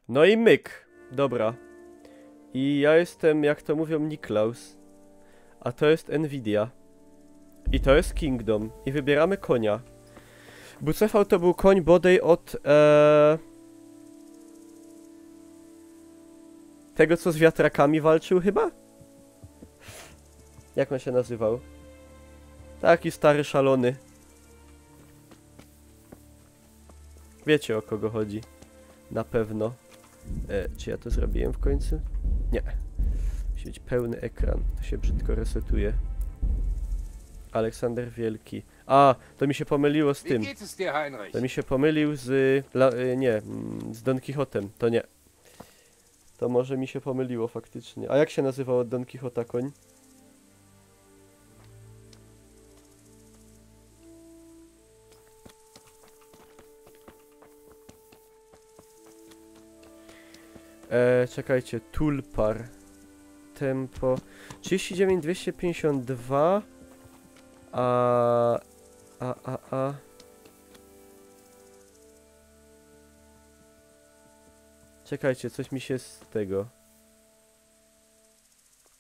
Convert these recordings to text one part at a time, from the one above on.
No i myk. Dobra. I ja jestem, jak to mówią, Niklaus. A to jest Nvidia. I to jest Kingdom. I wybieramy konia. Bucefał to był koń bodaj od... tego, co z wiatrakami walczył chyba? Jak on się nazywał? Taki stary, szalony. Wiecie, o kogo chodzi. Na pewno. Czy ja to zrobiłem w końcu? Nie. Musi być pełny ekran. To się brzydko resetuje. Aleksander Wielki. A, to mi się pomyliło z tym. To mi się pomylił z... nie, z Don Quixotem. To nie. To może mi się pomyliło faktycznie. A jak się nazywał od Don Quixota koń? Czekajcie. Tulpar. Tempo. 39252. Czekajcie, coś mi się z tego...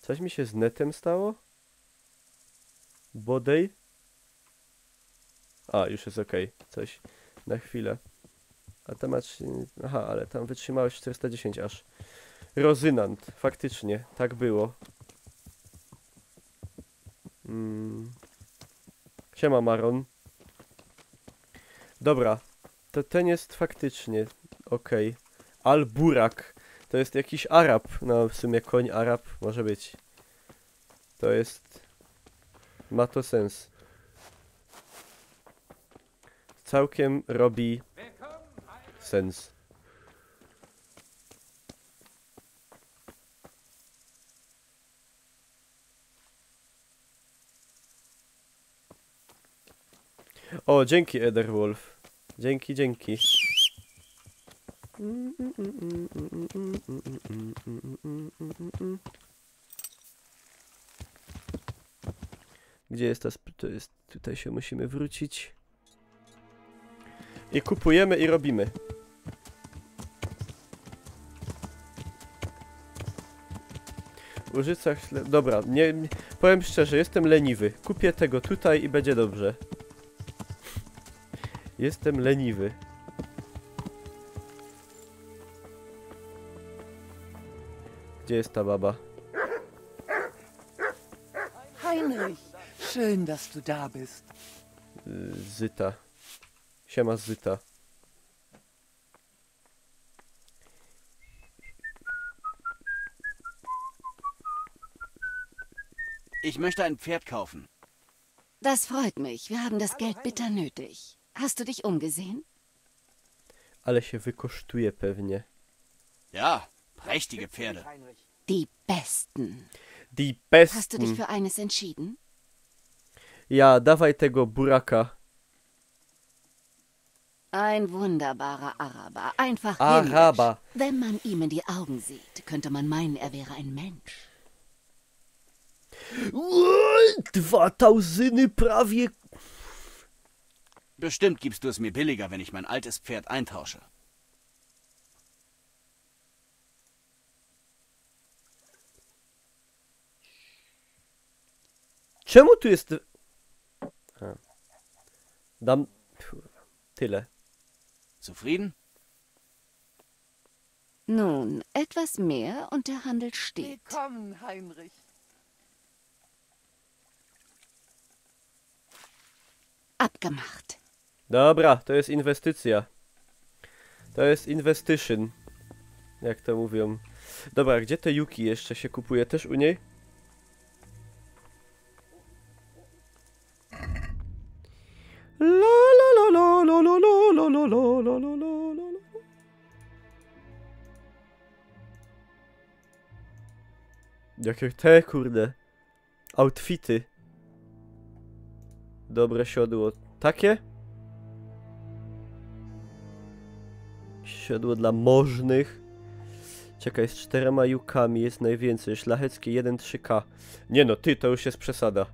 Coś mi się z netem stało? Bodej? A, już jest ok. Coś. Na chwilę. A temat... Aha, ale tam wytrzymałość 410 aż. Rozynant. Faktycznie. Tak było. Siema, Maron. Dobra. To ten jest faktycznie okej. Al-Burak. To jest jakiś Arab. No, w sumie koń Arab może być. To jest... Ma to sens. Całkiem robi... sens. O, dzięki Ederwolf. Dzięki, dzięki. Gdzie jest ta... To jest... Tutaj się musimy wrócić. I kupujemy i robimy. Użyca Dobra, nie... Powiem szczerze, jestem leniwy. Kupię tego tutaj i będzie dobrze. Jestem leniwy. Gdzie jest ta baba? Heinrich, schön, dass du da bist. Zyta. Siema, Zyta. Ich möchte ein Pferd kaufen. Das freut mich. Wir haben das Geld bitter nötig. Hast du dich umgesehen? Ale się wykosztuje pewnie. Ja, prächtige Pferde. Die besten. Die besten. Hast du dich für eines entschieden? Ja, dawaj tego buraka. Ein wunderbarer Araber. Einfach Araber. himmlisch. Wenn man ihm in die Augen sieht, könnte man meinen, er wäre ein Mensch. 2000 prawie. Bestimmt gibst du es mir billiger, wenn ich mein altes Pferd eintausche. Czemu tu jest... A. Dam... Tyle. Zufrieden? Nun, etwas mehr und der Handel steht. Willkommen, Heinrich. Abgemacht. Dobra, to jest inwestycja. To jest investition. Jak to mówią. Dobra, gdzie te Yuki jeszcze się kupuje? Też u niej? La la la la la la la la la la la la la. Jakie te, kurde. Outfity. Dobre siodło. Takie? Siodło dla możnych. Czekaj, z 4 Yukami jest najwięcej. Szlacheckie 1,3K. Nie no, ty, to już jest przesada.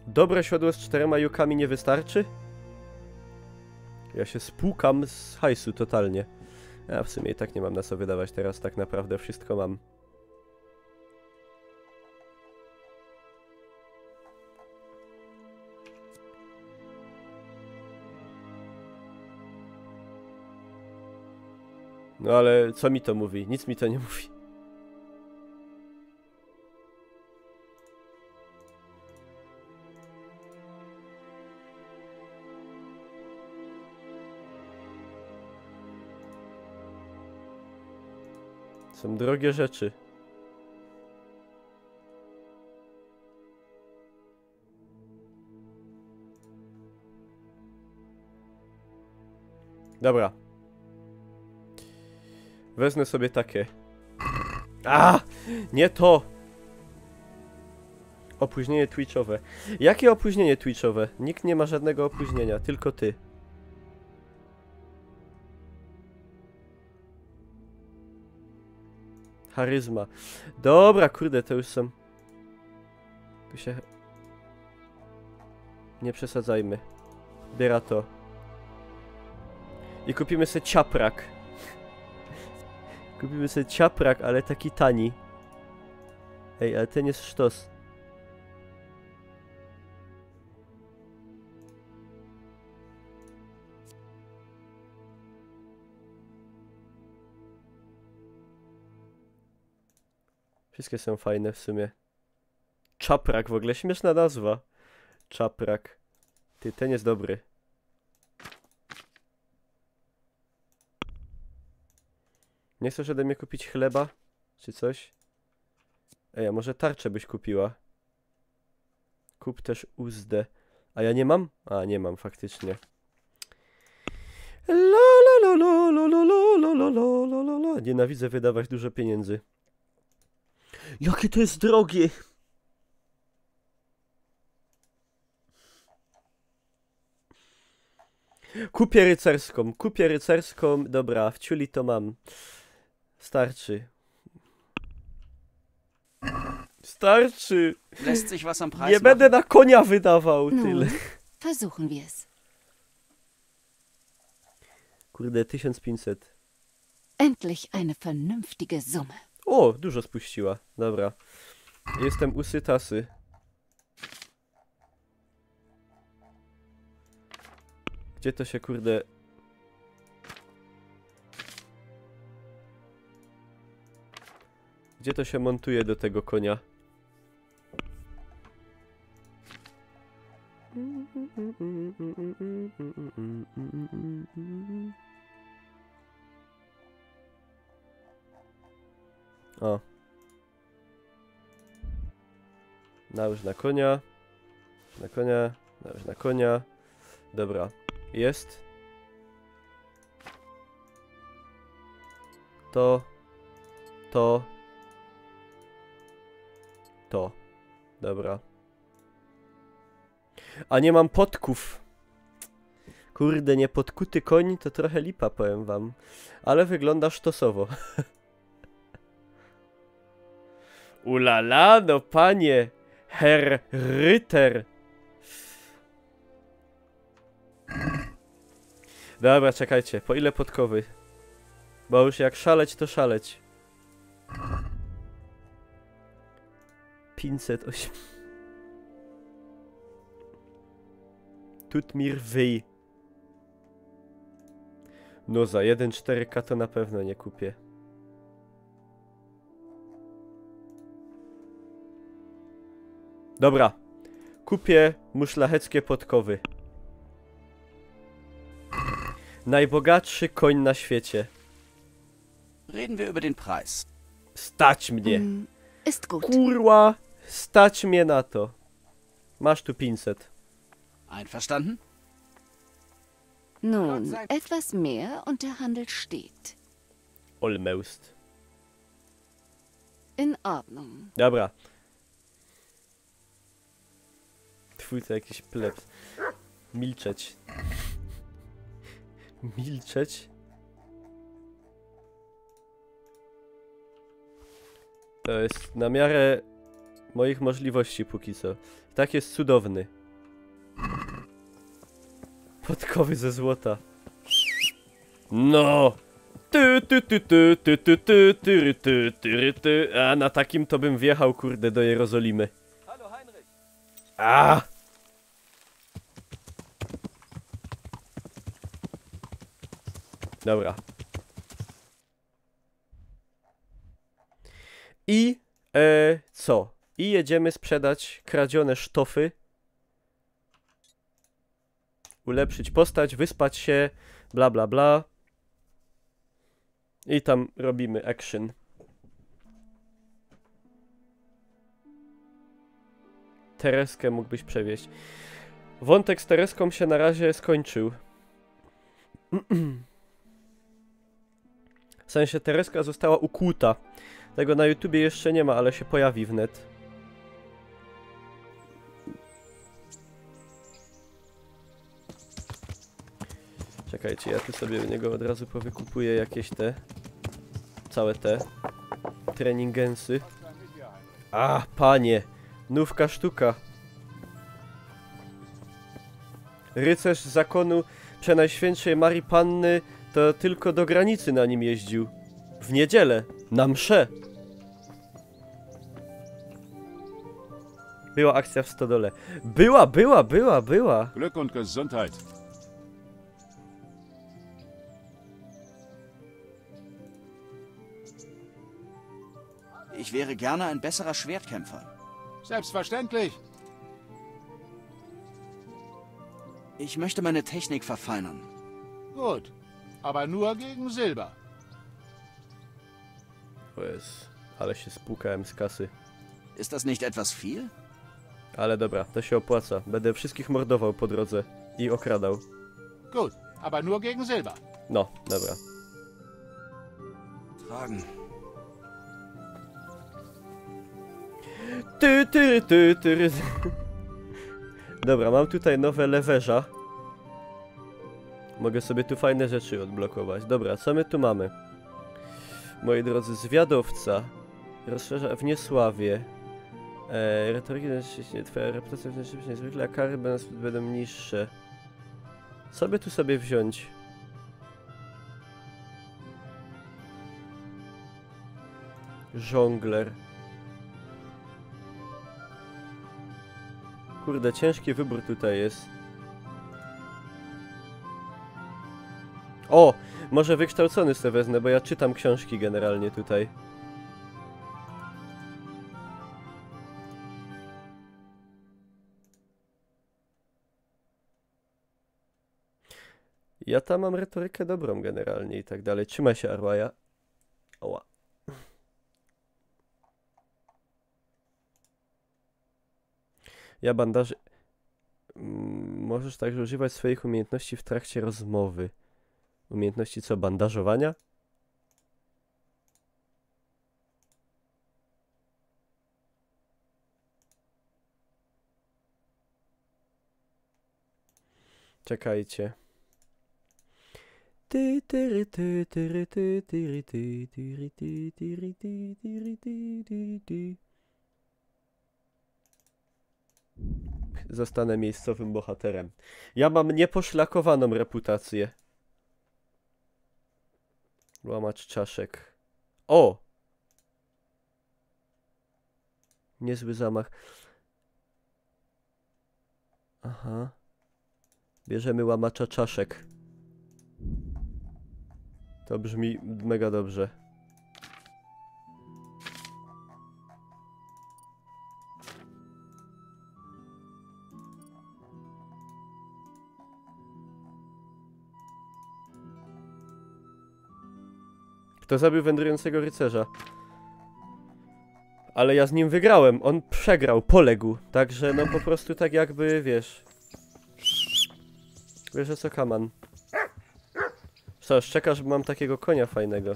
Dobre siodło z 4 Yukami nie wystarczy? Ja się spłukam z hajsu totalnie. A w sumie i tak nie mam na co wydawać teraz, tak naprawdę wszystko mam. No ale co mi to mówi? Nic mi to nie mówi. Są drogie rzeczy. Dobra. Wezmę sobie takie. A! Nie to! Opóźnienie twitchowe. Jakie opóźnienie twitchowe? Nikt nie ma żadnego opóźnienia, tylko ty. Charyzma. Dobra, kurde, to już są... Tu się... Nie przesadzajmy. Biera to. I kupimy sobie ciaprak. Kupimy sobie ciaprak, ale taki tani. Ej, ale ten jest sztos. Wszystkie są fajne w sumie. Czaprak w ogóle, śmieszna nazwa. Czaprak. Ty, ten jest dobry. Nie chcesz ode mnie kupić chleba? Czy coś? Ej, a może tarczę byś kupiła? Kup też uzdę. A ja nie mam? A, nie mam faktycznie. La la la la la la la la la la la la. Nienawidzę wydawać dużo pieniędzy. Jakie to jest drogie! Kupię rycerską, dobra, w ciuli to mam. Starczy. Starczy! Lässt sich was am Preis Nie będę machen? na konia wydawał Nun, tyle. versuchen wir es. Kurde, 1500. Endlich eine vernünftige Summe. O, dużo spuściła. Dobra. Jestem usytasy. Gdzie to się, kurde... Gdzie to się montuje do tego konia? O. Nałóż na konia. Na konia. Nałóż na konia. Dobra. Jest. To. To. To. Dobra. A nie mam podków. Kurde, nie podkuty koń to trochę lipa, powiem wam. Ale wygląda sztosowo. Ulala, no panie. Herr Ritter. Dobra, czekajcie. Po ile podkowy? Bo już jak szaleć, to szaleć. 508. Tut mir weh. No za 1,4K to na pewno nie kupię. Dobra. Kupię mu szlacheckie podkowy. Najbogatszy koń na świecie. Reden wir über den Preis. Stać mnie. Ist gut. Kurwa, stać mnie na to. Masz tu 500. Einverstanden? Nun, etwas mehr und der Handel steht. Almost. In Ordnung. Dobra. Twój to jakiś plebs. Milczeć. Milczeć? To jest na miarę moich możliwości póki co. Tak jest cudowny. Podkowy ze złota. No! A na takim to bym wjechał, kurde, do Jerozolimy. A! Dobra. I co? I jedziemy sprzedać kradzione sztofy. Ulepszyć postać, wyspać się, bla bla bla. I tam robimy action. Tereskę mógłbyś przewieźć. Wątek z Tereską się na razie skończył. W sensie Tereska została ukłuta. Tego na YouTubie jeszcze nie ma, ale się pojawi wnet. Czekajcie, ja tu sobie u niego od razu powykupuję jakieś te... Całe te... Treningensy. A, panie! Nówka sztuka. Rycerz zakonu Przenajświętszej Marii Panny to tylko do granicy na nim jeździł. W niedzielę. Na mszę. Była akcja w stodole. Była. Glück und Gesundheit. Ich wäre gerne ein besserer Schwertkämpfer. Selbstverständlich. Ich möchte meine Technik verfeinern. Gut, aber nur gegen Silber. Jezu, ale się spłukałem z kasy. Ist das nicht etwas viel? Ale dobra, to się opłaca. Będę wszystkich mordował po drodze i okradał. Gut, aber nur gegen Silber. No, dobra. Tragen. Ty. Dobra, mam tutaj nowe lewerza. Mogę sobie tu fajne rzeczy odblokować. Dobra, co my tu mamy? Moi drodzy, zwiadowca. Rozszerza w niesławie. Retoryki, twoja reputacja szybciej niezwykle, a kary będą niższe. Co by tu sobie wziąć? Żongler. Kurde, ciężki wybór tutaj jest. O! Może wykształcony sobie wezmę, bo ja czytam książki generalnie tutaj. Ja tam mam retorykę dobrą generalnie i tak dalej. Trzymaj się, Arwaja. Oła. Ja bandaży... Możesz także używać swoich umiejętności w trakcie rozmowy. Umiejętności co? Bandażowania? Czekajcie. Zostanę miejscowym bohaterem. Ja mam nieposzlakowaną reputację. Łamacz czaszek. O! Niezły zamach. Aha. Bierzemy łamacza czaszek. To brzmi mega dobrze. Kto zabił wędrującego rycerza? Ale ja z nim wygrałem. On przegrał, poległ. Także no po prostu tak jakby, wiesz... Wiesz o co, Kaman? Co, czekasz, bo mam takiego konia fajnego.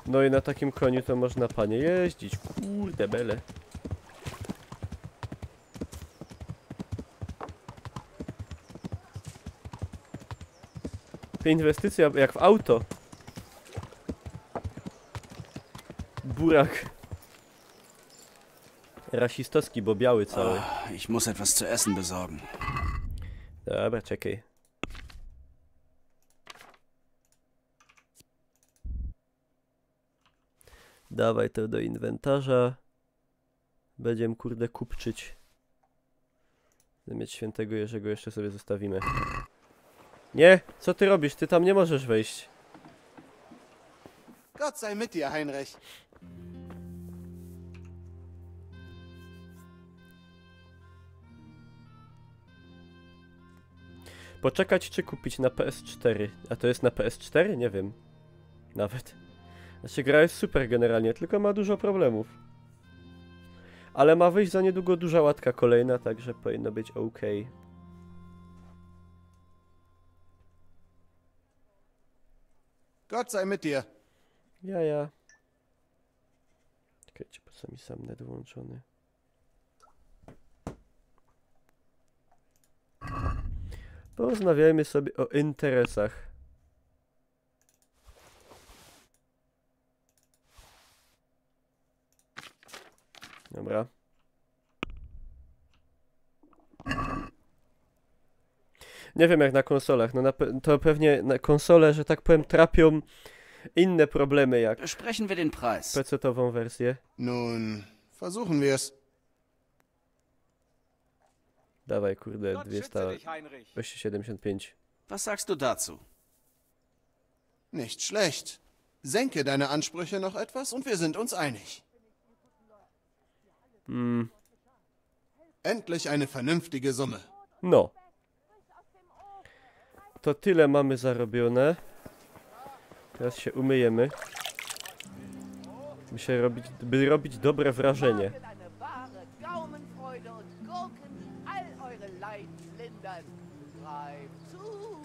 No i na takim koniu to można, panie, jeździć. Kurde bele. Inwestycja jak w auto. burak. Rasistowski, bo biały cały. Ich muss etwas zu essen besorgen. Dobra, czekaj. Dawaj to do inwentarza. Będziemy kurde kupczyć. Zamiast świętego Jerzego jeszcze sobie zostawimy. Nie! Co ty robisz? Ty tam nie możesz wejść. Gott sei mit dir, Heinrich. Poczekać czy kupić na PS4? A to jest na PS4? Nie wiem. Nawet. Znaczy gra jest super generalnie, tylko ma dużo problemów. Ale ma wyjść za niedługo duża łatka kolejna, także powinno być ok. Gott sei mit dir. Ja. Czekajcie, po co mi sam net włączony? Porozmawiajmy sobie o interesach. Dobra. Nie wiem jak na konsolach, no to pewnie na konsole, że tak powiem, trapią inne problemy jak Besprechen wir den Preis. PC-tową wersję. Nun, versuchen wir's. Dawaj, kurde, 275. Was sagst du dazu? Nicht schlecht. Senke deine Ansprüche noch etwas und wir sind uns einig. Endlich eine vernünftige Summe. No. To tyle mamy zarobione. Teraz się umyjemy. By robić dobre wrażenie.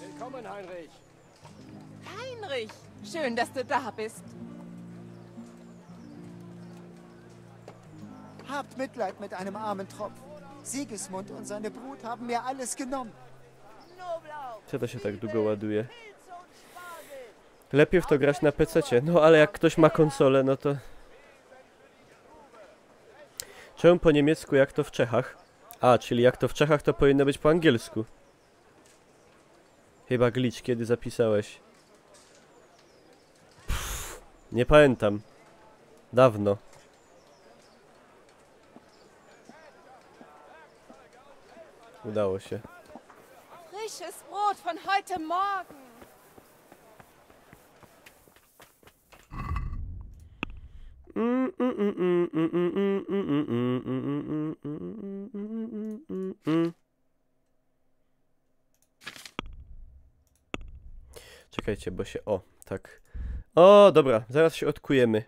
Willkommen, Heinrich. Heinrich, schön, dass du da bist. Habt Mitleid mit einem armen Tropf. Sigismund und seine Brut haben mir alles genommen. Co to się tak długo ładuje? Lepiej w to grać na PC-cie. No ale jak ktoś ma konsolę, no to... Czemu po niemiecku jak to w Czechach? A, czyli jak to w Czechach to powinno być po angielsku. Chyba glitch, kiedy zapisałeś. Pff, nie pamiętam. Dawno. Udało się. Frisches Brot von heute Morgen. Czekajcie, bo się... O, tak. O, dobra, zaraz się odkujemy.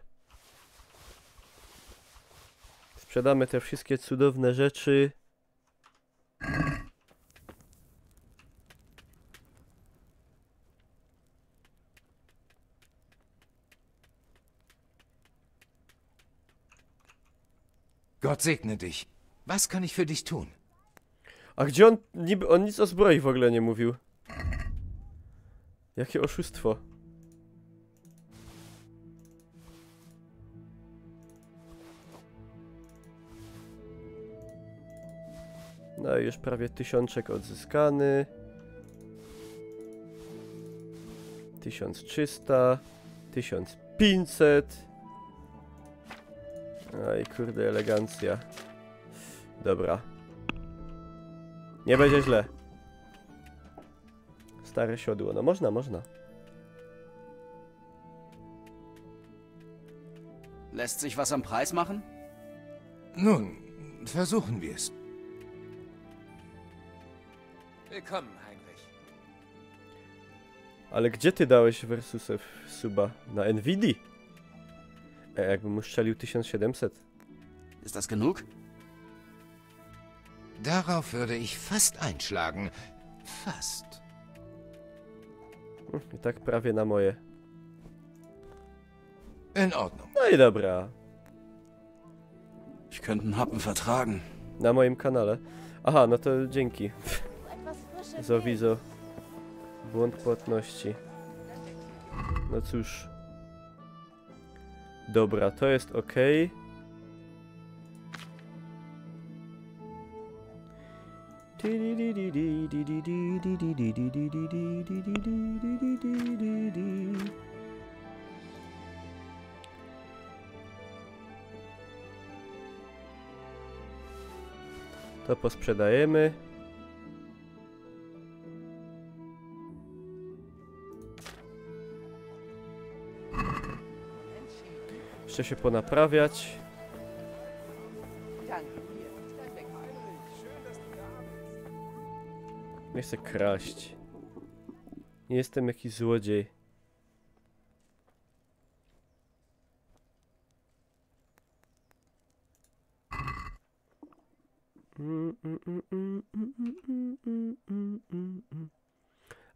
Sprzedamy te wszystkie cudowne rzeczy. Gott segne dich. Was kann ich für dich tun? A gdzie on... Niby on nic o zbroi w ogóle nie mówił. Jakie oszustwo. No i już prawie 1000 odzyskany. 1300. 1500. Aj kurde, elegancja. Dobra. Nie będzie źle. Stare siodło. No można. Lässt sich was am Preis machen? Nun, versuchen wir's. Willkommen, Heinrich. Ale gdzie ty dałeś versusy suba? Na Nvidia? Jakbym mu strzelił 1700. Ist das genug? Darauf würde ich fast einschlagen. Fast. I tak prawie na moje. In Ordnung. No i dobra. Ich könnte einen Happen vertragen. Na moim kanale. Aha, no to dzięki. Zowizo. Błąd płatności. No cóż. Dobra, to jest ok. To posprzedajemy. Jeszcze się ponaprawiać. Nie chcę kraść. Nie jestem jakiś złodziej.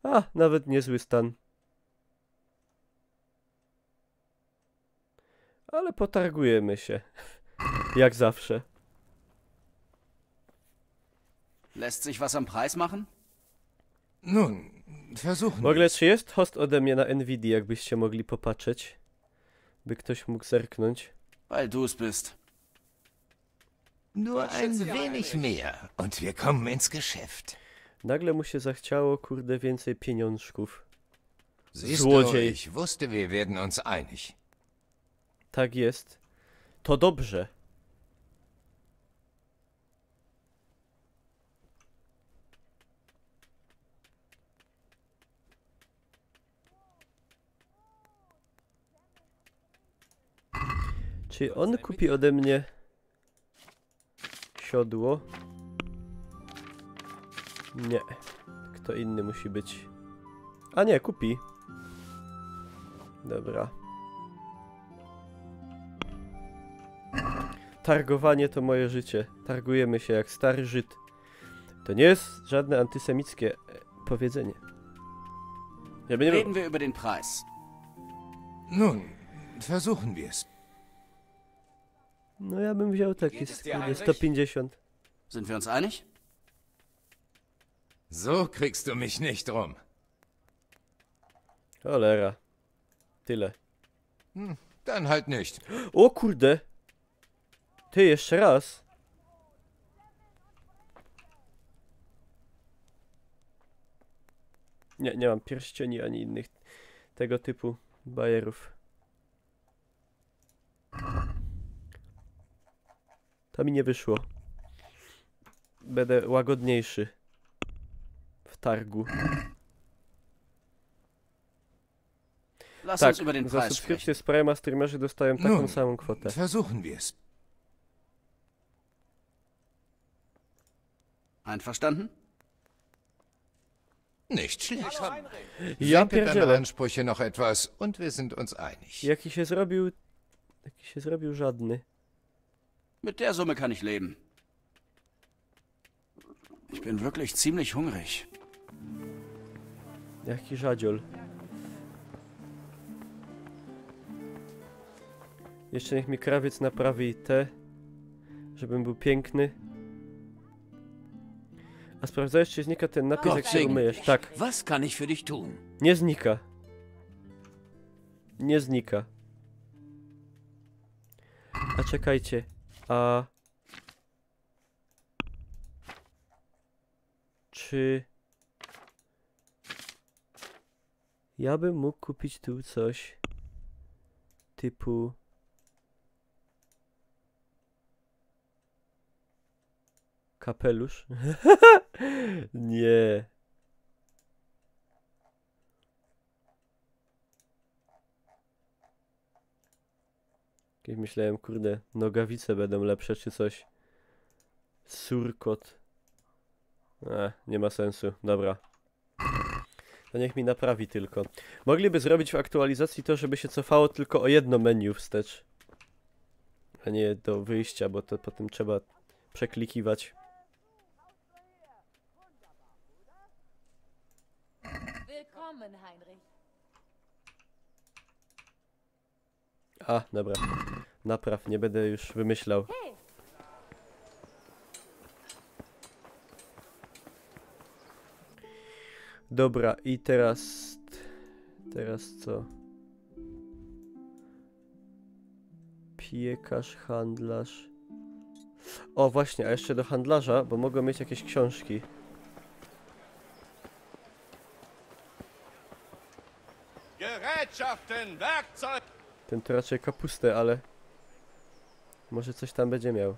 A, nawet niezły stan. Ale potargujemy się. Jak zawsze. Lässt sich was am Preis machen? Nun, versuchen W ogóle, wir's. czy jest host ode mnie na Nvidia, jakbyście mogli popatrzeć? By ktoś mógł zerknąć. Weil du's bist. Nur ein wenig mehr und wir kommen ins Geschäft. Nagle mu się zachciało, kurde, więcej pieniążków. Siehst Złodziej. du, ich wusste, wir werden uns einig. Tak jest. To dobrze. Czy on kupi ode mnie siodło? Nie. Kto inny musi być. A nie, kupi. Dobra. Targowanie to moje życie. Targujemy się jak stary Żyd. To nie jest żadne antysemickie powiedzenie. Żeby nie Reden wir über den Preis. Nun, versuchen wir's. No ja bym wziął takie 150. Sind wir uns einig? So kriegst du mich nicht rum. Cholera. Tyle. Dann halt nicht. O kurde. Ty, jeszcze raz. Nie, nie mam pierścieni ani innych tego typu bajerów. To mi nie wyszło. Będę łagodniejszy w targu. Lass Tak, uns über den za Preis subskrypcję sprechen. z Prima streamerzy dostają taką Nun, samą kwotę. versuchen wir's. Einverstanden? Nicht schlecht. Ja Senke deine pierdzielę. Ansprüche noch etwas und wir sind uns einig. Jaki się zrobił żadny. Mit der Summe kann ich leben. Ich bin wirklich ziemlich hungrig. Jaki żadziol. Jeszcze niech mi krawiec naprawi te, żebym był piękny. A sprawdzałeś, czy znika ten napis, jak się umyjesz? Tak, Was kann ich für dich tun? nie znika. Nie znika. A czekajcie, a... Czy... Ja bym mógł kupić tu coś typu... Kapelusz? Nie. Jak myślałem, kurde, nogawice będą lepsze czy coś. Surkot. Nie ma sensu. Dobra. To niech mi naprawi tylko. Mogliby zrobić w aktualizacji to, żeby się cofało tylko o jedno menu wstecz. A nie do wyjścia, bo to potem trzeba przeklikiwać. Willkommen, Heinrich. A, dobra. Napraw, nie będę już wymyślał. Dobra, i teraz... Teraz co? Piekarz, handlarz. O, właśnie, a jeszcze do handlarza, bo mogą mieć jakieś książki. Gerätschaften, Werkzeug. Ten to raczej kapustę, ale może coś tam będzie miał.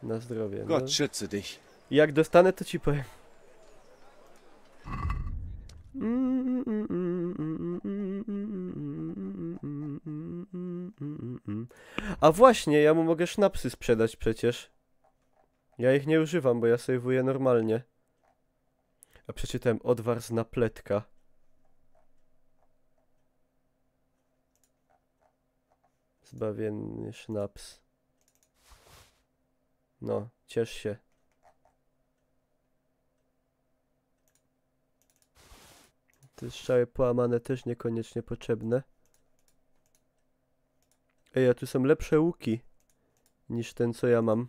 Na zdrowie. Gott schütze dich. Jak dostanę, to ci powiem. A właśnie, ja mu mogę sznapsy sprzedać przecież. Ja ich nie używam, bo ja sejwuję normalnie. A przeczytałem odwar z napletka. Zbawienny sznaps. No, ciesz się. Te strzały połamane też niekoniecznie potrzebne. Ej, a tu są lepsze łuki niż ten, co ja mam.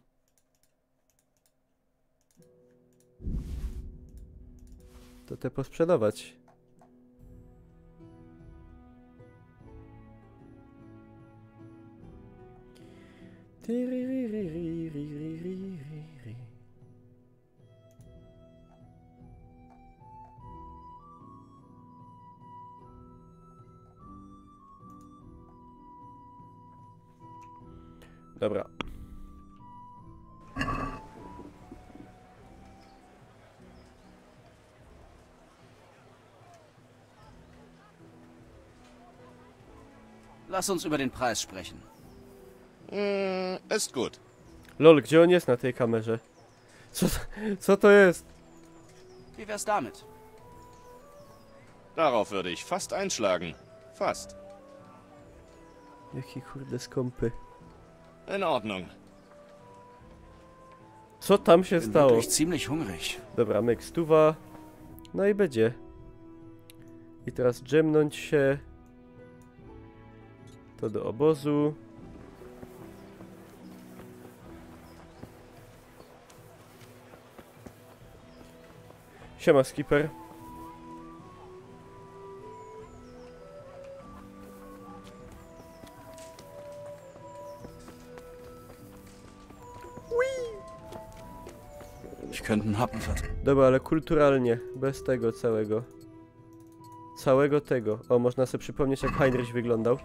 To te posprzedawać. Dobra. Lass uns über den Preis sprechen. Ist gut. Lol, gdzie on jest na tej kamerze? Co to jest? Wie wär's damit? Darauf würde ich fast einschlagen. Fast. Jaki kurde skąpy. In Ordnung. Co tam się Bin stało? wirklich ziemlich hungrig. Dobra, myk stuwa. No i będzie. I teraz dżemnąć się. To do obozu. Siema, skipper. Ich könnte einen Happen Dobra, ale kulturalnie, bez tego całego. Całego tego. O, można sobie przypomnieć, jak Heinrich wyglądał.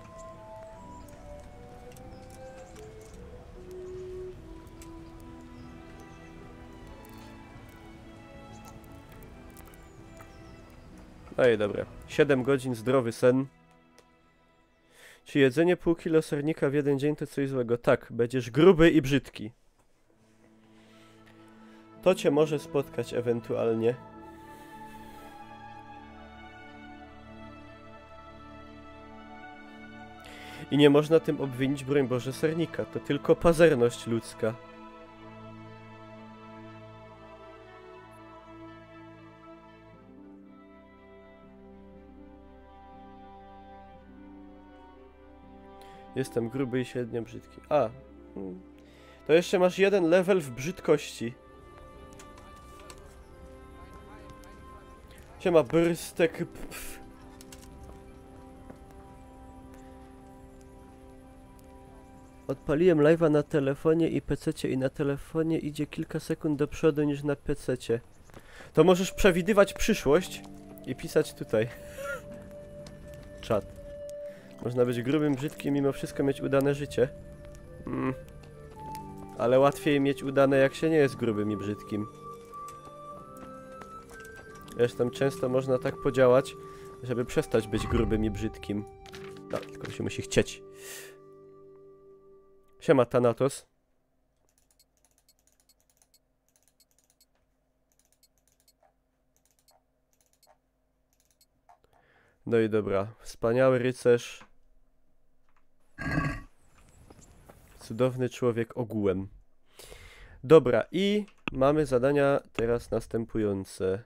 No i dobra. 7 godzin, zdrowy sen. Czy jedzenie pół kilo sernika w jeden dzień to coś złego? Tak, będziesz gruby i brzydki. To cię może spotkać ewentualnie. I nie można tym obwinić, broń Boże, sernika. To tylko pazerność ludzka. Jestem gruby i średnio brzydki. A. To jeszcze masz jeden level w brzydkości. Siema, brstek. Pf. Odpaliłem live'a na telefonie i pececie i na telefonie idzie kilka sekund do przodu niż na pececie. To możesz przewidywać przyszłość i pisać tutaj. Czat. Można być grubym, brzydkim, mimo wszystko mieć udane życie. Ale łatwiej mieć udane, jak się nie jest grubym i brzydkim. Zresztą często można tak podziałać, żeby przestać być grubym i brzydkim. No, tylko się musi chcieć. Siema, Thanatos. No i dobra. Wspaniały rycerz. Cudowny człowiek ogółem. Dobra, i mamy zadania teraz następujące.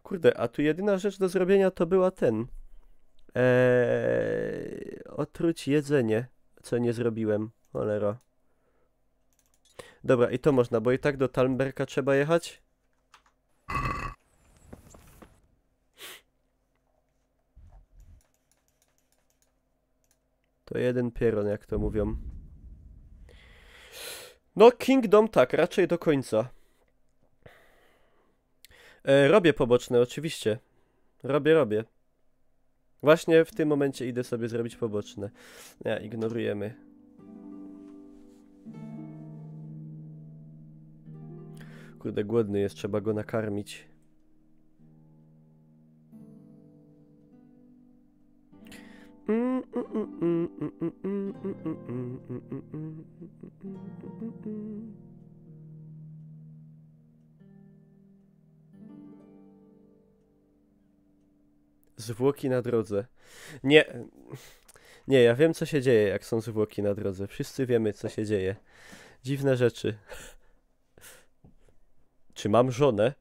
Kurde, a tu jedyna rzecz do zrobienia to była ten. Otruć jedzenie, co nie zrobiłem. Cholera. Dobra, i to można, bo i tak do Talmberka trzeba jechać. To jeden pieron, jak to mówią. No, Kingdom tak, raczej do końca. Robię poboczne, oczywiście. Robię. Właśnie w tym momencie idę sobie zrobić poboczne. Ja, ignorujemy. Kurde, głodny jest, trzeba go nakarmić. Zwłoki na drodze. Nie, ja wiem, co się dzieje, jak są zwłoki na drodze. Wszyscy wiemy, co się dzieje. Dziwne rzeczy. Czy mam żonę?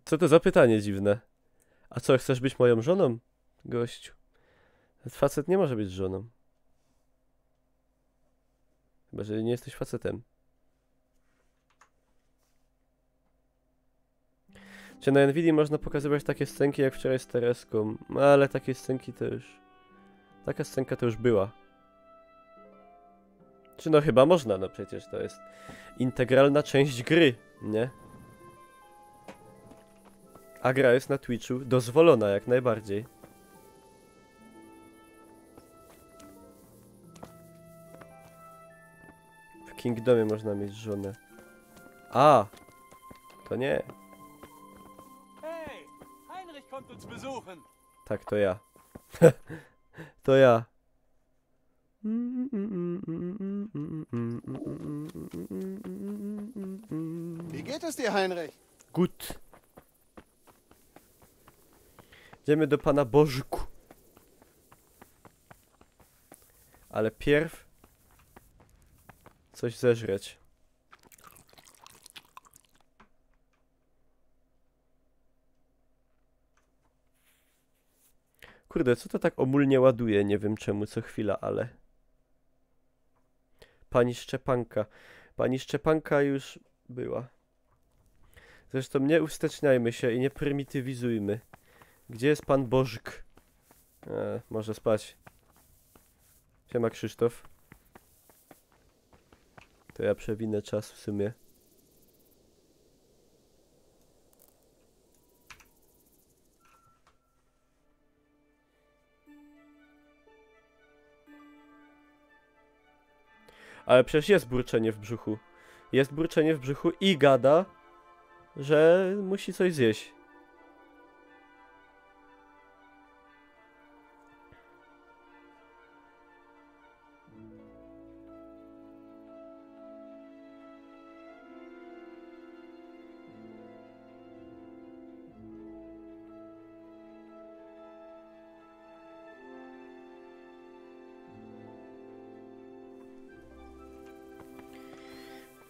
Co to za pytanie dziwne? A co, chcesz być moją żoną? Gościu. Facet nie może być żoną. Chyba, że nie jesteś facetem. Czy na Nvidia można pokazywać takie scenki jak wczoraj z Tereską? Ale takie scenki to już... Taka scenka to już była. Czy no chyba można, no przecież to jest integralna część gry, nie? A gra jest na Twitchu dozwolona jak najbardziej. W Kingdomie można mieć żonę. A! To nie. Hey, Heinrich kommt uns besuchen. Tak, to ja. To ja. Wie geht es dir, Heinrich? Gut. Idziemy do pana Bożku. Ale pierw coś zeżreć. Kurde, co to tak omulnie ładuje? Nie wiem czemu co chwila, ale... Pani Szczepanka. Pani Szczepanka już była. Zresztą nie usteczniajmy się i nie prymitywizujmy. Gdzie jest pan Bożk? Może spać. Siema Krzysztof. To ja przewinę czas w sumie. Ale przecież jest burczenie w brzuchu. Jest burczenie w brzuchu i gada, że musi coś zjeść.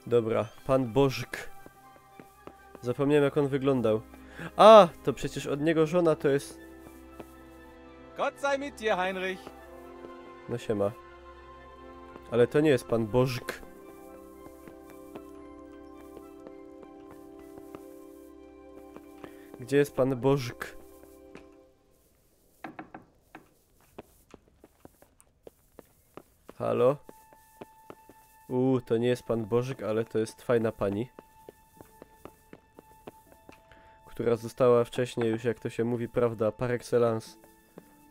Dobra, pan Bożk. Zapomniałem jak on wyglądał. A, to przecież od niego żona to jest... Gott sei mit dir, Heinrich. No siema. Ale to nie jest pan Bożk. Gdzie jest pan Bożk? Halo? To nie jest pan Bożek, ale to jest fajna pani. Która została wcześniej już, jak to się mówi, prawda, par excellence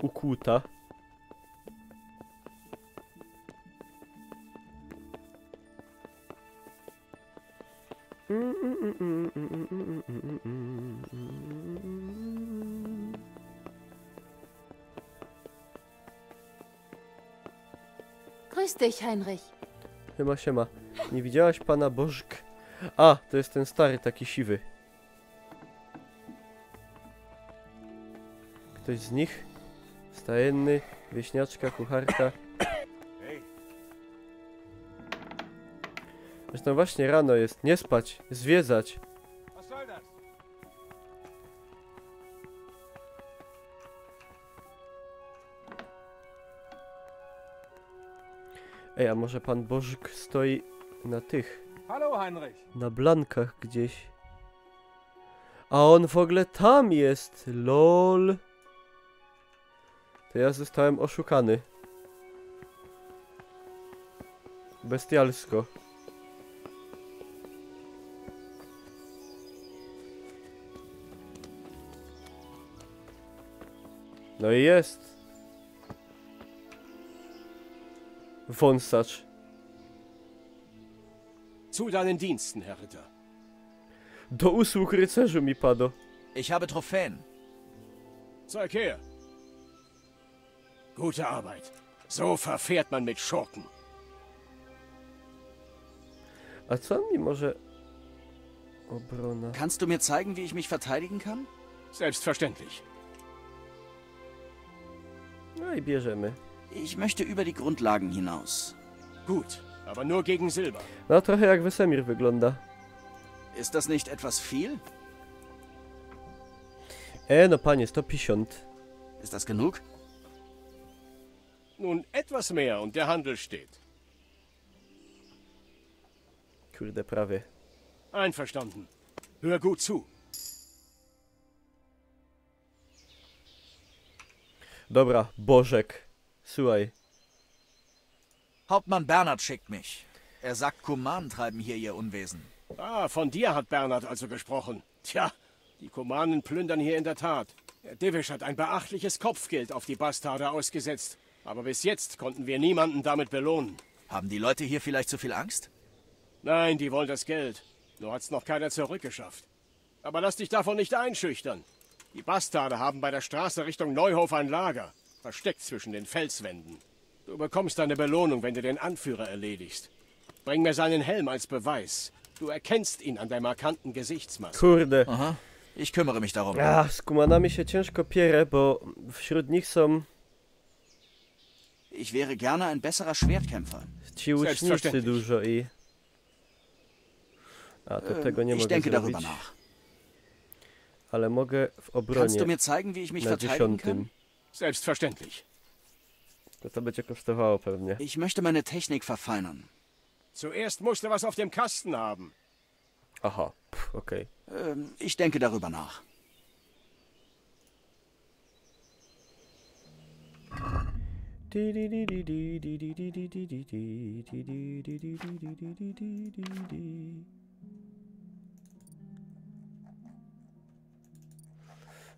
ukłuta. Grüß dich, Heinrich. Siema. Nie widziałaś pana Bożk? A, to jest ten stary, taki siwy. Ktoś z nich? Stajenny, wieśniaczka, kucharka. Zresztą właśnie rano jest. Nie spać, zwiedzać. Was soll das? Ej, a może pan Bożyk stoi na tych... Hallo, Heinrich. Na blankach gdzieś. A on w ogóle tam jest. LOL. To ja zostałem oszukany. Bestialsko. No i jest. Wąsacz. Zu deinen Diensten, Herr Ritter. Do usług rycerzu mi pado. Ich habe Trophäen. Zeig her. Gute Arbeit. So verfährt man mit Schurken. A co mi może... Obrona... Kannst du mir zeigen, wie ich mich verteidigen kann? Selbstverständlich. No i bierzemy. Ich möchte über die Grundlagen hinaus. Gut, aber nur gegen Silber. No trochę jak Wesemir wygląda. Ist das nicht etwas viel? No panie, 150. Ist das genug? Nun etwas mehr und der Handel steht. Kurde, prawie. Einverstanden. Hör gut zu. Dobra, Bożek. Słuchaj. Hauptmann Bernhard schickt mich. Er sagt, Kumanen treiben hier ihr Unwesen. Ah, von dir hat Bernhard also gesprochen. Tja, die Kumanen plündern hier in der Tat. Der Divisch hat ein beachtliches Kopfgeld auf die Bastarde ausgesetzt. Aber bis jetzt konnten wir niemanden damit belohnen. Haben die Leute hier vielleicht zu viel Angst? Nein, die wollen das Geld. Nur hat's noch keiner zurückgeschafft. Aber lass dich davon nicht einschüchtern. Die Bastarde haben bei der Straße Richtung Neuhof ein Lager, versteckt zwischen den Felswänden. Du bekommst deine Belohnung, wenn du den Anführer erledigst. Bring mir seinen Helm als Beweis. Du erkennst ihn an der markanten Gesichtsmaske. Kurde. Aha, ich kümmere mich darum. Z kumanami się ciężko pierę, bo wśród nich są... Ich wäre gerne ein besserer Schwertkämpfer. Ci łucznicy dużo i... A, to tego nie mogę zrobić. Ale mogę w obronie. Kannst du mir zeigen, wie ich mich verteidigen kann? Selbstverständlich. To będzie kosztowało pewnie. Ich möchte meine Technik verfeinern. Zuerst musst du was auf dem Kasten haben. Aha, okay. Ich denke darüber nach.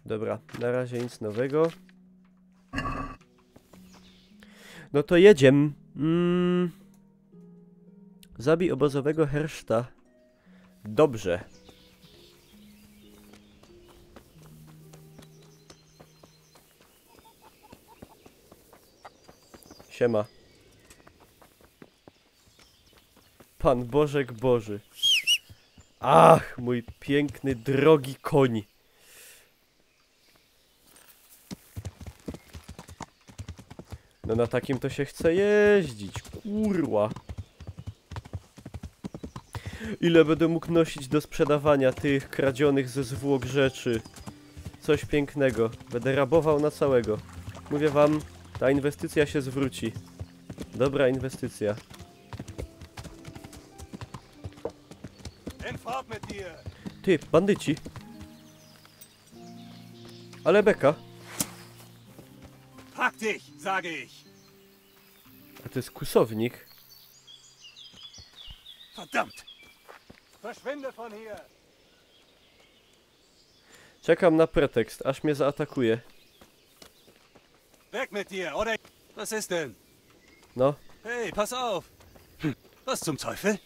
Dobra, na razie nic nowego. No to jedziemy. Zabij obozowego herszta. Dobrze. Siema. Pan Bożek Boży. Ach, mój piękny, drogi koń. No na takim to się chce jeździć, kurwa. Ile będę mógł nosić do sprzedawania tych kradzionych ze zwłok rzeczy. Coś pięknego. Będę rabował na całego. Mówię wam, ta inwestycja się zwróci. Dobra inwestycja. Ty, bandyci. Ale beka. Pack dich, sage ich. A to jest kłusownik. Verdammt. Verschwinde von hier. Czekam na pretekst, aż mnie zaatakuje. Weg mit dir, oder? Was ist denn? No. Hey, pass auf. Was zum Teufel?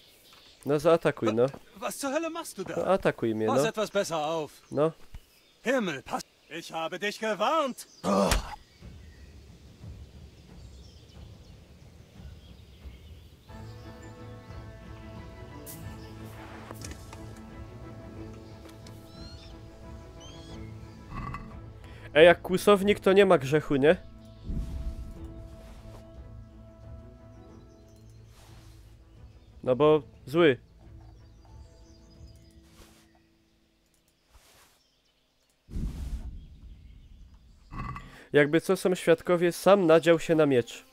No zaatakuj, no. Was zur Hölle machst du da? No atakuj mnie, Pass no. etwas besser auf. No. Himmel, pass. Ich habe dich gewarnt. Ej, jak kłusownik to nie ma grzechu, nie? No bo zły. Jakby co są świadkowie, sam nadział się na miecz.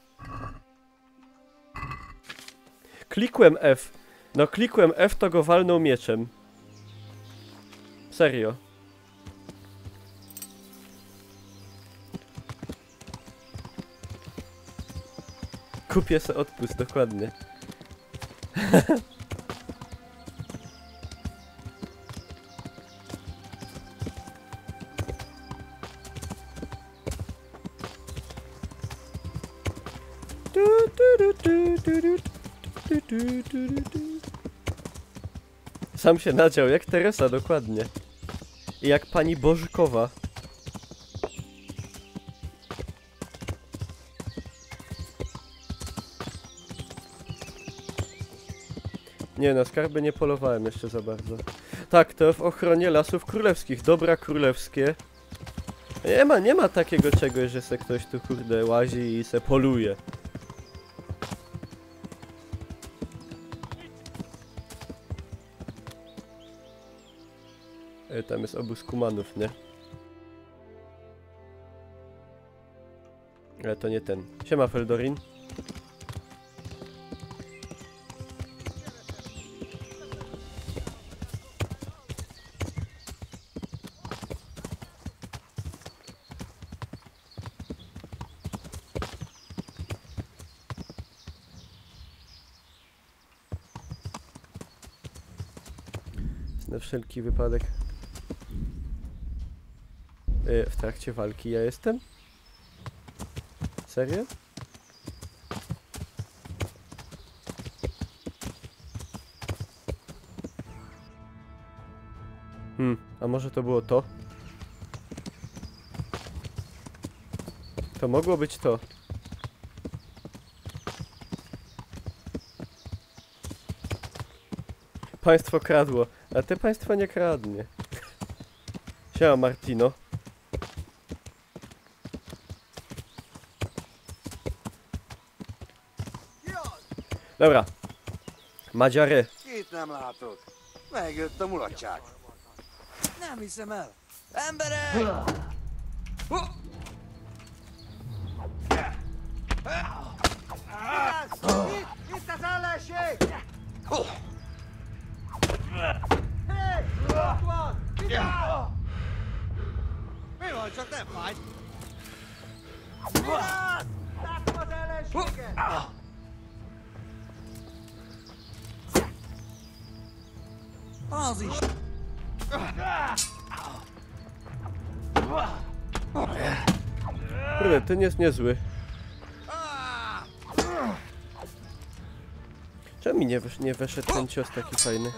klikłem F. No klikłem F, to go walnął mieczem. Serio. Kupię se odpust, dokładnie. Sam się nadział, jak Teresa, dokładnie. I jak pani Bożkowa. Nie, na skarby nie polowałem jeszcze za bardzo. Tak, to w ochronie lasów królewskich. Dobra królewskie. Nie ma takiego czegoś, że se ktoś tu kurde łazi i se poluje. Tam jest obóz kumanów, nie? Ale to nie ten. Siema, Feldorin. Na wszelki wypadek. W trakcie walki ja jestem? Serio? A może to było to? To mogło być to. Państwo kradło, a te państwo nie kradnie. Siema, Martino. Dobra. Madziary. Itt nem látod. Megjött a mulatság. Nem hiszem el. Emberek! Itt az ellenség! Hé! Ott van! Vigyázz! Mi van, csak nem fáj? Vigyázz! Látom az ellenséget! Az is! Kurde, ten jest niezły. Czemu mi nie weszedł ten cios taki fajny?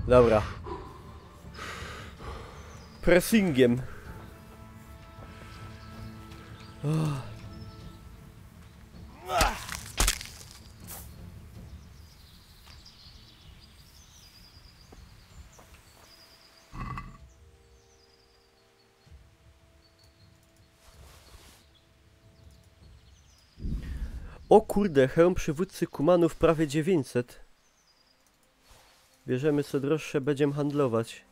Dobra. Pressingiem. O kurde, hełm przywódcy Kumanów prawie 900. Bierzemy co droższe, będziemy handlować.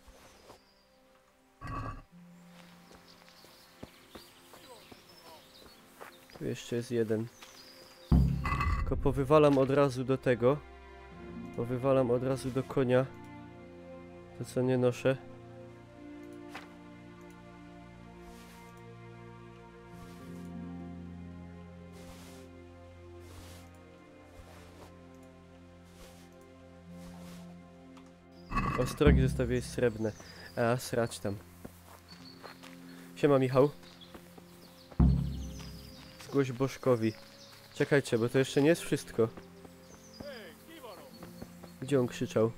Tu jeszcze jest jeden. Tylko powywalam od razu do tego. Powywalam od razu do konia. To co nie noszę. Ostrogi zostawiłeś srebrne. A, srać tam. Siema, Michał. Zgłoś Bożkowi. Czekajcie, bo to jeszcze nie jest wszystko. Gdzie on krzyczał?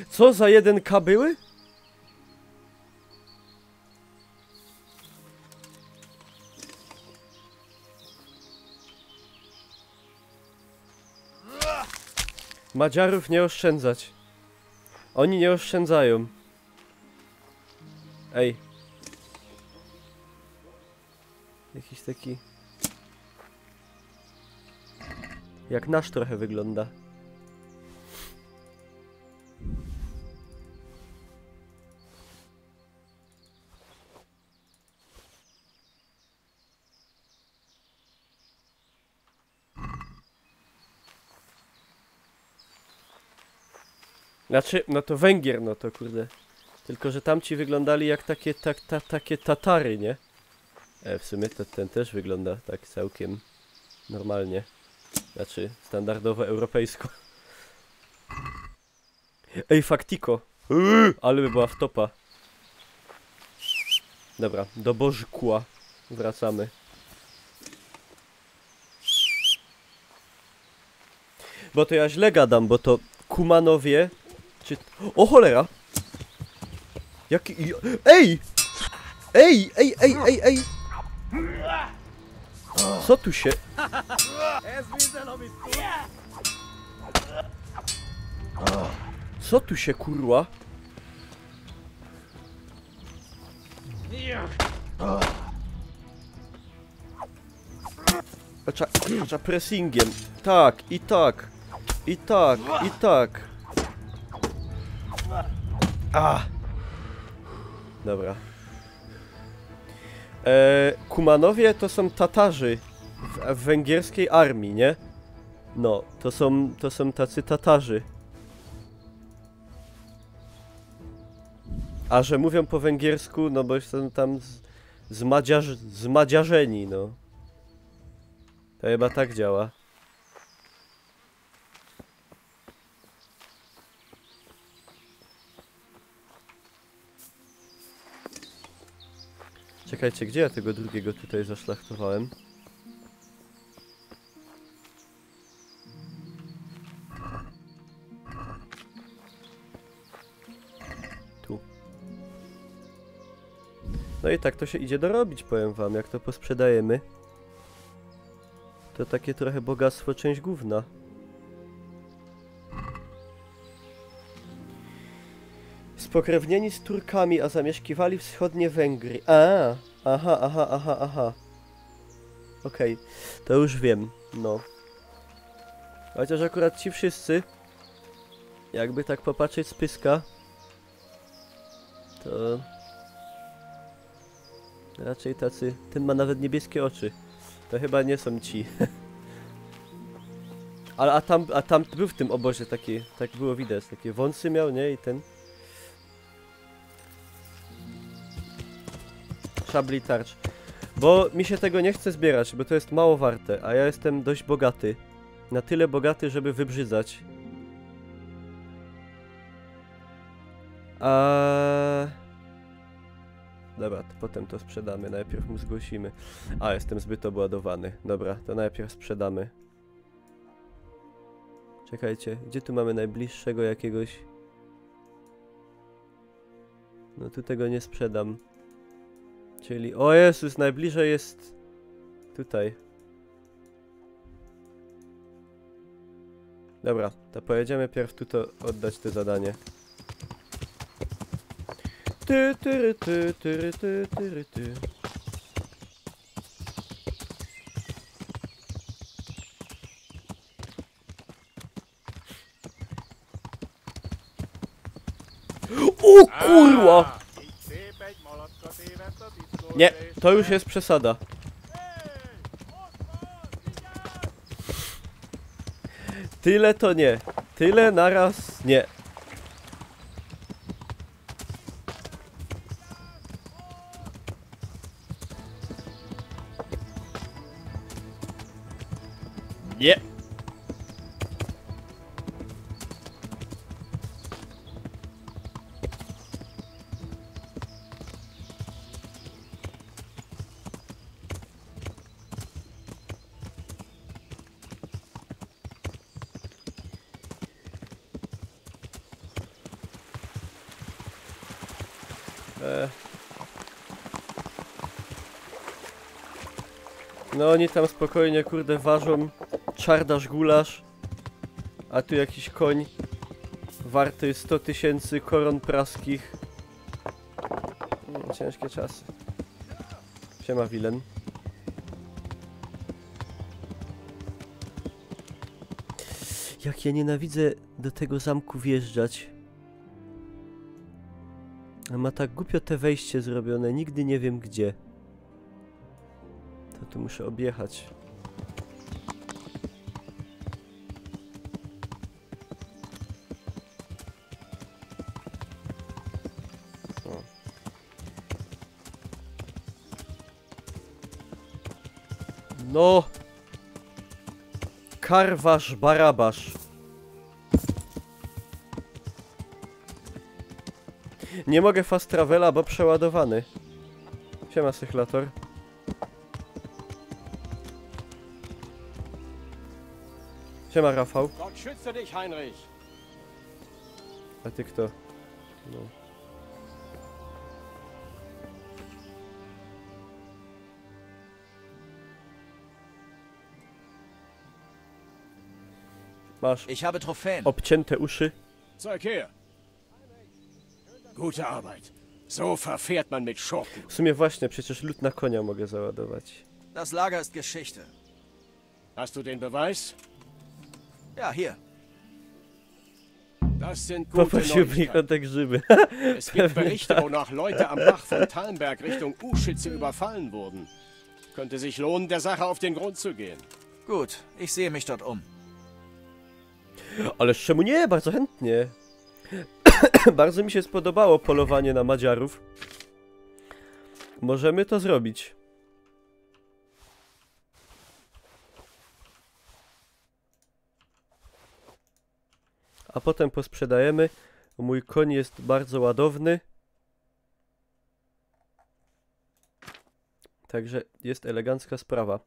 Co za 1K były? Madziarów nie oszczędzać. Oni nie oszczędzają. Ej. Jakiś taki... Jak nasz trochę wygląda. Znaczy, no to Węgier, no to kurde. Tylko, że tamci wyglądali jak takie Tatary, nie? W sumie to ten też wygląda tak całkiem normalnie. Znaczy, standardowo europejsko. Ej, Faktiko! Ale by była wtopa. Dobra, do Bożkła wracamy. Bo to ja źle gadam, bo to Kumanowie... Czy... O cholera! Jaki... Ej! Ej, ej, ej, ej, ej! Co tu się... Co tu się kurwa? Trzeba pressingiem. Tak, i tak. I tak, i tak. Dobra. Kumanowie to są Tatarzy w węgierskiej armii, nie? No, to są tacy Tatarzy. A że mówią po węgiersku, no bo są tam zmadziarzeni, no. To chyba tak działa. Czekajcie, gdzie ja tego drugiego tutaj zaszlachtowałem? Tu. No i tak to się idzie dorobić, powiem wam, jak to posprzedajemy. To takie trochę bogactwo, część gówna. Spokrewnieni z Turkami, a zamieszkiwali wschodnie Węgry. Aha. Okej, to już wiem, no. Chociaż akurat ci wszyscy, jakby tak popatrzeć z pyska, to raczej tacy, ten ma nawet niebieskie oczy. To chyba nie są ci. Ale a tam był w tym obozie taki, tak było widać, takie wąsy miał, nie? I ten... Szabli tarcz. Bo mi się tego nie chce zbierać, bo to jest mało warte, a ja jestem dość bogaty. Na tyle bogaty, żeby wybrzydzać. Dobra, to potem to sprzedamy, najpierw mu zgłosimy. A, jestem zbyt obładowany. Dobra, to najpierw sprzedamy. Czekajcie, gdzie tu mamy najbliższego jakiegoś... No tu tego nie sprzedam. Czyli, o Jezus, najbliżej jest... Tutaj. Dobra, to pojedziemy pierw tu to oddać to zadanie. Ty. O kurwa! Nie, to już jest przesada. Tyle to nie. Tyle naraz nie. Nie! No oni tam spokojnie, kurde, ważą czardasz gulasz, a tu jakiś koń warty 100 000 koron praskich. Ciężkie czasy. Siema, Wilen. Jak ja nienawidzę do tego zamku wjeżdżać. A ma tak głupio te wejście zrobione, nigdy nie wiem gdzie. To tu muszę objechać. O. No! Karwasz Barabasz. Nie mogę fast travela, bo przeładowany. Siema, Sychlator. Siema, Rafał. Gott schütze dich, Heinrich. A ty kto? No. Masz Ich habe Trophäen. obcięte uszy. Zeig her. Gute Arbeit. So verfährt man mit Schurken. W sumie właśnie, przecież lód na konia mogę załadować. Das Lager ist Geschichte. Hast du den Beweis? Ja, hier. Das sind gute Poprosiłbym ich Neuigkeiten. o te grzyby. Es gibt Berichte, wonach Leute am Bach von Talmberg Richtung Uschitze überfallen wurden. Könnte sich lohnen, der Sache auf den Grund zu gehen. Gut, ich sehe mich dort um. Ale czemu nie? Bardzo chętnie. Bardzo mi się spodobało polowanie na Madziarów. Możemy to zrobić. A potem posprzedajemy. Mój koń jest bardzo ładowny. Także jest elegancka sprawa.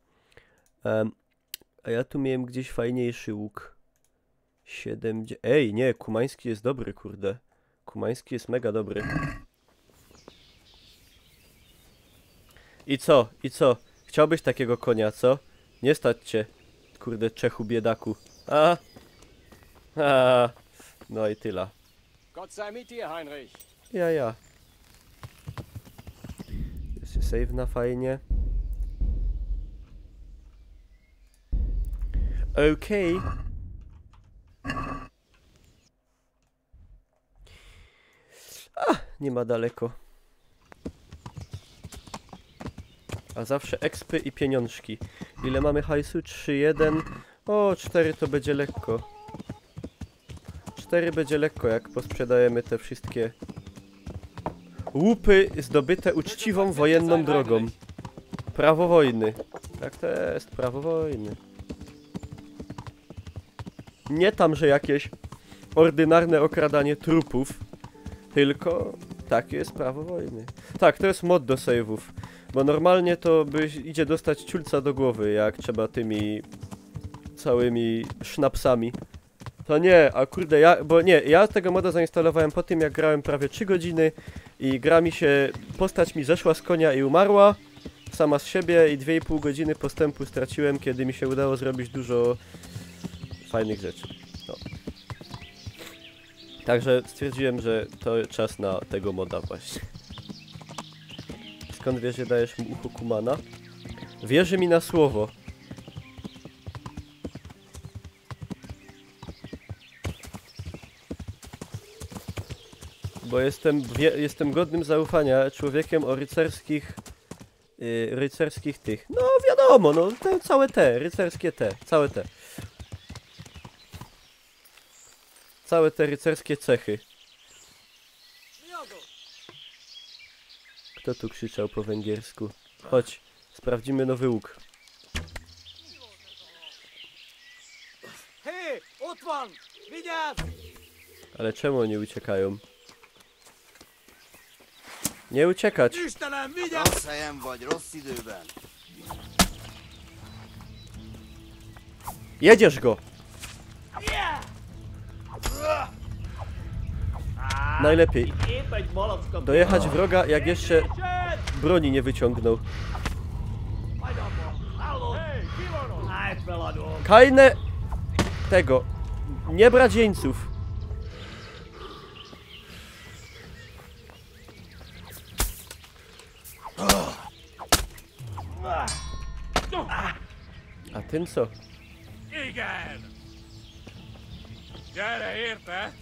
A ja tu miałem gdzieś fajniejszy łuk. 7... Ej, nie, kumański jest dobry, kurde. Kumański jest mega dobry. I co? I co? Chciałbyś takiego konia, co? Nie stać cię, kurde, Czechu biedaku. A? No i tyle. Gott sei mit dir, Heinrich. Ja. Jest się save na fajnie. Okej. Nie ma daleko. A zawsze expy i pieniążki. Ile mamy hajsu? 3,1. O, 4 to będzie lekko. 4 będzie lekko, jak posprzedajemy te wszystkie łupy zdobyte uczciwą wojenną drogą. Prawo wojny. Tak to jest, prawo wojny. Nie tam, że jakieś ordynarne okradanie trupów, tylko takie jest prawo wojny. Tak, to jest mod do save'ów, bo normalnie to idzie dostać ciulca do głowy, jak trzeba tymi całymi sznapsami. To nie, a kurde, ja tego moda zainstalowałem po tym, jak grałem prawie 3 godziny i postać mi zeszła z konia i umarła sama z siebie i 2,5 godziny postępu straciłem, kiedy mi się udało zrobić dużo fajnych rzeczy. No. Także stwierdziłem, że to czas na tego moda właśnie. Skąd wiesz, że dajesz mu ucho kumana? Wierzy mi na słowo. Bo jestem godnym zaufania człowiekiem o rycerskich tych. No wiadomo, no całe te, rycerskie te, całe te. Całe te rycerskie cechy. Kto tu krzyczał po węgiersku? Chodź, sprawdzimy nowy łuk. Ale czemu oni uciekają? Nie uciekać! Rossz helyen vagy, rossz időben. Jedziesz go! Najlepiej dojechać wroga, jak jeszcze broni nie wyciągnął. Keine tego. Nie brać jeńców. A ten co? Igen! Gyere érte!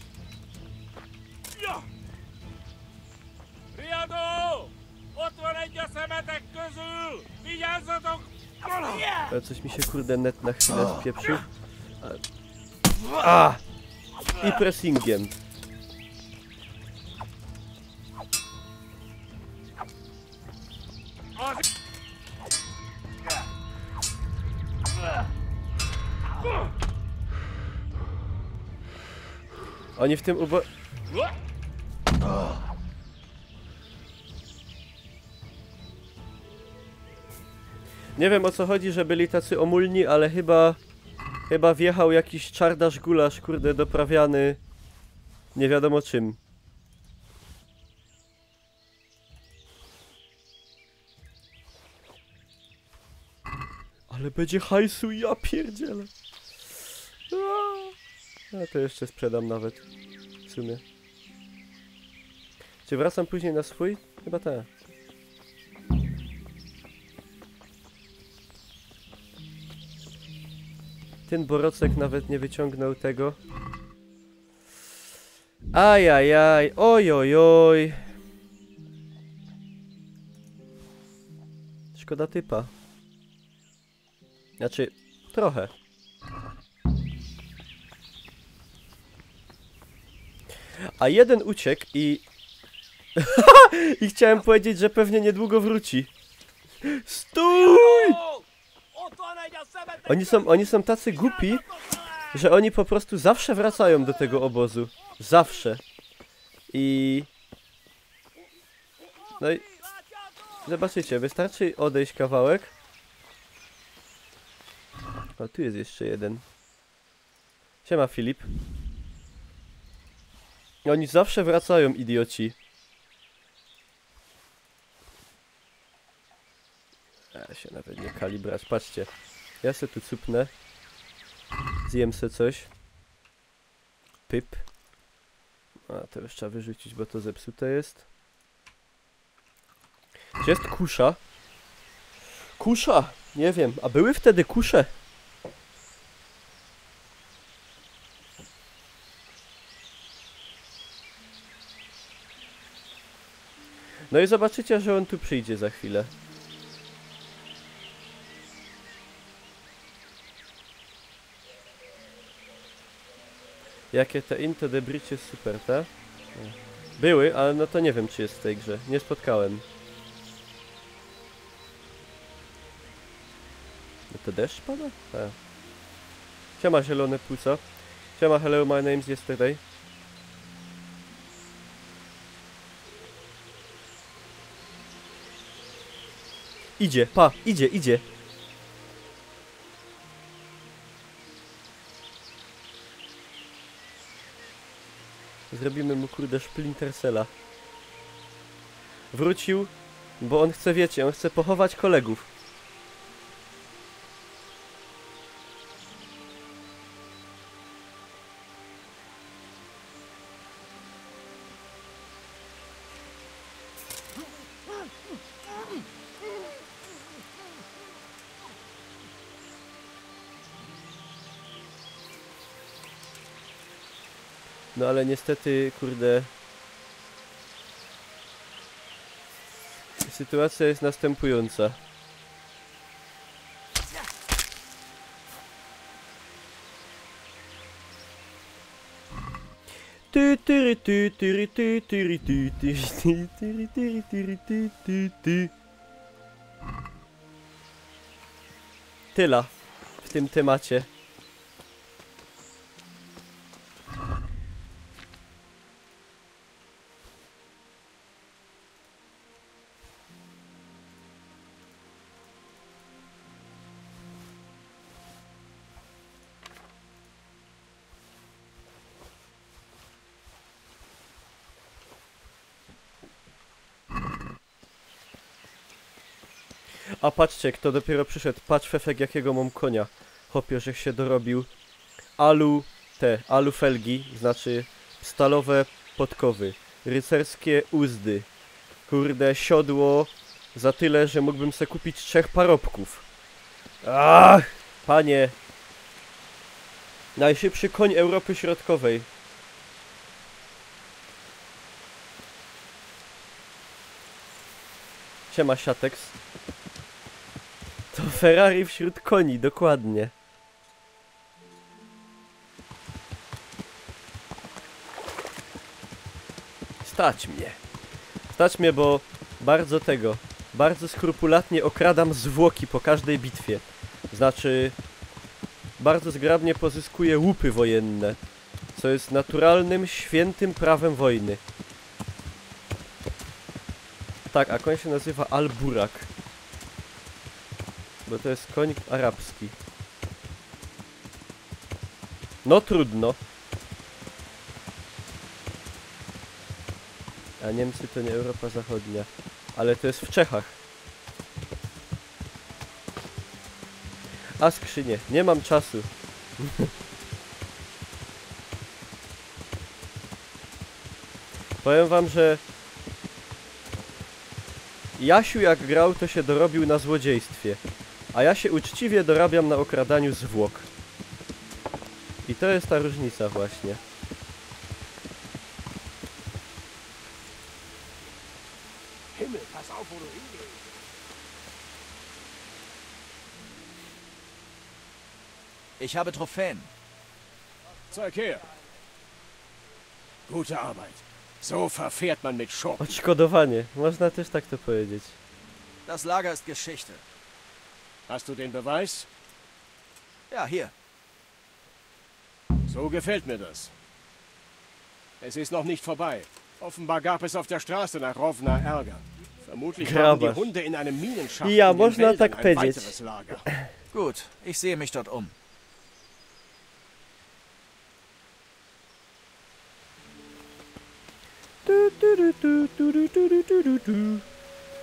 Ja! Riadó! Ott van egy a szemetek közül! Vigyázzatok! Ale coś mi się kurde net na chwilę spieprzył. A! I pressingiem. Oni w tym Nie wiem, o co chodzi, że byli tacy omulni, ale chyba wjechał jakiś czardasz gulasz, kurde, doprawiany nie wiadomo czym. Ale będzie hajsu, ja pierdzielę. A to jeszcze sprzedam nawet. W sumie. Czy wracam później na swój? Chyba tak. Ten Borocek nawet nie wyciągnął tego. Ajajaj, ojojoj. Szkoda typa. Znaczy, trochę. A jeden uciekł i... I chciałem powiedzieć, że pewnie niedługo wróci. Stój! Oni są tacy głupi, że oni po prostu zawsze wracają do tego obozu. Zawsze. No i... Zobaczycie, wystarczy odejść kawałek. O, tu jest jeszcze jeden. Siema, Filip. Oni zawsze wracają, idioci. Ja się nawet nie kalibrać. Patrzcie. Ja se tu cupnę. Zjem se coś. Pyp. A, to już trzeba wyrzucić, bo to zepsute jest. Gdzie jest kusza? Kusza! Nie wiem. A były wtedy kusze? No i zobaczycie, że on tu przyjdzie za chwilę. Jakie te Into the Bridge jest super, tak? Były, ale no to nie wiem, czy jest w tej grze. Nie spotkałem. No to deszcz pada? Tak. Siema, zielone płuco. Siema, hello, my name's yesterday. Idzie, pa, idzie. Zrobimy mu kurde Splinter Cella. Wrócił, bo on chce, wiecie, on chce pochować kolegów. No ale niestety, kurde... Sytuacja jest następująca. Tyle w tym temacie. A patrzcie, kto dopiero przyszedł. Patrz, Fefek, jakiego mam konia. Hopio, żech się dorobił. Alu felgi, znaczy stalowe podkowy. Rycerskie uzdy. Kurde, siodło za tyle, że mógłbym sobie kupić 3 parobków. Ach, panie. Najszybszy koń Europy Środkowej. Siema, Siatex. To Ferrari wśród koni, dokładnie. Stać mnie. Stać mnie, bo bardzo skrupulatnie okradam zwłoki po każdej bitwie. Znaczy, bardzo zgrabnie pozyskuję łupy wojenne, co jest naturalnym, świętym prawem wojny. Tak, a koń się nazywa Al-Burak. Bo to jest koń arabski. No trudno. A Niemcy to nie Europa Zachodnia. Ale to jest w Czechach. A skrzynie. Nie mam czasu. Powiem wam, że Jasiu jak grał, to się dorobił na złodziejstwie. A ja się uczciwie dorabiam na okradaniu zwłok. I to jest ta różnica właśnie. Ich habe Trophäen. Zeig her. Gute Arbeit. So verfährt man mit Schurken. Odszkodowanie. Można też tak to powiedzieć. Das Lager ist Geschichte. Hast du den Beweis? Ja, hier. So gefällt mir das. Es ist noch nicht vorbei. Offenbar gab es auf der Straße nach Rovna Ärger. Vermutlich waren die Hunde in einem Minenschacht ja, in den można Wäldern tak ein powiedzieć. weiteres Lager. Gut, ich sehe mich dort um.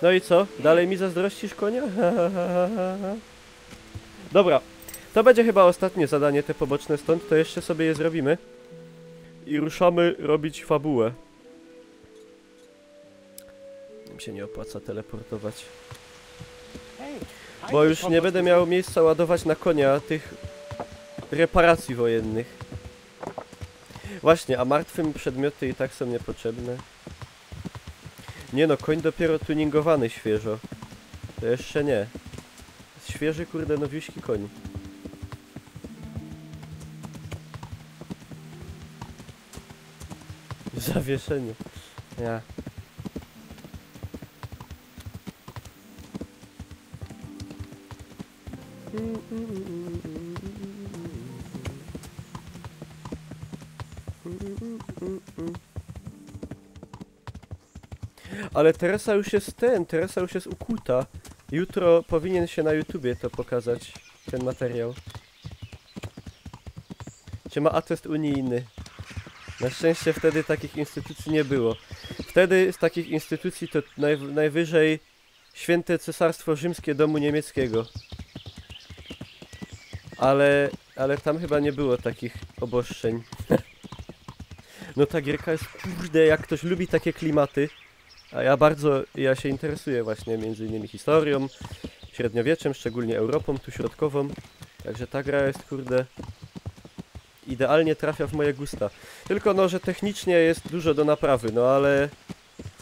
No i co? Dalej mi zazdrościsz konia? Dobra, to będzie chyba ostatnie zadanie, te poboczne stąd, to jeszcze sobie je zrobimy. I ruszamy robić fabułę. Mi się nie opłaca teleportować. Bo już nie będę miał miejsca ładować na konia tych reparacji wojennych. Właśnie, a martwym przedmioty i tak są niepotrzebne. Nie no, koń dopiero tuningowany świeżo. To jeszcze nie. Świeży, kurde, nowiuśki koń. Zawieszenie. Ja. Ale Teresa już jest Teresa już jest ukuta. Jutro powinien się na YouTubie to pokazać, ten materiał. Czy ma atest unijny? Na szczęście wtedy takich instytucji nie było. Wtedy z takich instytucji to najwyżej Święte Cesarstwo Rzymskie Domu Niemieckiego. Ale tam chyba nie było takich oboszczeń. No ta gierka jest, kurde, jak ktoś lubi takie klimaty. A ja się interesuję właśnie między innymi historią, średniowieczem, szczególnie Europą, tu środkową. Także ta gra jest, kurde, idealnie trafia w moje gusta. Tylko no, że technicznie jest dużo do naprawy, no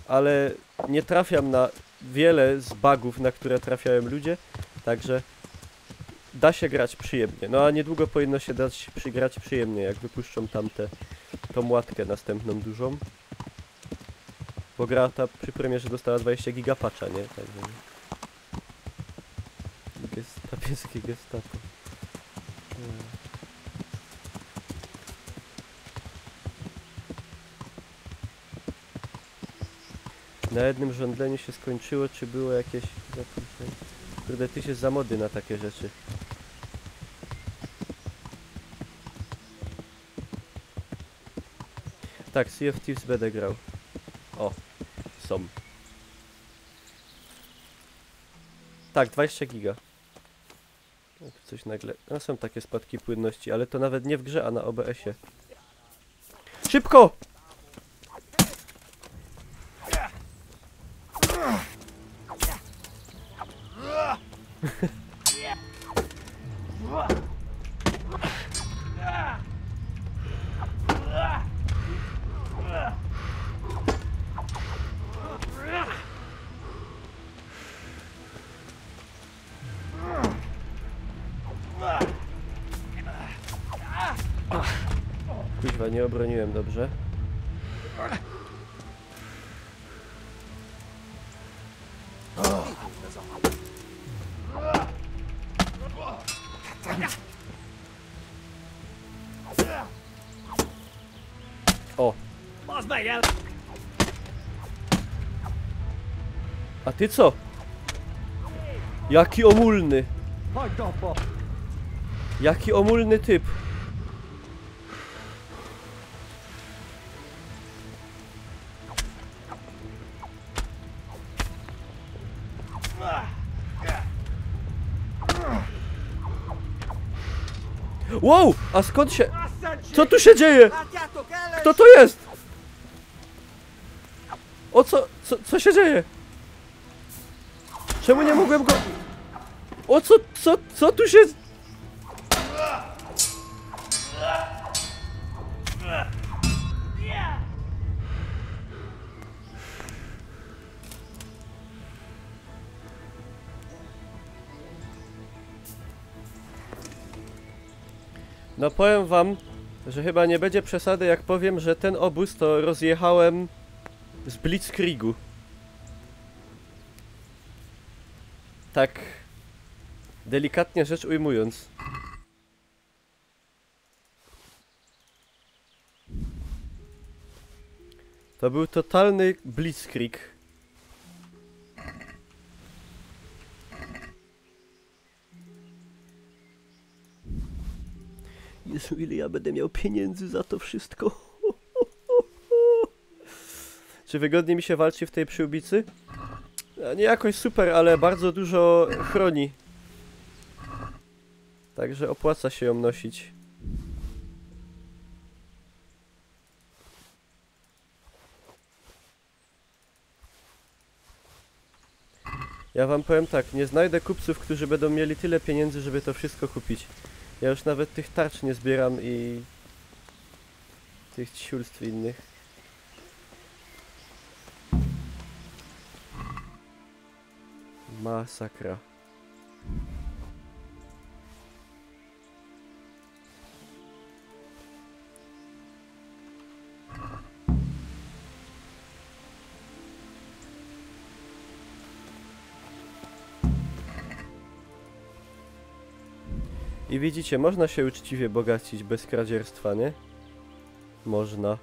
ale nie trafiam na wiele z bugów, na które trafiają ludzie. Także da się grać przyjemnie. No a niedługo powinno się dać grać przyjemnie, jak wypuszczą tą łatkę następną dużą. Bo gra ta przy premierze dostała 20 giga patcha, nie? Także... Papieskie gestapo. Na jednym żądleniu się skończyło, czy było jakieś... Kurde, ty się za mody na takie rzeczy. Tak, Sea of Thieves będę grał. O, są. Tak, 20 giga. Jak coś nagle... No są takie spadki płynności, ale to nawet nie w grze, a na OBS-ie. Szybko! Kuźwa, nie obroniłem dobrze. O! A ty co? Jaki omulny! Jaki omulny typ! Wow! A skąd się... Co tu się dzieje? Kto to jest? O co się dzieje? Czemu nie mogłem go... O co tu się... No powiem wam, że chyba nie będzie przesady, jak powiem, że ten obóz to rozjechałem z Blitzkriegu. Tak delikatnie rzecz ujmując. To był totalny Blitzkrieg. Jezu, ile ja będę miał pieniędzy za to wszystko. Czy wygodnie mi się walczy w tej przyłbicy? Nie jakoś super, ale bardzo dużo chroni. Także opłaca się ją nosić. Ja wam powiem tak, nie znajdę kupców, którzy będą mieli tyle pieniędzy, żeby to wszystko kupić. Ja już nawet tych tarcz nie zbieram i... tych ciulstw innych. Masakra. I widzicie, można się uczciwie bogacić bez kradzierstwa, nie? Można.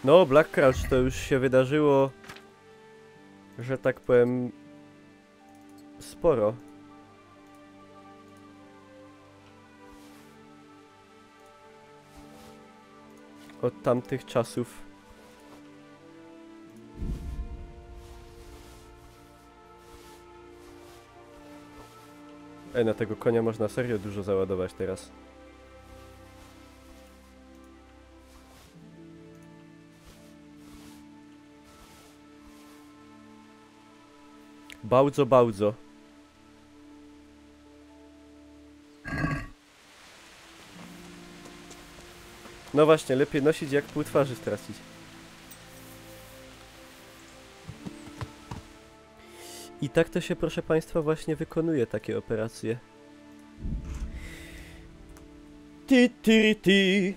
No, Black Crouch to już się wydarzyło, że tak powiem, sporo. Od tamtych czasów. Na tego konia można serio dużo załadować teraz. Bardzo, bardzo. No właśnie, lepiej nosić jak pół twarzy stracić. I tak to się, proszę państwa, właśnie wykonuje takie operacje. Ti.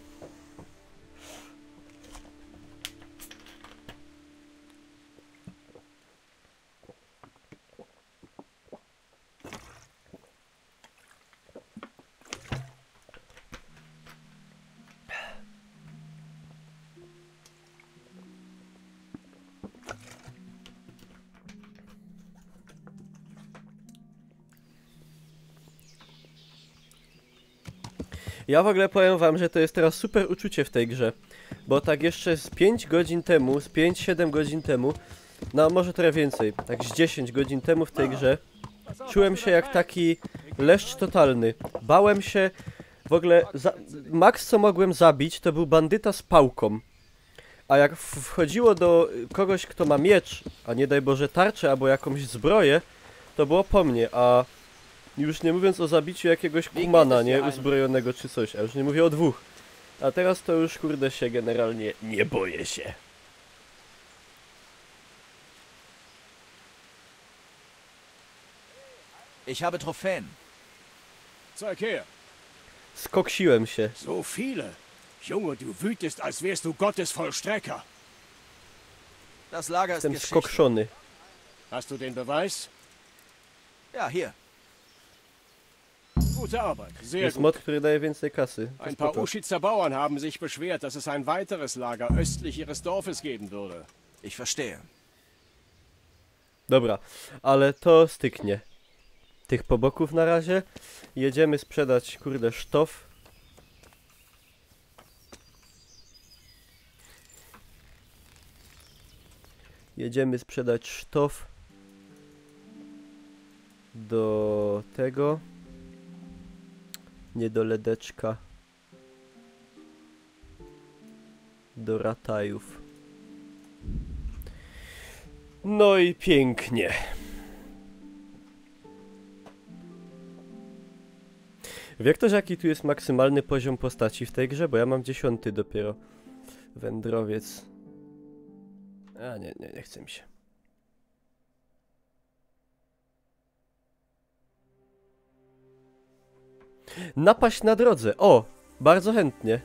Ja w ogóle powiem wam, że to jest teraz super uczucie w tej grze. Bo tak jeszcze z 5 godzin temu, z 5-7 godzin temu, no może trochę więcej, tak z 10 godzin temu w tej grze, czułem się jak taki leszcz totalny. Bałem się, w ogóle, max co mogłem zabić to był bandyta z pałką. A jak wchodziło do kogoś, kto ma miecz, a nie daj Boże tarczę albo jakąś zbroję, to było po mnie, a już nie mówiąc o zabiciu jakiegoś kumana, nie, uzbrojonego czy coś, a już nie mówię o 2. A teraz to już kurde się generalnie nie boję się. Ich habe Trophäen. Zeig her. Skoksiłem się. So viele. Junge, du wütest, als wärst du Gottes Vollstrecker. Das Lager ist Jestem Geschichte. skokszony. Hast du den Beweis? Ja, hier. Gute Arbeit, sehr Jest gut. mod, który daje więcej kasy. Ein paar Uschitzer Bauern haben sich beschwert, dass es ein weiteres Lager östlich ihres Dorfes geben würde. Ich verstehe. Dobra, ale to styknie. Tych poboków na razie. Jedziemy sprzedać, kurde, sztof. Jedziemy sprzedać sztof do tego. Nie do ledeczka. Do ratajów. No i pięknie. Wie ktoś, jaki tu jest maksymalny poziom postaci w tej grze? Bo ja mam 10 dopiero. Wędrowiec. A nie chce mi się. Napaść na drodze. O! Bardzo chętnie.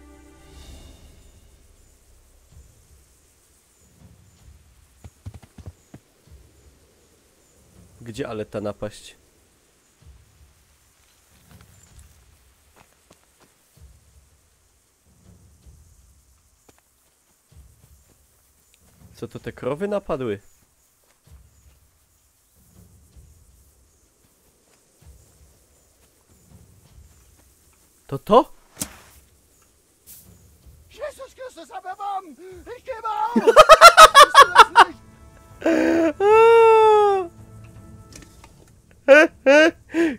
Gdzie ale ta napaść? Co to te krowy napadły? To? Jesus Christus, hab Erbarmen! Ich gebe auf! Bist du das nicht?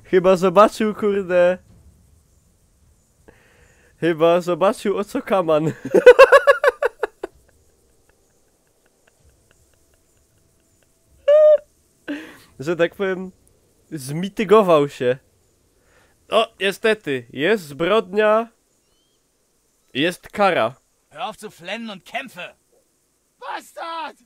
Chyba zobaczył, kurde. Chyba zobaczył, o co kaman. Że tak powiem, zmitygował się. O, niestety, jest zbrodnia, jest kara. Hör auf zu flennen und kämpfe! Bastard!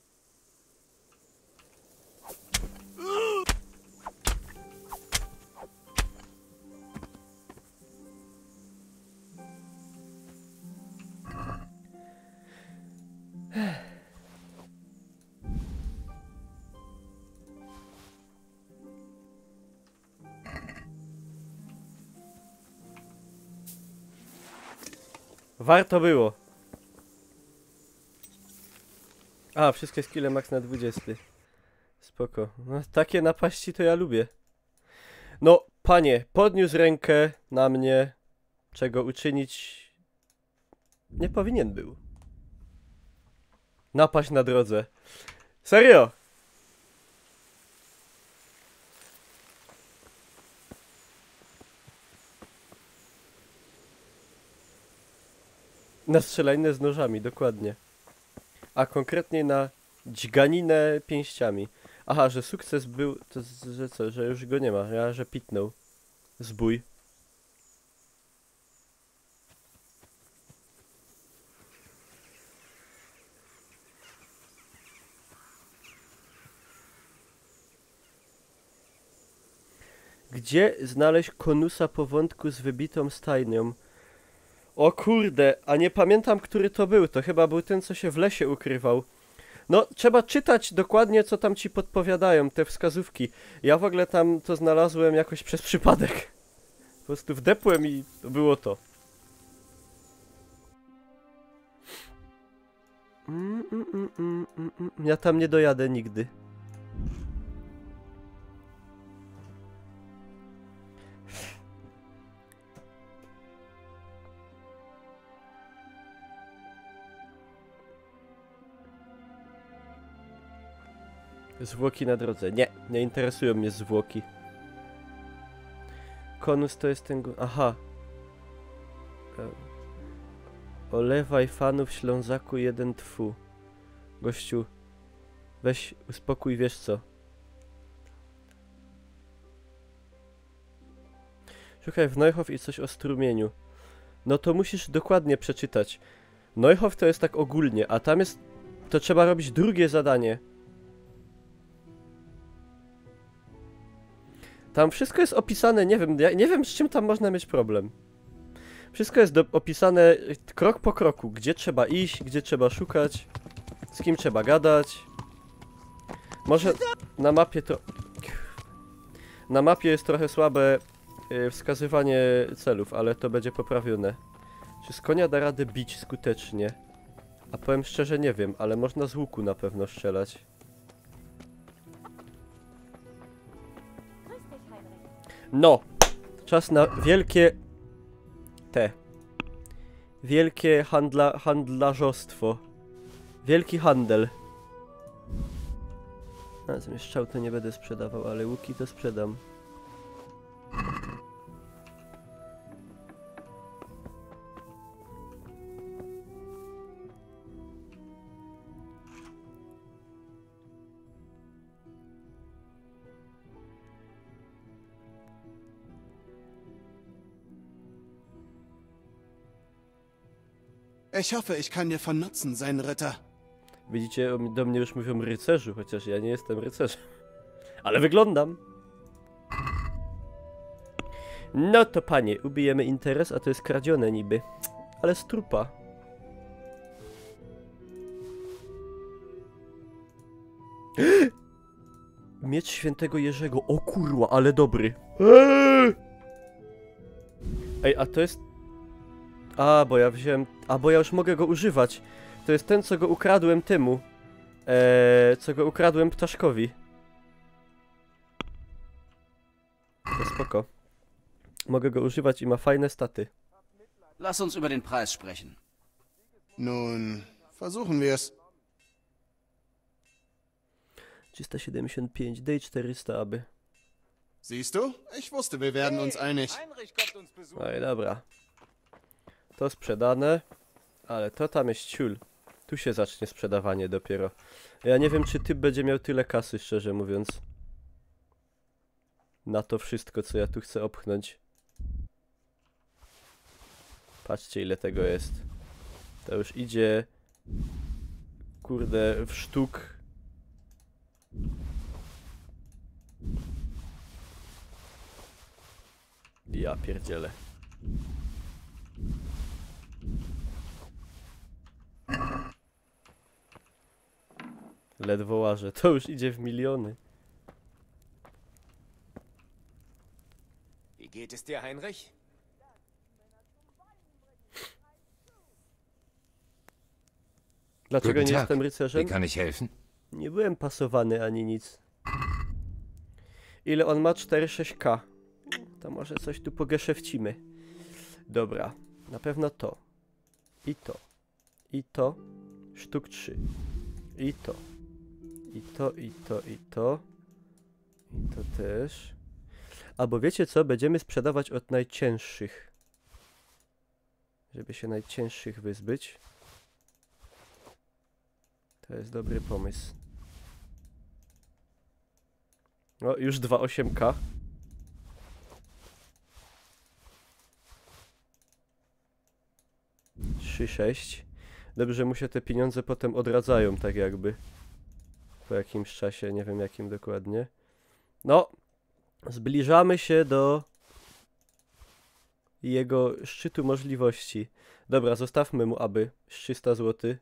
Warto było. A, wszystkie skille max na 20. Spoko. No, takie napaści to ja lubię. No, panie, podniósł rękę na mnie, czego uczynić nie powinien był. Napaść na drodze. Serio? Na strzelaninę z nożami, dokładnie. A konkretnie na dźganinę pięściami. Aha, że sukces był, to że co, że już go nie ma, ja, że pitnął. Zbój. Gdzie znaleźć konusa po wątku z wybitą stajnią? O kurde, a nie pamiętam, który to był. To chyba był ten, co się w lesie ukrywał. No, trzeba czytać dokładnie, co tam ci podpowiadają, te wskazówki. Ja w ogóle tam to znalazłem jakoś przez przypadek. Po prostu wdepłem i to było to. Ja tam nie dojadę nigdy. Zwłoki na drodze. Nie, nie interesują mnie zwłoki. Konus to jest ten... Aha. Olewaj fanów Ślązaku 1 tfu. Gościu, weź uspokój, wiesz co. Szukaj w Neuhof i coś o strumieniu. No to musisz dokładnie przeczytać. Neuhof to jest tak ogólnie, a tam jest... To trzeba robić drugie zadanie. Tam wszystko jest opisane, nie wiem, ja nie wiem, z czym tam można mieć problem. Wszystko jest opisane krok po kroku, gdzie trzeba iść, gdzie trzeba szukać, z kim trzeba gadać. Może na mapie to... Na mapie jest trochę słabe wskazywanie celów, ale to będzie poprawione. Czy z konia da radę bić skutecznie? A powiem szczerze, nie wiem, ale można z łuku na pewno strzelać. No! Czas na wielkie... Wielkie handlarzostwo. Wielki handel. A, zamiast strzał to nie będę sprzedawał, ale łuki to sprzedam. Ich hoffe, ich kann dir von Nutzen sein, Ritter. Widzicie, do mnie już mówią rycerzu, chociaż ja nie jestem rycerzem. Ale wyglądam. No to panie, ubijemy interes, a to jest kradzione niby. Ale z trupa. Miecz świętego Jerzego, o kurwa, ale dobry. Ej, a to jest... A, bo ja wziąłem... A, bo ja już mogę go używać. To jest ten, co go ukradłem temu. Co go ukradłem ptaszkowi. To spoko. Mogę go używać i ma fajne staty. Lass uns über den Preis sprechen. Nun, versuchen wir's. 375, daj 400, aby. Siehst du? Ich wusste, wir werden uns einig. No i dobra. To sprzedane, ale to tam jest ciul. Tu się zacznie sprzedawanie dopiero. Ja nie wiem, czy typ będzie miał tyle kasy, szczerze mówiąc. Na to wszystko, co ja tu chcę opchnąć. Patrzcie, ile tego jest. To już idzie... Kurde, w sztuk. Ja pierdzielę. Ledwo łażę. To już idzie w miliony. Wie geht es dir, Heinrich? Dlaczego nie jestem rycerzem? Wie kann ich helfen? Nie byłem pasowany ani nic. Ile on ma? 4,6k. To może coś tu pogeszefcimy. Dobra. Na pewno to. I to. I to. Sztuk 3. I to. I to, i to, i to. I to też. Albo wiecie co? Będziemy sprzedawać od najcięższych. Żeby się najcięższych wyzbyć. To jest dobry pomysł. O, już 2,8k. $3,6. Dobrze, że mu się te pieniądze potem odradzają, tak jakby. Po jakimś czasie, nie wiem jakim dokładnie. No, zbliżamy się do jego szczytu możliwości. Dobra, zostawmy mu aby 300 zł.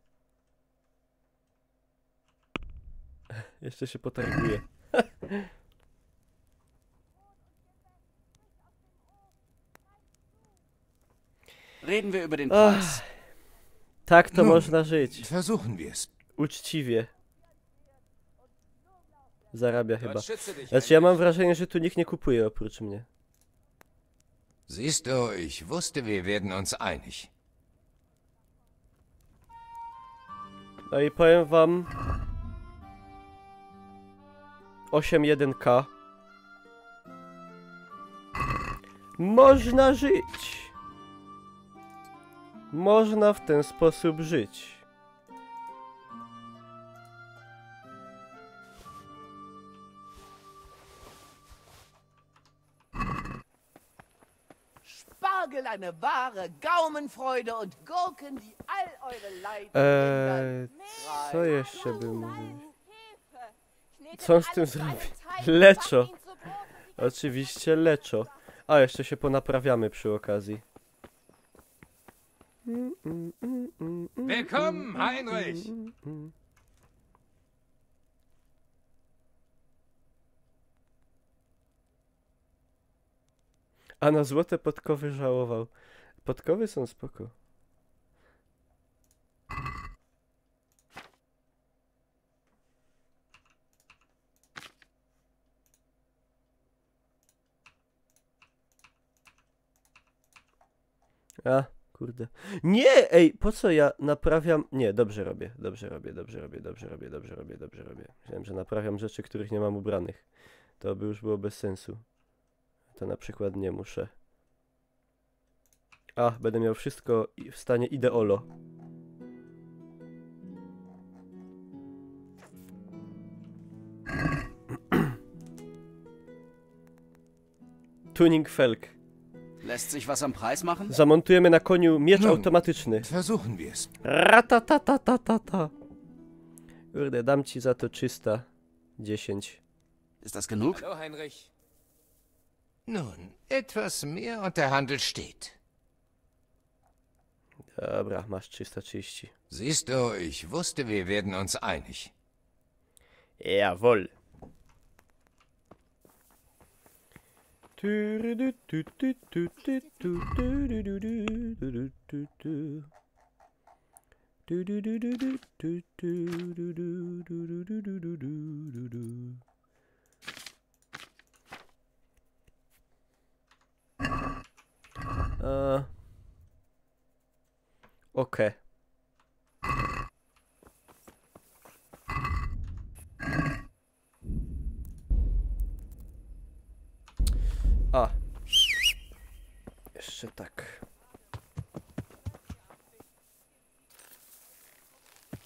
Jeszcze się potarguje. Reden wir über den Preis. Tak to można żyć. Versuchen wir's. Uczciwie. Zarabia chyba. Znaczy ja mam wrażenie, że tu nikt nie kupuje oprócz mnie. Siehst du, ich wusste, wir werden uns einig. No i powiem wam... 8.1K. Można żyć. Można w ten sposób żyć. Spargel eine wahre Gaumenfreude und Gurken, die all eure Leiden co jeszcze bym mówił? Co on z tym zrobi? Leczo. Oczywiście leczo. A, jeszcze się ponaprawiamy przy okazji. Willkommen, Heinrich! A na złote podkowy żałował. Podkowy są spoko. A, kurde. Nie, ej, po co ja naprawiam... Nie, dobrze robię. Myślałem, że naprawiam rzeczy, których nie mam ubranych. To by już było bez sensu. To na przykład nie muszę. A, będę miał wszystko w stanie ideolo. Tuning Felk. Lässt sich was am Preis machen? Zamontujemy na koniu miecz automatyczny. Versuchen wir's. Ratatatatata. Kurde, dam ci za to 310. Ist das genug? Hallo, Heinrich. Nun, etwas mehr und der Handel steht. Dobra, masz 330. Siehst du, ich wusste, wir werden uns einig. Jawohl. Okay. A. Jeszcze tak.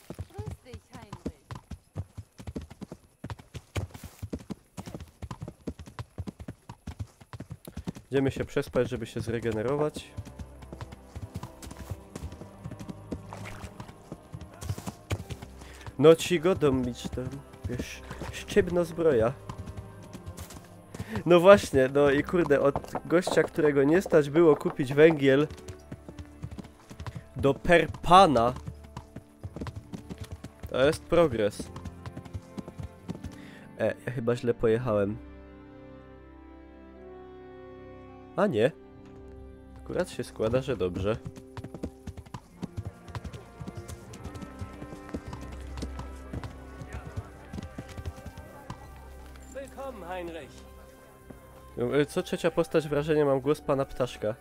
Grüß dich, Heinrich. Idziemy się przespać, żeby się zregenerować. No ci godą mieć tam, wiesz, sztywno zbroja. No właśnie, no i kurde, od gościa, którego nie stać było kupić węgiel, do perpana. To jest progres. Ja chyba źle pojechałem. A nie. Akurat się składa, że dobrze. Willkommen, Heinrich. Co trzecia postać wrażenie mam głos pana Ptaszka.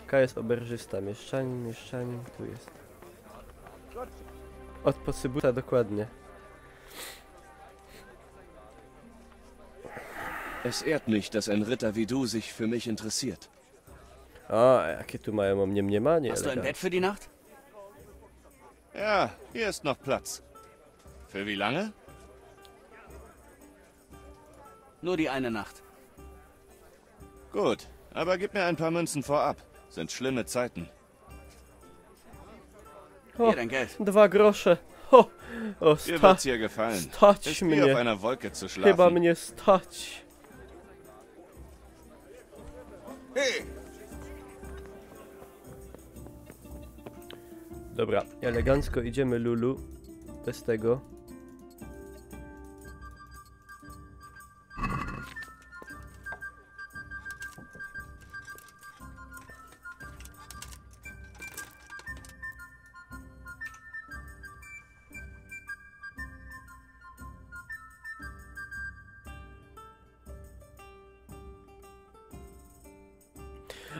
K jest oberżysta. Mieszczanin, tu jest. Od posybuta dokładnie. Es ehrt mich, dass ein Ritter wie du sich für mich interessiert. A, jakie tu mają o mnie mniemanie. Hast du ein Bett für die Nacht? Ja, hier ist noch Platz. Für wie lange? Nur die eine Nacht. Gut, aber gib mir ein paar Münzen vorab. Sind schlimme Zeiten. O, Hier dein Geld. 2 grosze. O, Dir wird's hier gefallen. Stać Ist wie auf mnie. einer Wolke zu schlafen. Chyba mnie stać. Hey! Dobra, elegancko idziemy Lulu. Bez tego.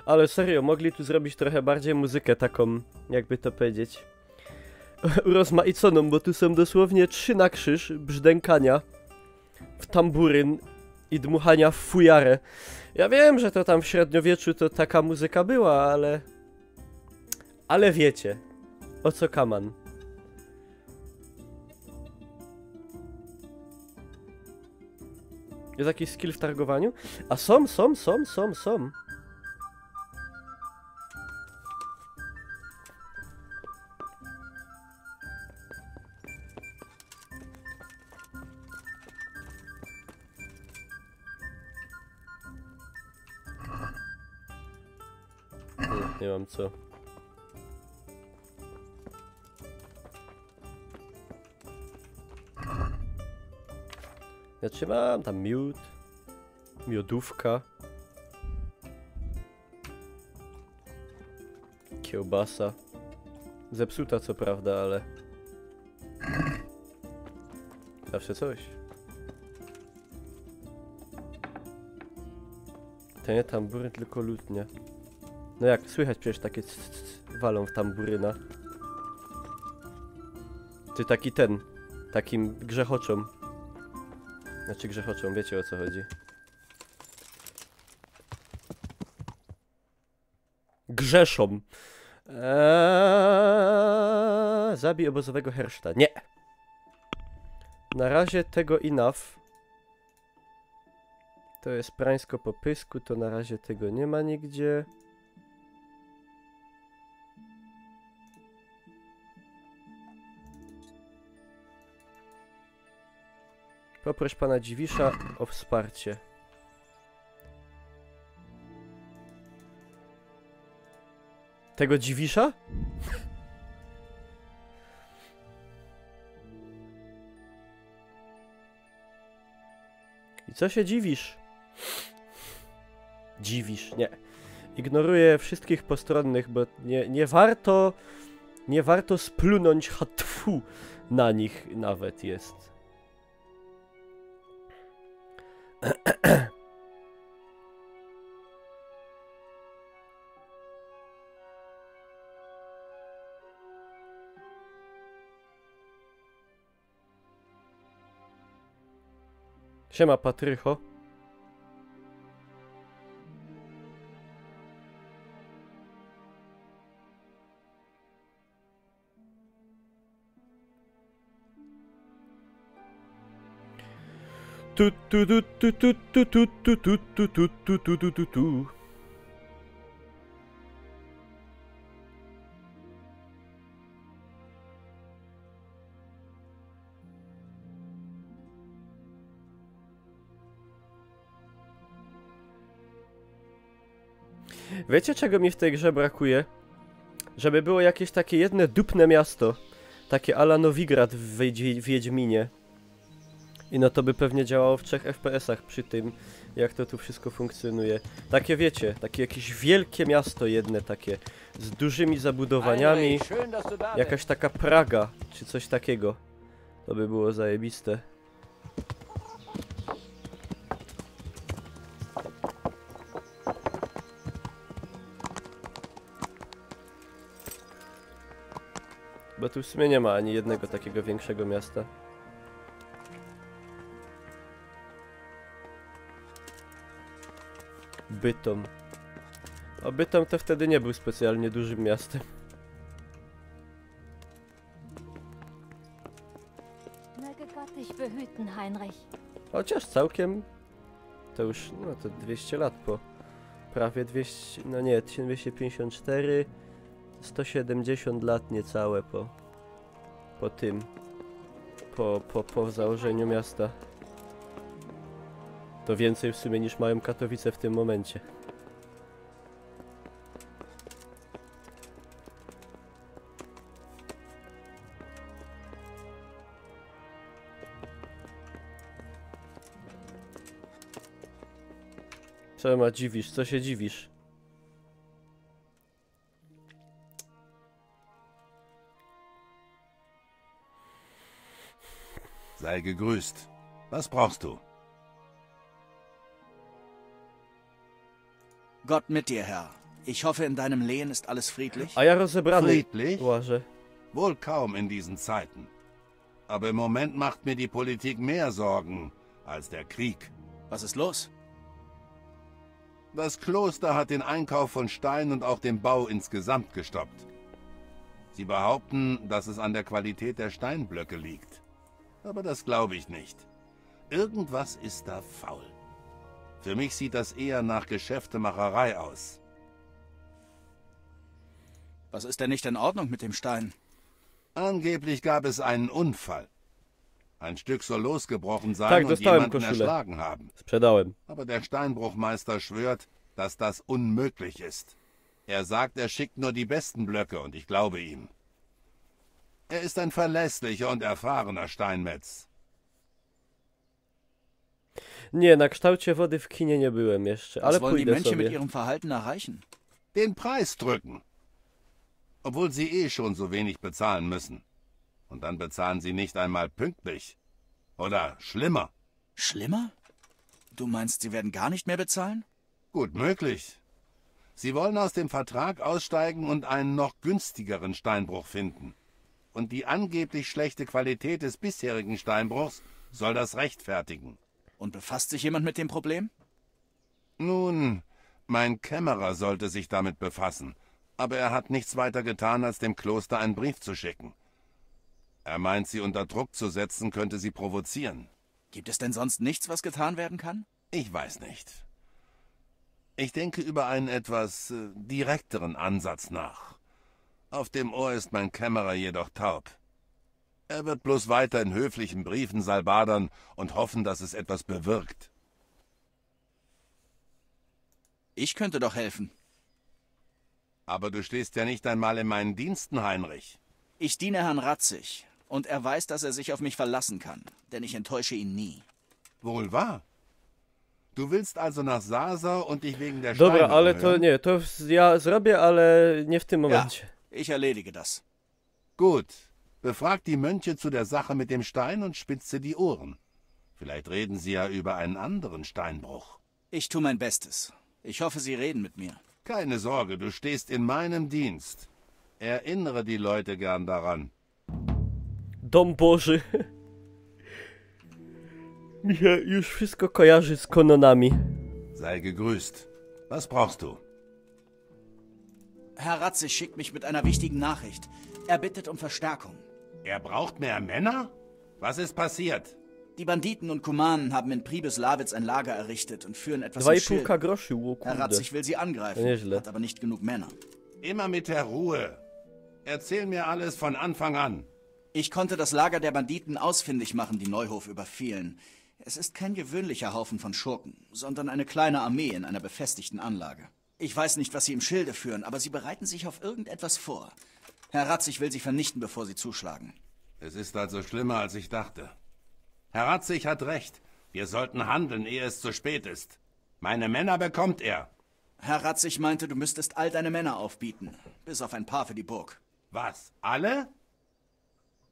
Ale serio, mogli tu zrobić trochę bardziej muzykę taką, jakby to powiedzieć, urozmaiconą, bo tu są dosłownie 3 na krzyż brzdękania w tamburyn i dmuchania w fujarę. Ja wiem, że to tam w średniowieczu to taka muzyka była, ale... Ale wiecie, o co kaman. Jest jakiś skill w targowaniu? A są. Nie mam co. Ja trzymam tam miód, miodówka, kiełbasa, zepsuta co prawda, ale zawsze coś. To nie tambury, tylko lutnia. No jak, słychać przecież takie walą w tamburyna. Ty taki ten, takim grzechoczom. Znaczy grzechoczą, wiecie o co chodzi. Grzeszą. Zabij obozowego herszta. Nie. Na razie tego enough. To jest prańsko po pysku, to na razie tego nie ma nigdzie. Poproś pana Dziwisza o wsparcie. Tego Dziwisza? I co się dziwisz? Dziwisz, nie. Ignoruję wszystkich postronnych, bo nie warto splunąć hatfu na nich nawet jest. Siema Patrycho. Tu. Wiecie, czego mi w tej grze brakuje? Żeby było jakieś takie jedno dupne miasto. Takie a la Nowigrad w Wiedźminie. I no to by pewnie działało w 3 FPS-ach przy tym, jak to tu wszystko funkcjonuje. Takie wiecie, takie jakieś wielkie miasto jedne takie, z dużymi zabudowaniami. Jakaś taka Praga, czy coś takiego. To by było zajebiste. Bo tu w sumie nie ma ani jednego takiego większego miasta. Bytom. A Bytom to wtedy nie był specjalnie dużym miastem. Chociaż całkiem... To już, no to 200 lat po... Prawie 200... No nie, 1254... 170 lat niecałe po tym. Po założeniu miasta. To więcej w sumie niż mają Katowice w tym momencie. Co ma dziwisz? Co się dziwisz? Sei gegrüßt. Was brauchst du? Gott mit dir, Herr. Ich hoffe, in deinem Lehen ist alles friedlich. A ja rozebrany. Friedlich? Łażę. Wohl kaum in diesen Zeiten. Aber im Moment macht mir die Politik mehr Sorgen als der Krieg. Was ist los? Das Kloster hat den Einkauf von Stein und auch den Bau insgesamt gestoppt. Sie behaupten, dass es an der Qualität der Steinblöcke liegt. Aber das glaube ich nicht. Irgendwas ist da faul. Für mich sieht das eher nach Geschäftemacherei aus. Was ist denn nicht in Ordnung mit dem Stein? Angeblich gab es einen Unfall. Ein Stück soll losgebrochen sein und jemanden erschlagen haben. Aber der Steinbruchmeister schwört, dass das unmöglich ist. Er sagt, er schickt nur die besten Blöcke und ich glaube ihm. Er ist ein verlässlicher und erfahrener Steinmetz. Nie, na kształcie wody w kinie nie byłem jeszcze, ale Was wollen die pójdę Mönche sobie. mit ihrem Verhalten erreichen? Den Preis drücken. Obwohl sie eh schon so wenig bezahlen müssen. Und dann bezahlen sie nicht einmal pünktlich. Oder schlimmer. Schlimmer? Du meinst, sie werden gar nicht mehr bezahlen? Gut möglich. Sie wollen aus dem Vertrag aussteigen und einen noch günstigeren Steinbruch finden. Und die angeblich schlechte Qualität des bisherigen Steinbruchs soll das rechtfertigen. Und befasst sich jemand mit dem Problem? Nun, mein Kämmerer sollte sich damit befassen. Aber er hat nichts weiter getan, als dem Kloster einen Brief zu schicken. Er meint, sie unter Druck zu setzen, könnte sie provozieren. Gibt es denn sonst nichts, was getan werden kann? Ich weiß nicht. Ich denke über einen etwas direkteren Ansatz nach. Auf dem Ohr ist mein Kämmerer jedoch taub. Er wird bloß weiter in höflichen Briefen salbadern und hoffen, dass es etwas bewirkt. Ich könnte doch helfen. Aber du stehst ja nicht einmal in meinen Diensten, Heinrich. Ich diene Herrn Ratzig, und er weiß, dass er sich auf mich verlassen kann, denn ich enttäusche ihn nie. Wohl wahr. Du willst also nach Sasa und dich wegen der Dobra, Steine ale to umhören? nie, to ja zrobię, ale nie w tym momencie. Ja, ich erledige das. Gut. Befrag die Mönche zu der Sache mit dem Stein und spitze die Ohren. Vielleicht reden sie ja über einen anderen Steinbruch. Ich tue mein Bestes. Ich hoffe, Sie reden mit mir. Keine Sorge, du stehst in meinem Dienst. Erinnere die Leute gern daran. Dom Boży. Mi się już wszystko kojarzy z Kononami. Sei gegrüßt. Was brauchst du? Herr Ratzig schickt mich mit einer wichtigen Nachricht. Er bittet um Verstärkung. Er braucht mehr Männer? Was ist passiert? Die Banditen und Kumanen haben in Pribislawitz ein Lager errichtet und führen etwas 2,5 im Schild. groszy, o Herr kurde. Ratzig will sie angreifen, Nieźle. hat aber nicht genug Männer. Immer mit der Ruhe. Erzähl mir alles von Anfang an. Ich konnte das Lager der Banditen ausfindig machen, die Neuhof überfielen. Es ist kein gewöhnlicher Haufen von Schurken, sondern eine kleine Armee in einer befestigten Anlage. Ich weiß nicht, was sie im Schilde führen, aber sie bereiten sich auf irgendetwas vor. Herr Ratzig will sie vernichten, bevor sie zuschlagen. Es ist also schlimmer, als ich dachte. Herr Ratzig hat recht. Wir sollten handeln, ehe es zu spät ist. Meine Männer bekommt er. Herr Ratzig meinte, du müsstest all deine Männer aufbieten, bis auf ein paar für die Burg. Was? Alle?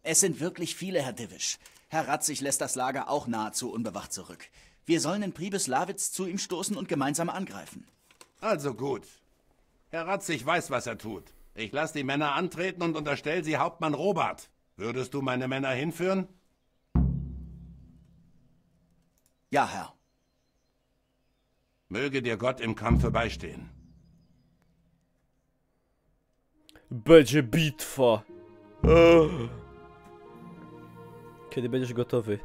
Es sind wirklich viele, Herr Divisch. Herr Ratzig lässt das Lager auch nahezu unbewacht zurück. Wir sollen in Pribislawitz zu ihm stoßen und gemeinsam angreifen. Also gut. Herr Ratzig weiß, was er tut. Ich lasse die Männer antreten und unterstelle sie Hauptmann Robert. Würdest du meine Männer hinführen? Ja, Herr. Möge dir Gott im Kampfe beistehen. Będzie bitwa. Kiedy będziesz gotowy?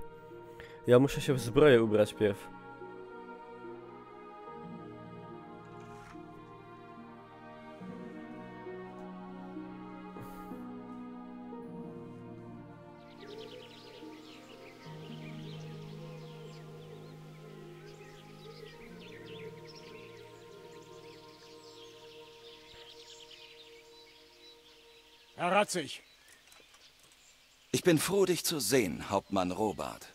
Ja muszę się w zbroję ubrać pierw. Herr Ratzig. Ich bin froh, dich zu sehen, Hauptmann Robert.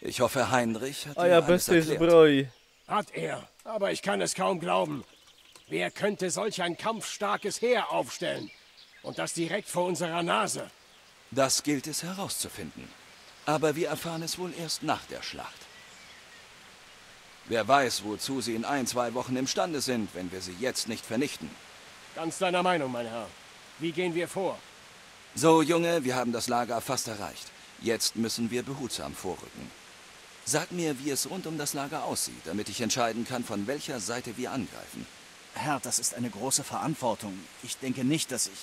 Ich hoffe, Heinrich hat A dir ja alles bez tej erklärt. zbroi. Hat er, aber ich kann es kaum glauben. Wer könnte solch ein kampfstarkes Heer aufstellen? Und das direkt vor unserer Nase. Das gilt es herauszufinden. Aber wir erfahren es wohl erst nach der Schlacht. Wer weiß, wozu sie in 1-2 Wochen imstande sind, wenn wir sie jetzt nicht vernichten. Ganz deiner Meinung, mein Herr. Wie gehen wir vor? So, Junge, wir haben das Lager fast erreicht. Jetzt müssen wir behutsam vorrücken. Sag mir, wie es rund um das Lager aussieht, damit ich entscheiden kann, von welcher Seite wir angreifen. Herr, das ist eine große Verantwortung. Ich denke nicht, dass ich...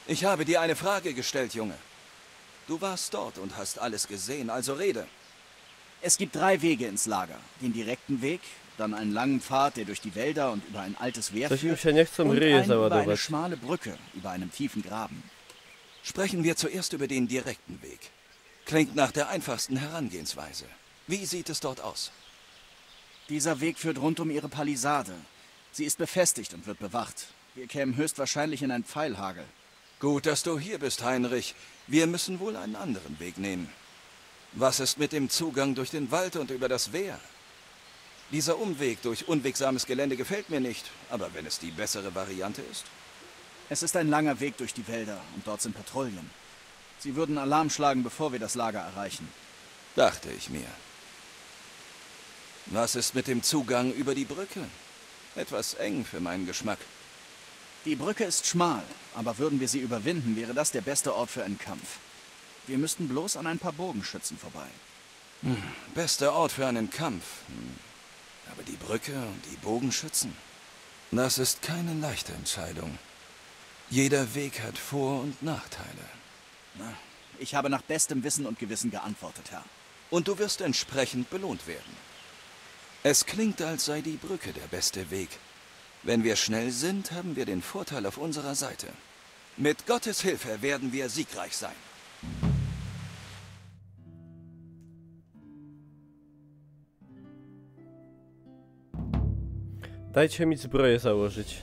Ich habe dir eine Frage gestellt, Junge. Du warst dort und hast alles gesehen, also rede. Es gibt 3 Wege ins Lager. Den direkten Weg, dann einen langen Pfad, der durch die Wälder und über ein altes Wehr führt, und einen über eine schmale Brücke, über einem tiefen Graben. Sprechen wir zuerst über den direkten Weg. Klingt nach der einfachsten Herangehensweise. Wie sieht es dort aus? Dieser Weg führt rund um ihre Palisade. Sie ist befestigt und wird bewacht. Wir kämen höchstwahrscheinlich in einen Pfeilhagel. Gut, dass du hier bist, Heinrich. Wir müssen wohl einen anderen Weg nehmen. Was ist mit dem Zugang durch den Wald und über das Wehr? Dieser Umweg durch unwegsames Gelände gefällt mir nicht, aber wenn es die bessere Variante ist? Es ist ein langer Weg durch die Wälder und dort sind Patrouillen. Sie würden Alarm schlagen, bevor wir das Lager erreichen. Dachte ich mir. Was ist mit dem Zugang über die Brücke? Etwas eng für meinen Geschmack. Die Brücke ist schmal, aber würden wir sie überwinden, wäre das der beste Ort für einen Kampf. Wir müssten bloß an ein paar Bogenschützen vorbei. Bester Ort für einen Kampf. Aber die Brücke und die Bogenschützen? Das ist keine leichte Entscheidung. Jeder Weg hat Vor- und Nachteile. Na, ich habe nach bestem Wissen und Gewissen geantwortet, Herr. Und du wirst entsprechend belohnt werden. Es klingt, als sei die Brücke der beste Weg. Wenn wir schnell sind, haben wir den Vorteil auf unserer Seite. Mit Gottes Hilfe werden wir siegreich sein. Dajcie mi zbroję założyć.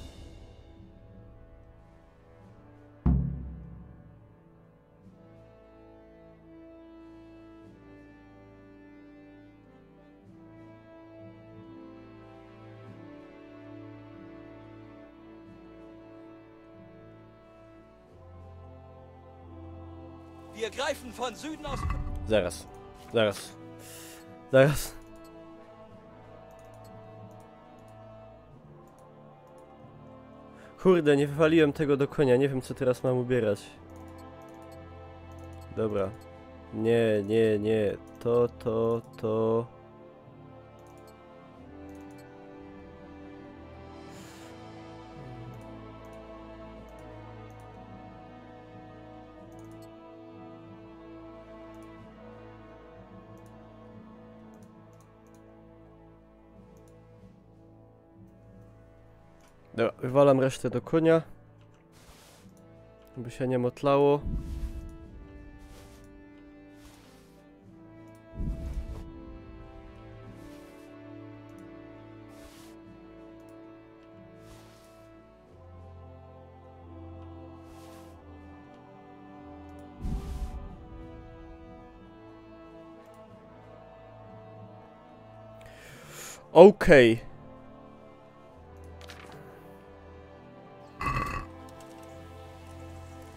Wir greifen von Süden aus. Zaraz. Kurde, nie wywaliłem tego do konia, nie wiem co teraz mam ubierać. Dobra. Nie. To. Dobra, wywalam resztę do konia, by się nie motlało. Okej.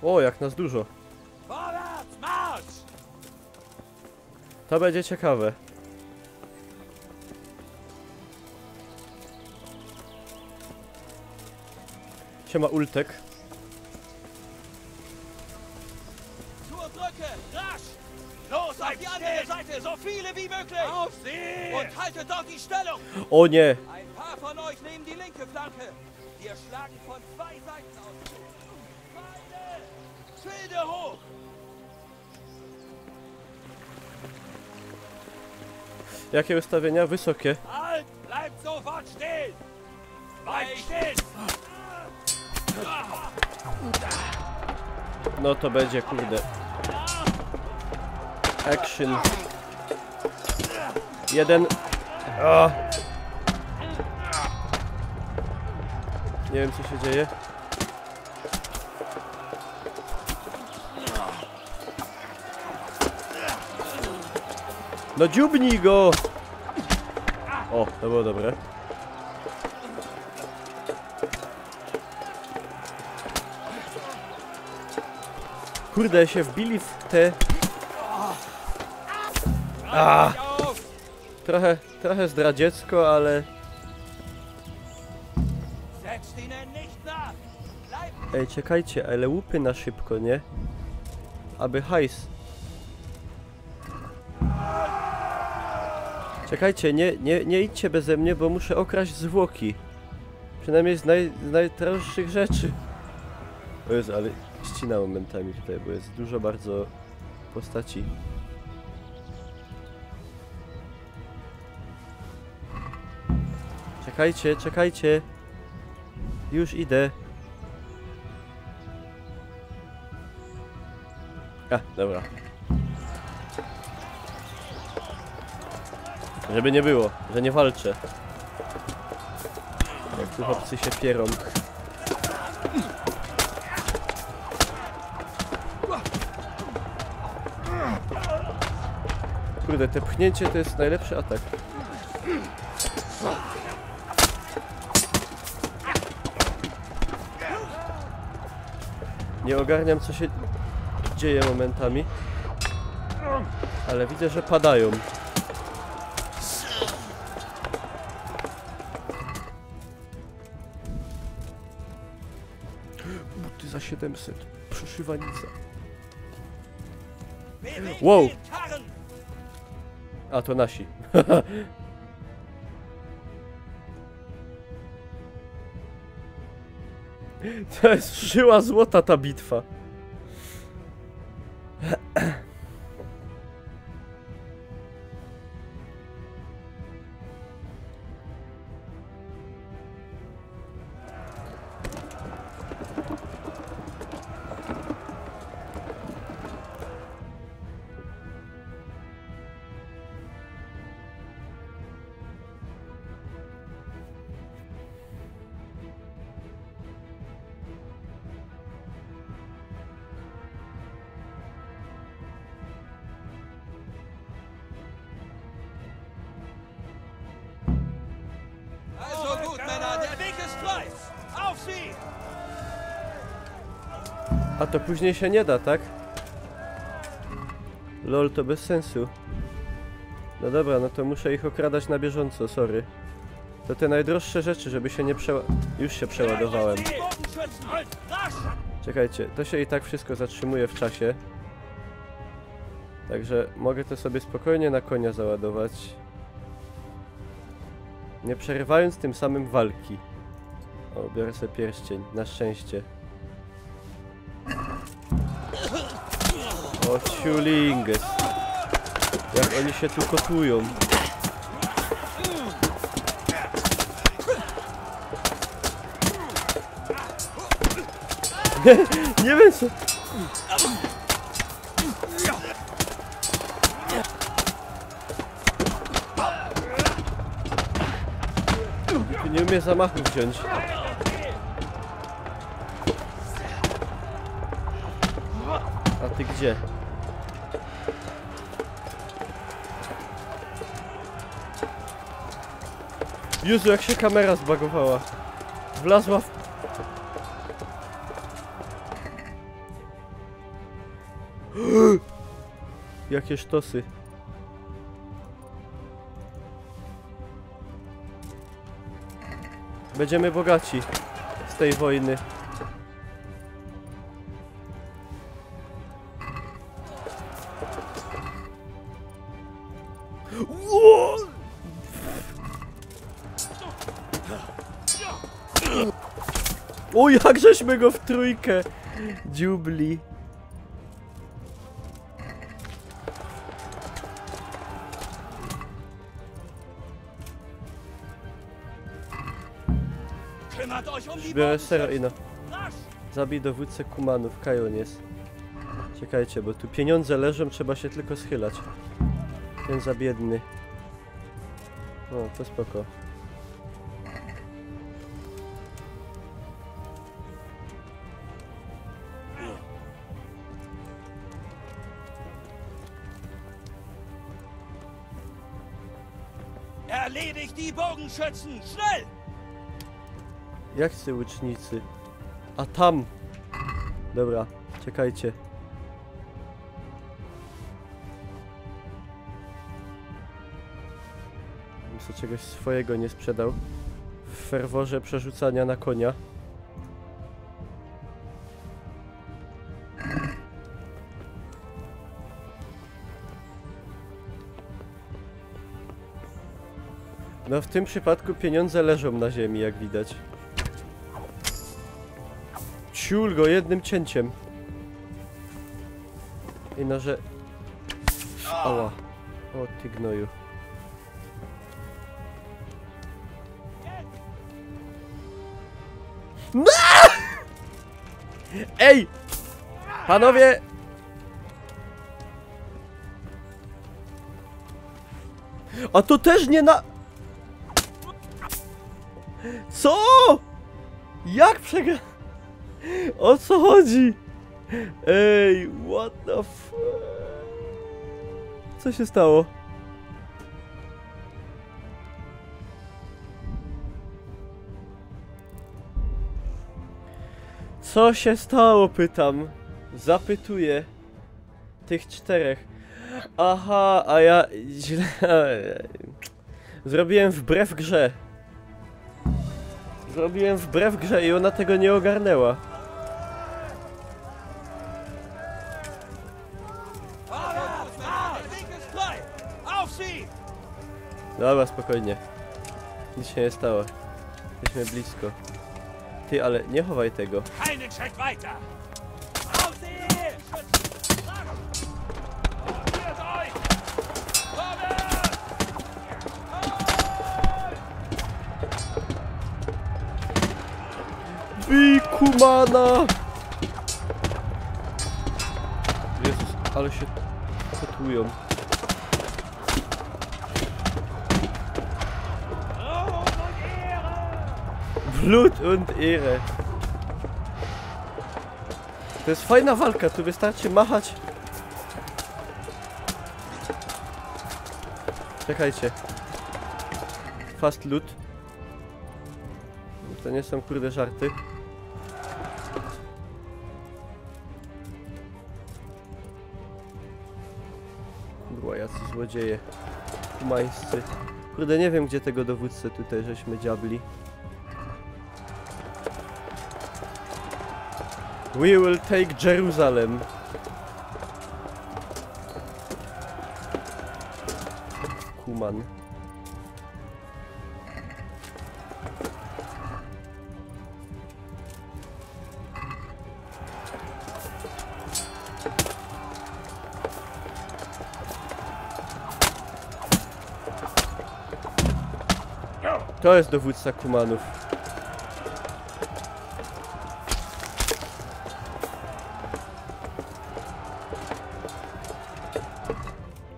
O, jak nas dużo. To będzie ciekawe. Siema, Ultek. Zur Brücke, rasch! Los, auf die andere Seite, so viele wie möglich! Auf sie! Und haltet dort die Stellung! O nie! Ein paar von euch nehmen die linke Flanke. Wir schlagen von 2 Seiten aus. Schilde hoch! Jakie ustawienia? Wysokie. Halt! Bleibt sofort still! Bleib still! No to będzie, kurde. Action. 1. O! Nie wiem co się dzieje. No dziubnij go! O, to było dobre. Kurde, się wbili w te... Trochę zdradziecko, ale... Setzt ihnen nicht nach! Bleibt Ej, czekajcie, ale łupy na szybko, nie? Aby hajs. Czekajcie, nie idźcie beze mnie, bo muszę okraść zwłoki. Przynajmniej z najdroższych rzeczy. O Jezu, ale ścina momentami tutaj, bo jest dużo bardzo postaci. Czekajcie, czekajcie. Już idę. A, dobra. Żeby nie było, że nie walczę. Jak tu chłopcy się pierą. Kurde, te pchnięcie to jest najlepszy atak. Nie ogarniam, co się dzieje momentami. Ale widzę, że padają. Buty za 700. Przyszywanica. Wow! A, to nasi. To jest żyła złota ta bitwa. A to później się nie da, tak? Lol, to bez sensu. No dobra, no to muszę ich okradać na bieżąco, sorry. To te najdroższe rzeczy, żeby się nie Już się przeładowałem. Czekajcie, to się i tak wszystko zatrzymuje w czasie. Także mogę to sobie spokojnie na konia załadować. Nie przerywając tym samym walki. O, biorę sobie pierścień, na szczęście. O, ciulinges. Jak oni się tu kotują. Nie wiem co... Nie umie zamachu wziąć. A ty gdzie? Jezu, jak się kamera zbagowała. Wlazła w... Jakie sztosy. Będziemy bogaci z tej wojny. O, jak żeśmy go w trójkę dziubli. Biorę Seraina. Zabij dowódcę Kumanów, Kajon jest. Czekajcie, bo tu pieniądze leżą, trzeba się tylko schylać. Ten za biedny. O, to spoko. Erledigt die Bogenschützen! Schnell! Jacy łucznicy? A tam! Dobra, czekajcie. Bym sobie czegoś swojego nie sprzedał. W ferworze przerzucania na konia. No w tym przypadku pieniądze leżą na ziemi, jak widać. Ciul go jednym cięciem. I no, że... Ała. O ty gnoju. No! Ej! Panowie! A to też nie na... Co? Jak przegra... O co chodzi? Ej, what the fuck? Co się stało? Co się stało, pytam. Zapytuję tych 4. Aha, a ja źle... Zrobiłem wbrew grze. Zrobiłem wbrew grze i ona tego nie ogarnęła. Dobra, spokojnie. Nic się nie stało. Jesteśmy blisko. Ty, ale nie chowaj tego. Bij Kumana! Jezus, ale się kotują. Blut und Ehre. To jest fajna walka, tu wystarczy machać. Czekajcie. Fast loot. To nie są kurde żarty. Kurwa, jacy złodzieje. Kumańscy. Kurde, nie wiem gdzie tego dowódcę tutaj żeśmy dziabli. We will take Jerusalem. Kuman. To jest dowódca Kumanów.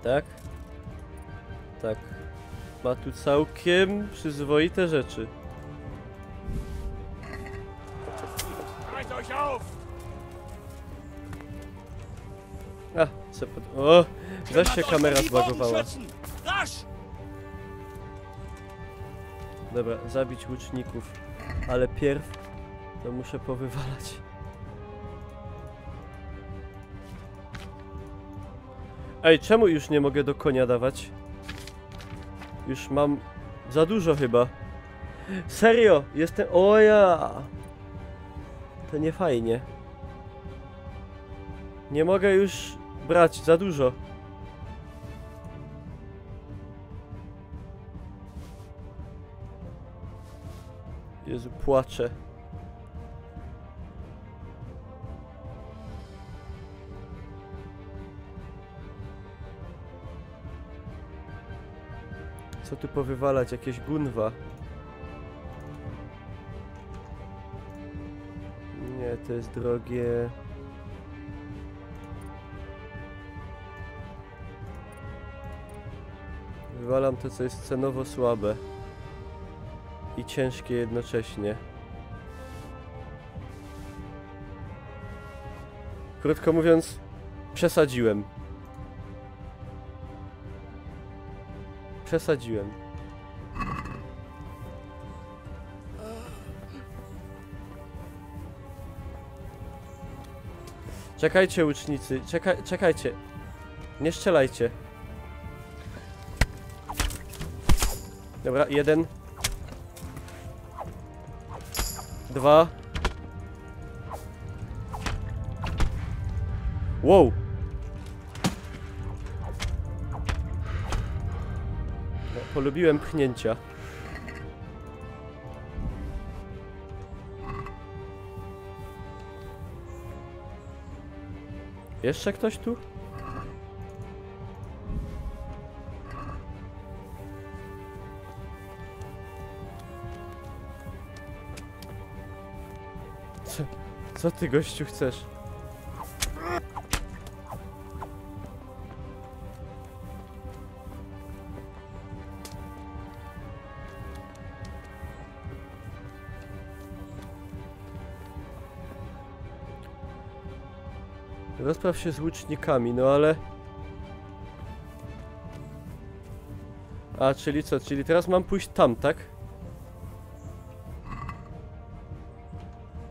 Tak? Tak. Ma tu całkiem przyzwoite rzeczy. A, co pod... O! Zaś się kamera zbagowała. Dobra, zabić łuczników. Ale pierw to muszę powywalać. Ej, czemu już nie mogę do konia dawać? Już mam za dużo chyba. Serio, jestem... O ja! To nie fajnie. Nie mogę już brać, za dużo. Jezu, płaczę. Co tu powywalać? Jakieś gunwa? Nie, to jest drogie. Wywalam to, co jest cenowo słabe. I ciężkie jednocześnie. Krótko mówiąc, przesadziłem. Przesadziłem. Czekajcie, łucznicy. Czekajcie. Nie strzelajcie. Dobra, 1. 2. Wow. Polubiłem pchnięcia. Jeszcze ktoś tu? Co ty, gościu, chcesz? Rozpraw się z łucznikami, no ale... A, czyli co? Czyli teraz mam pójść tam, tak?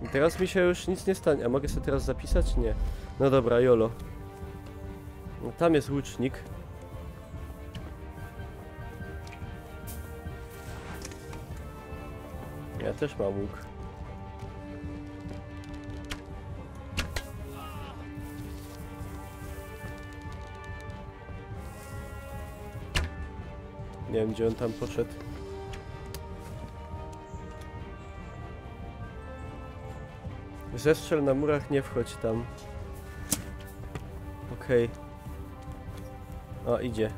I teraz mi się już nic nie stanie. A mogę sobie teraz zapisać? Nie. No dobra, jolo. No, tam jest łucznik. Ja też mam łuk. Nie wiem, gdzie on tam poszedł. Zestrzel na murach, nie wchodź tam. Okej. O, idzie.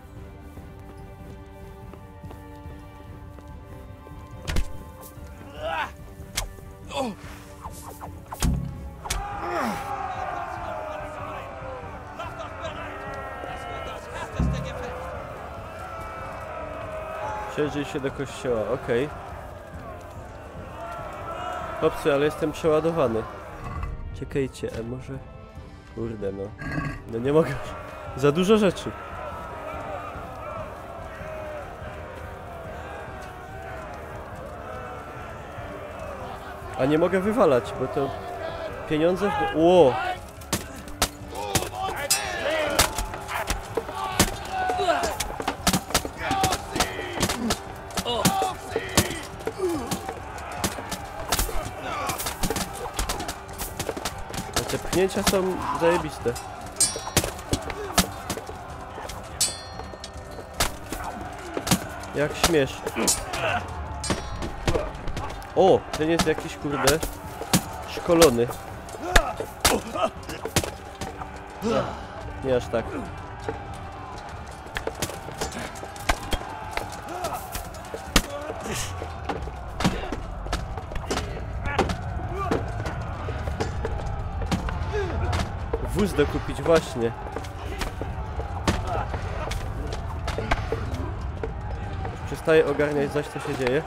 Przejrzyj się do kościoła, okej. Chłopcy, ale jestem przeładowany. Czekajcie, a może... Kurde, no. No nie mogę. Za dużo rzeczy. A nie mogę wywalać, bo to... Pieniądze... Ło! Te pchnięcia są zajebiste. Jak śmiesz. O! Ten jest jakiś, kurde, szkolony. Nie aż tak. Wóz dokupić, właśnie. Przestaję ogarniać zaś, co się dzieje.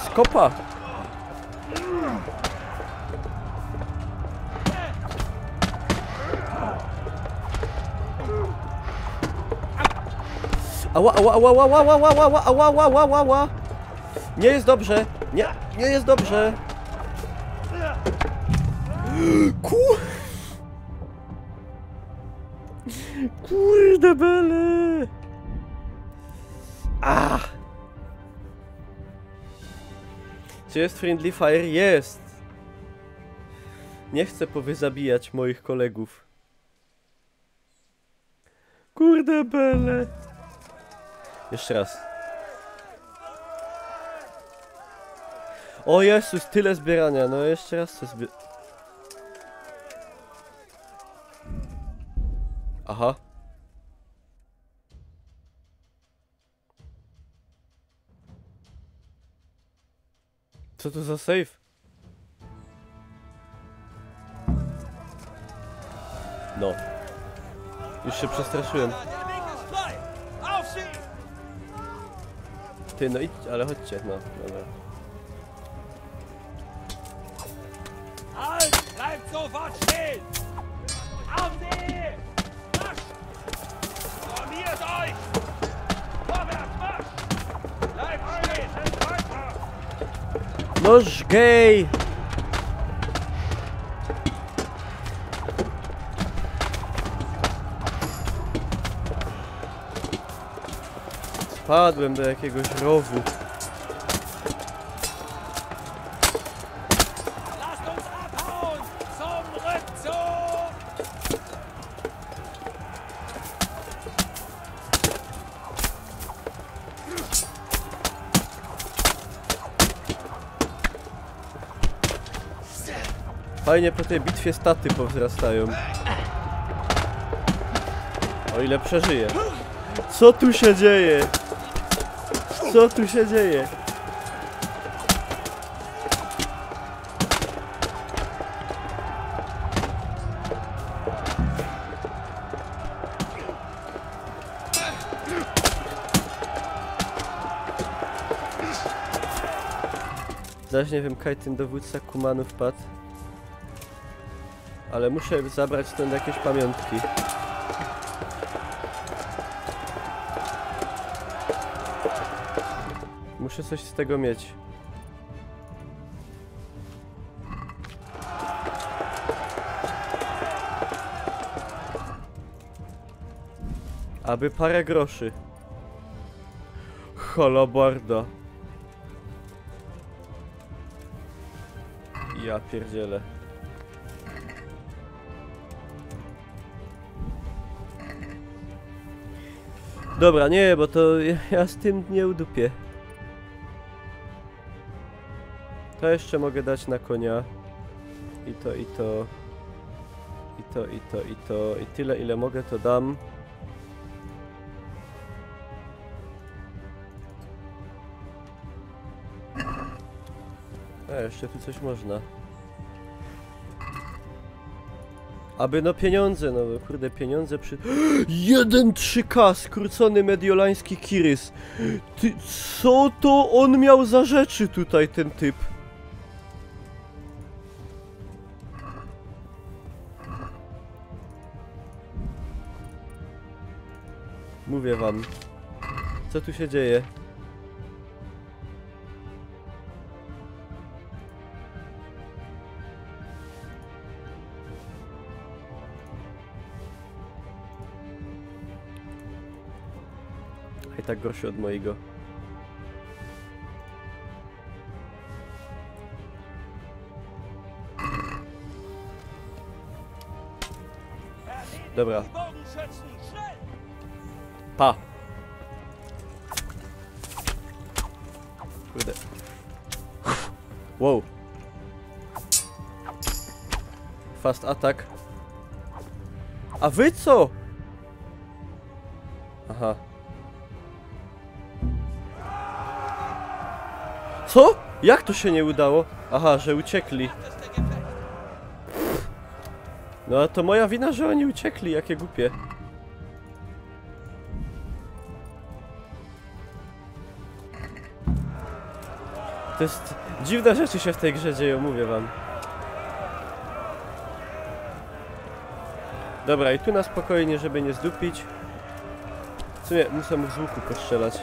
Skopa! Ała, ała, ała, ała, ała, ała, ała, ała, ała, ała, ała. Nie jest dobrze. Nie, nie jest dobrze. Kurde bele. Czy jest friendly fire? Jest. Nie chcę powyzabijać moich kolegów. Kurde bele. Jeszcze raz. O Jezus, tyle zbierania. No jeszcze raz to Aha. Co to za save? No. Już się przestraszyłem. Ty, no idź, ale chodźcie, no, dobra. Halt! Bleibt sofort stehen! Auf sie! Marsch! Formiert euch! Vorwärts, marsch! Bleibt stehen! Rennt weiter! Noż gej! Spadłem do jakiegoś rowu. Fajnie po tej bitwie staty powzrastają. O ile przeżyje. Co tu się dzieje? Co tu się dzieje? Zaś nie wiem, kaj ten dowódca Kumanu wpadł. Ale muszę zabrać stąd jakieś pamiątki. Muszę coś z tego mieć. Aby parę groszy. Halabarda. Ja pierdzielę. Dobra, nie, bo to ja z tym nie udupię. To jeszcze mogę dać na konia. I to, i to. I to, i to, i to. I tyle, ile mogę, to dam. A, jeszcze tu coś można. Aby no pieniądze, no kurde pieniądze przy... 1,3K skrócony mediolański Kirys. Ty, co to on miał za rzeczy tutaj, ten typ? Mówię wam. Co tu się dzieje? I tak gorszy od mojego. Dobra. Pa! Kurde. Wow. Fast attack. A wy co? Aha. Co? Jak to się nie udało? Aha, że uciekli. No a to moja wina, że oni uciekli, jakie głupie. To jest... dziwne rzeczy się w tej grze dzieją, mówię wam. Dobra, i tu na spokojnie, żeby nie zdupić. W sumie muszę mu z łuku postrzelać.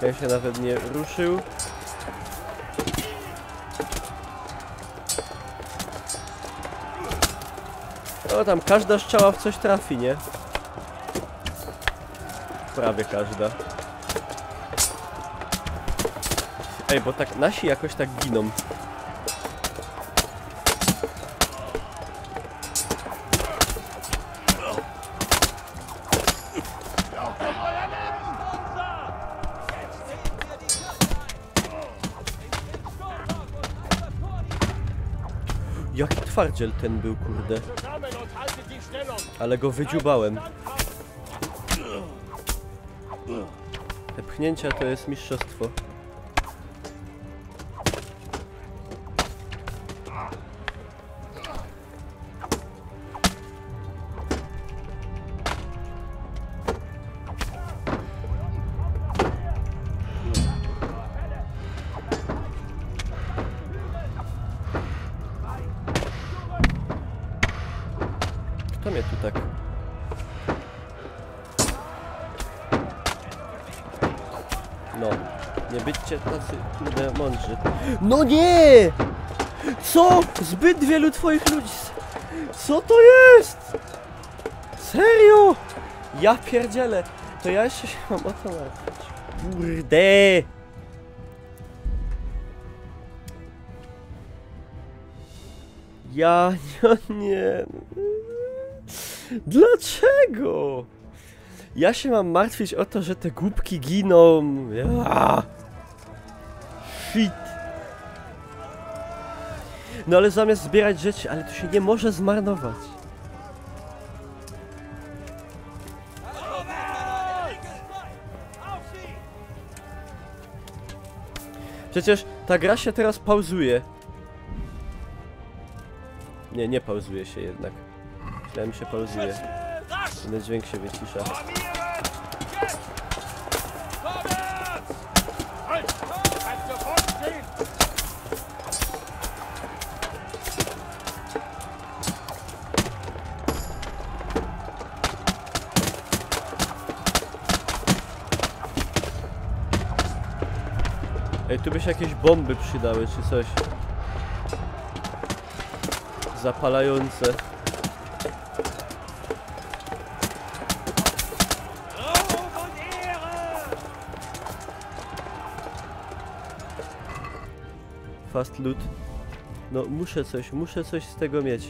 Ja się nawet nie ruszył. O, tam każda strzała w coś trafi, nie? Prawie każda. Ej, bo tak nasi jakoś tak giną. Jaki twardziel ten był, kurde. Ale go wydziubałem. Te pchnięcia to jest mistrzostwo. Kto mnie tu tak? No, nie byćcie tacy kurde mądrzy. No nie! Co? Zbyt wielu twoich ludzi. Co to jest? Serio? Ja pierdzielę. To ja jeszcze się mam o to martwić. Kurde! Ja nie. Dlaczego? Ja się mam martwić o to, że te głupki giną. Shit. No ale zamiast zbierać rzeczy, ale to się nie może zmarnować. Przecież ta gra się teraz pauzuje. Nie, nie pauzuje się jednak. Myślałem, się pauzuje. Ten dźwięk się wycisza. Ej, tu by się jakieś bomby przydały, czy coś. Zapalające. Fast loot. No, muszę coś z tego mieć.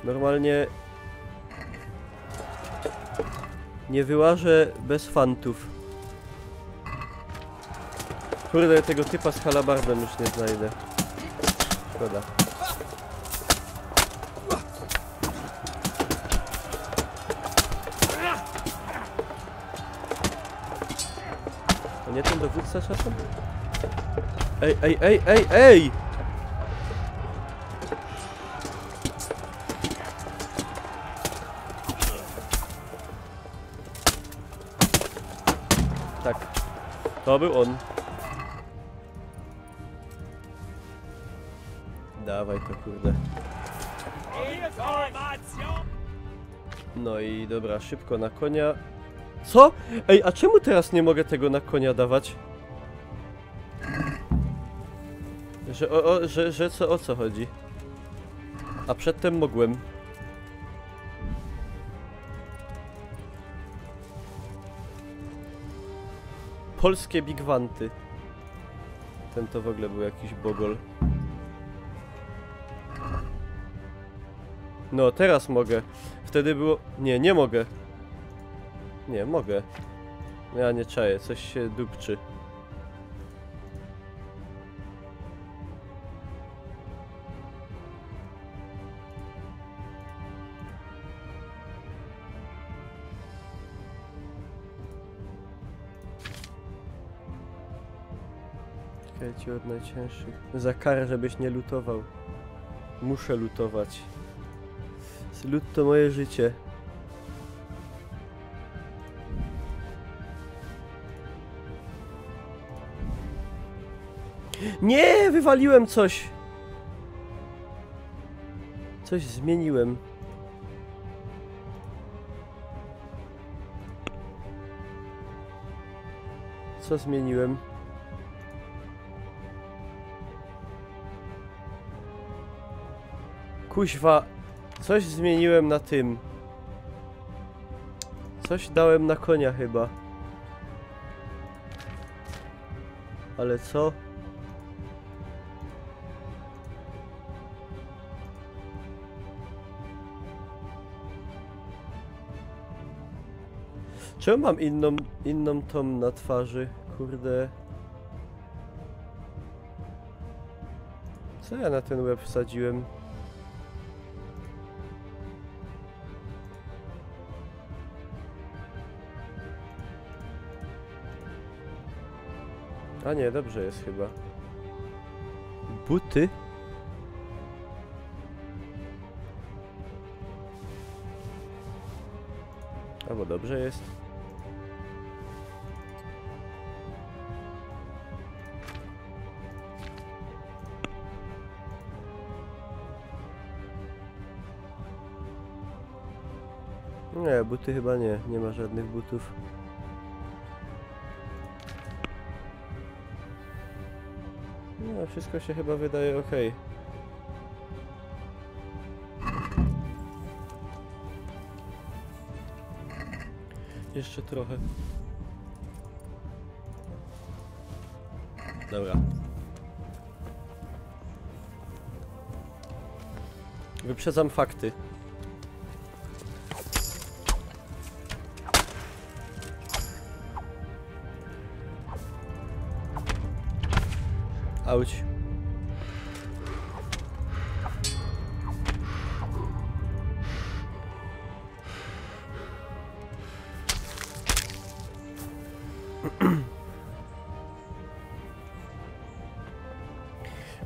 Normalnie nie wyłażę bez fantów. Kurde, tego typa z halabardem już nie znajdę. Szkoda. To nie ten dowódca czasem? Ej, ej, ej, ej, ej! Tak. To był on. Dawaj to, kurde. No i dobra, szybko na konia. Co? Ej, a czemu teraz nie mogę tego na konia dawać? Że o co chodzi? A przedtem mogłem. Polskie bigwanty. Ten to w ogóle był jakiś bogol. No, teraz mogę. Wtedy było... Nie, nie mogę. Nie, mogę. Ja nie czaję, coś się dupczy. Czekajcie, od najcięższych. Za karę, żebyś nie lutował. Muszę lutować. Lód to moje życie. Nie, wywaliłem coś. Coś zmieniłem. Co zmieniłem? Kuźwa. Coś zmieniłem na tym. Coś dałem na konia chyba. Ale co? Czemu mam inną tą na twarzy? Kurde. Co ja na ten łeb wsadziłem? A nie, dobrze jest chyba. Buty? Albo dobrze jest. Nie, buty chyba nie. Nie ma żadnych butów. No, wszystko się chyba wydaje ok. Jeszcze trochę. Dobra. Wyprzedzam fakty. Auć.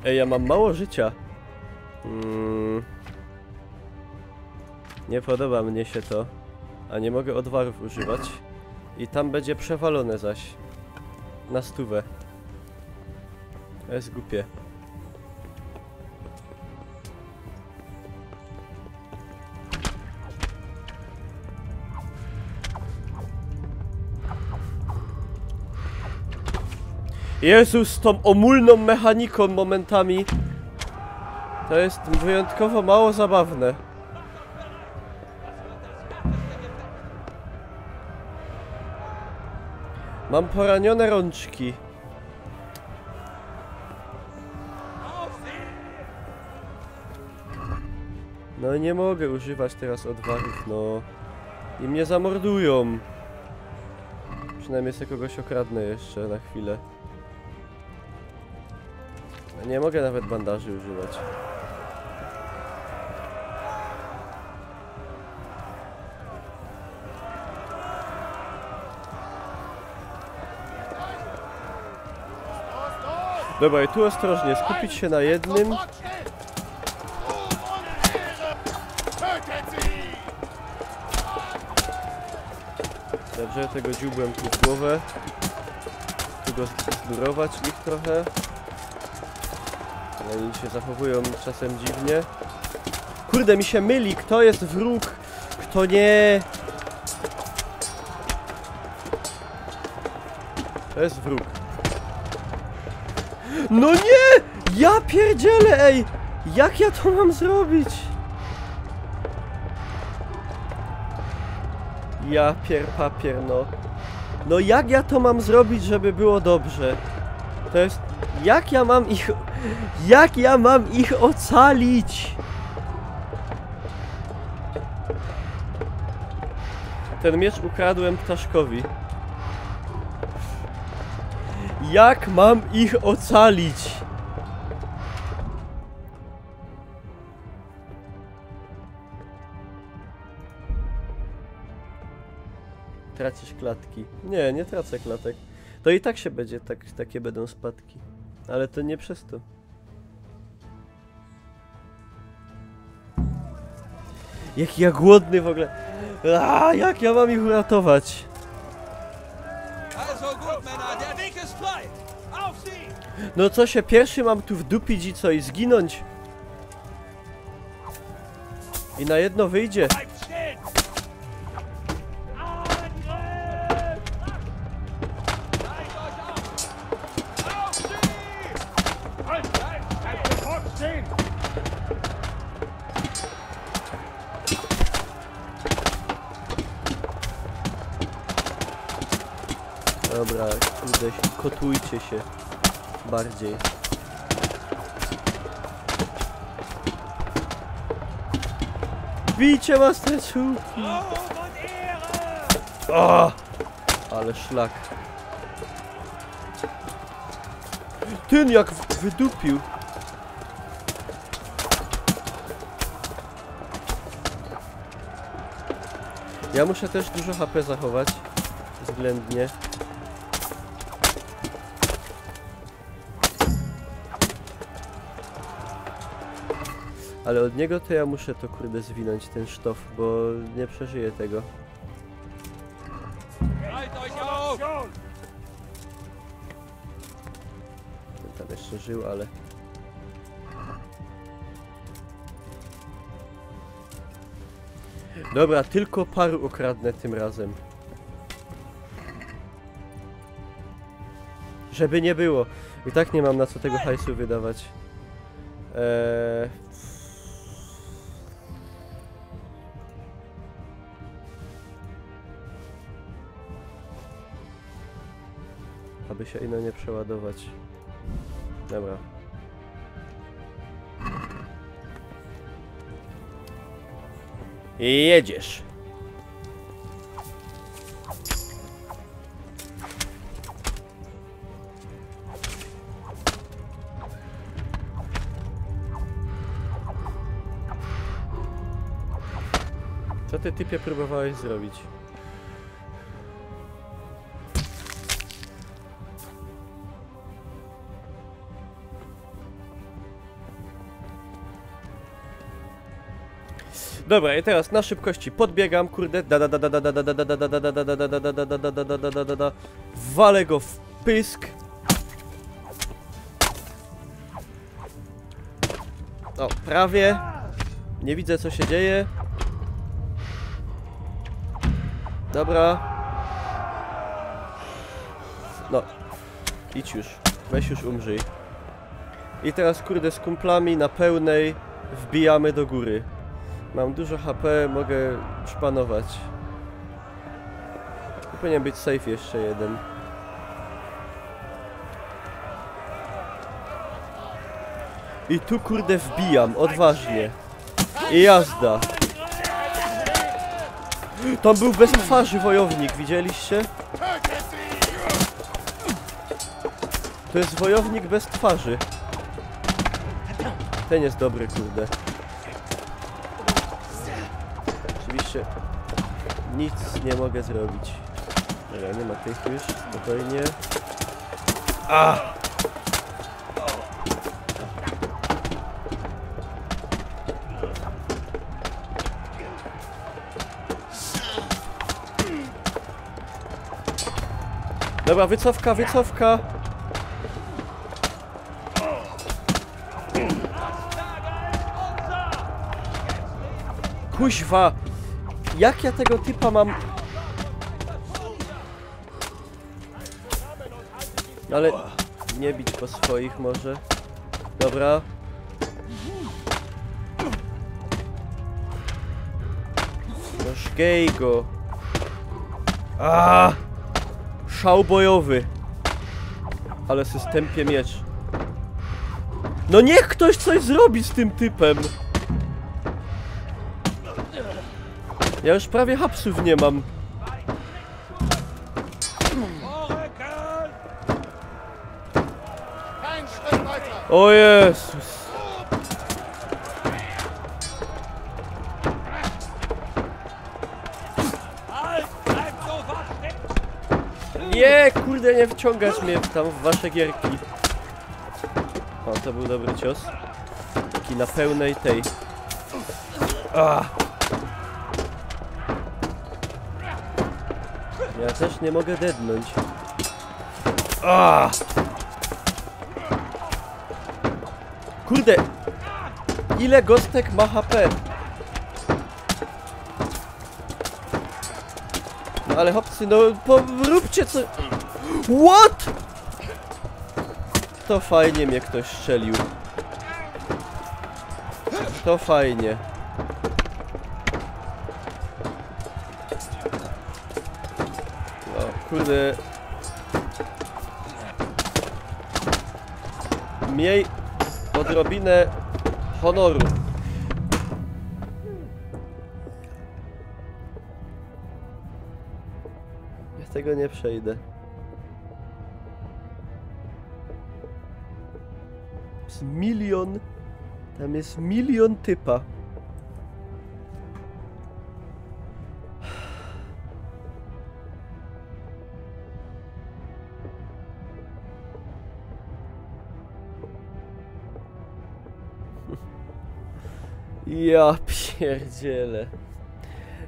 Ej, ja mam mało życia. Nie podoba mnie się to. A nie mogę odwarów używać. I tam będzie przewalone zaś. Na 100. To jest głupie. Jezus, z tą omulną mechaniką momentami. To jest wyjątkowo mało zabawne. Mam poranione rączki. No nie mogę używać teraz odwarów, no. I mnie zamordują. Przynajmniej sobie kogoś okradnę jeszcze na chwilę. Nie mogę nawet bandaży używać. Dobra, i tu ostrożnie, skupić się na jednym. Dobrze, tego dziubłem tu w głowę. Tu go zdurować ich trochę. Ale oni się zachowują czasem dziwnie. Kurde, mi się myli, kto jest wróg, kto nie. To jest wróg. No nie! Ja pierdzielę, ej! Jak ja to mam zrobić? Ja papier, no. No jak ja to mam zrobić, żeby było dobrze? To jest... Jak ja mam ich... Jak ja mam ich ocalić? Ten miecz ukradłem ptaszkowi. Jak mam ich ocalić? Tracisz klatki. Nie, nie tracę klatek. To i tak się będzie, takie będą spadki. Ale to nie przez to. Jaki ja głodny w ogóle. Jak ja mam ich uratować? No co się, pierwszy mam tu wdupić i co, i zginąć? I na jedno wyjdzie. Dobra, kurde, kotujcie się bardziej. Bijcie Master Chief'i! O! Ale szlak. Ten jak wydupił. Ja muszę też dużo HP zachować. Względnie. Ale od niego to ja muszę to kurde zwinąć, ten sztof, bo nie przeżyję tego. Ten tam jeszcze żył, ale... Dobra, tylko paru okradnę tym razem. Żeby nie było. I tak nie mam na co tego hajsu wydawać. Aby się ino nie przeładować. Dobra. Jedziesz. Co ty, typie, próbowałeś zrobić? Dobra, i teraz na szybkości podbiegam, kurde, walę go w pysk. O, prawie. Nie widzę, co się dzieje. Dobra. No. Idź już. Weź już umrzyj. I teraz, kurde, z kumplami na pełnej wbijamy do góry. Mam dużo HP, mogę szpanować. Powinien być safe jeszcze jeden. I tu, kurde, wbijam, odważnie. I jazda. Tam był bez twarzy wojownik, widzieliście? To jest wojownik bez twarzy. Ten jest dobry, kurde. Oczywiście nic nie mogę zrobić. Dobra, nie ma tych już, spokojnie. Dobra, wycofka, wycofka! Kuźwa! Jak ja tego typa mam... Ale... nie bić po swoich może. Dobra. No szgej go. Szał bojowy. Ale systempie miecz. No niech ktoś coś zrobi z tym typem. Ja już prawie hapsów nie mam. O Jezus. Nie, kurde, nie wciągasz mnie tam w wasze gierki. O, to był dobry cios. Taki na pełnej tej. Ja też nie mogę dednąć. Kurde! Ile gostek ma HP? No ale chłopcy, no róbcie co... What? To fajnie mnie ktoś strzelił. To fajnie. No, kurde. Miej odrobinę honoru. Ja tego nie przejdę. Jest milion. Tam jest milion typa. Ja pierdzielę.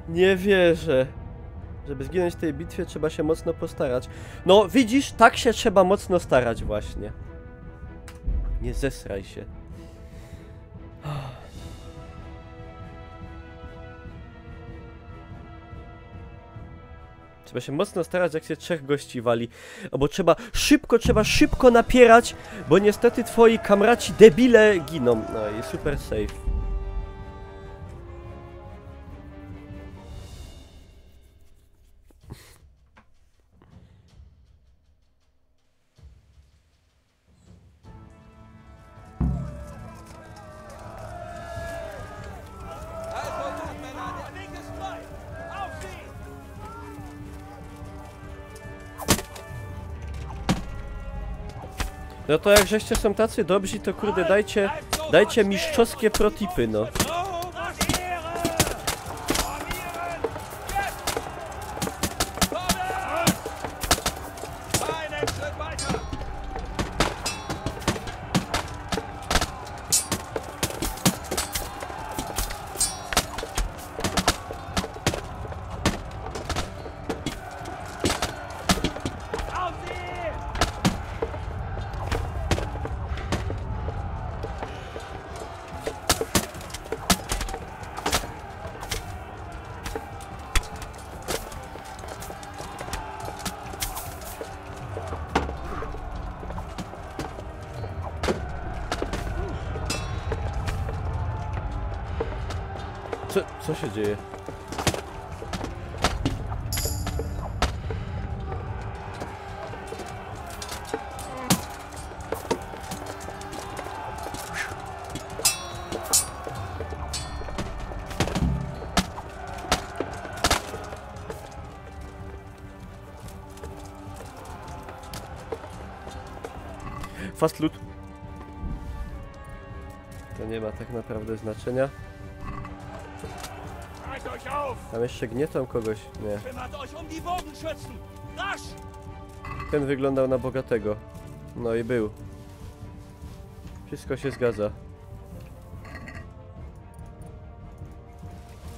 Nie wierzę. Żeby zginąć w tej bitwie, trzeba się mocno postarać. No, widzisz, tak się trzeba mocno starać właśnie. Nie zesraj się. Trzeba się mocno starać, jak się 3 gości wali. Albo trzeba szybko napierać, bo niestety twoi kamraci debile giną. No i super safe. No to jak żeście są tacy dobrzy, to kurde dajcie mistrzowskie protipy, no. Co się dzieje? Fast loot. To nie ma tak naprawdę znaczenia. Tam jeszcze gnietą kogoś? Nie. Ten wyglądał na bogatego. No i był. Wszystko się zgadza.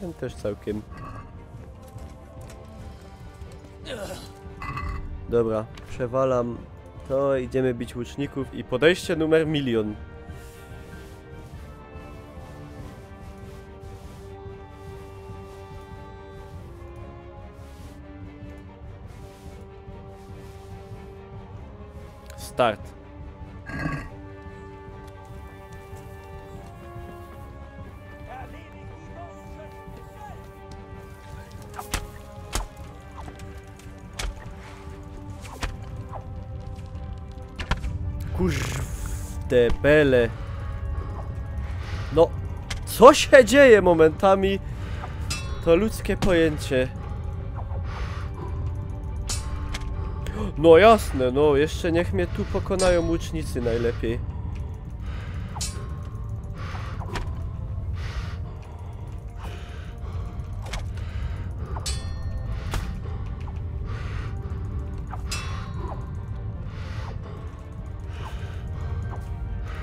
Ten też całkiem. Dobra, przewalam to, idziemy bić łuczników i podejście numer 1 000 000. Start. Kurde bele. No, co się dzieje momentami? To ludzkie pojęcie. No jasne, no jeszcze niech mnie tu pokonają łucznicy najlepiej.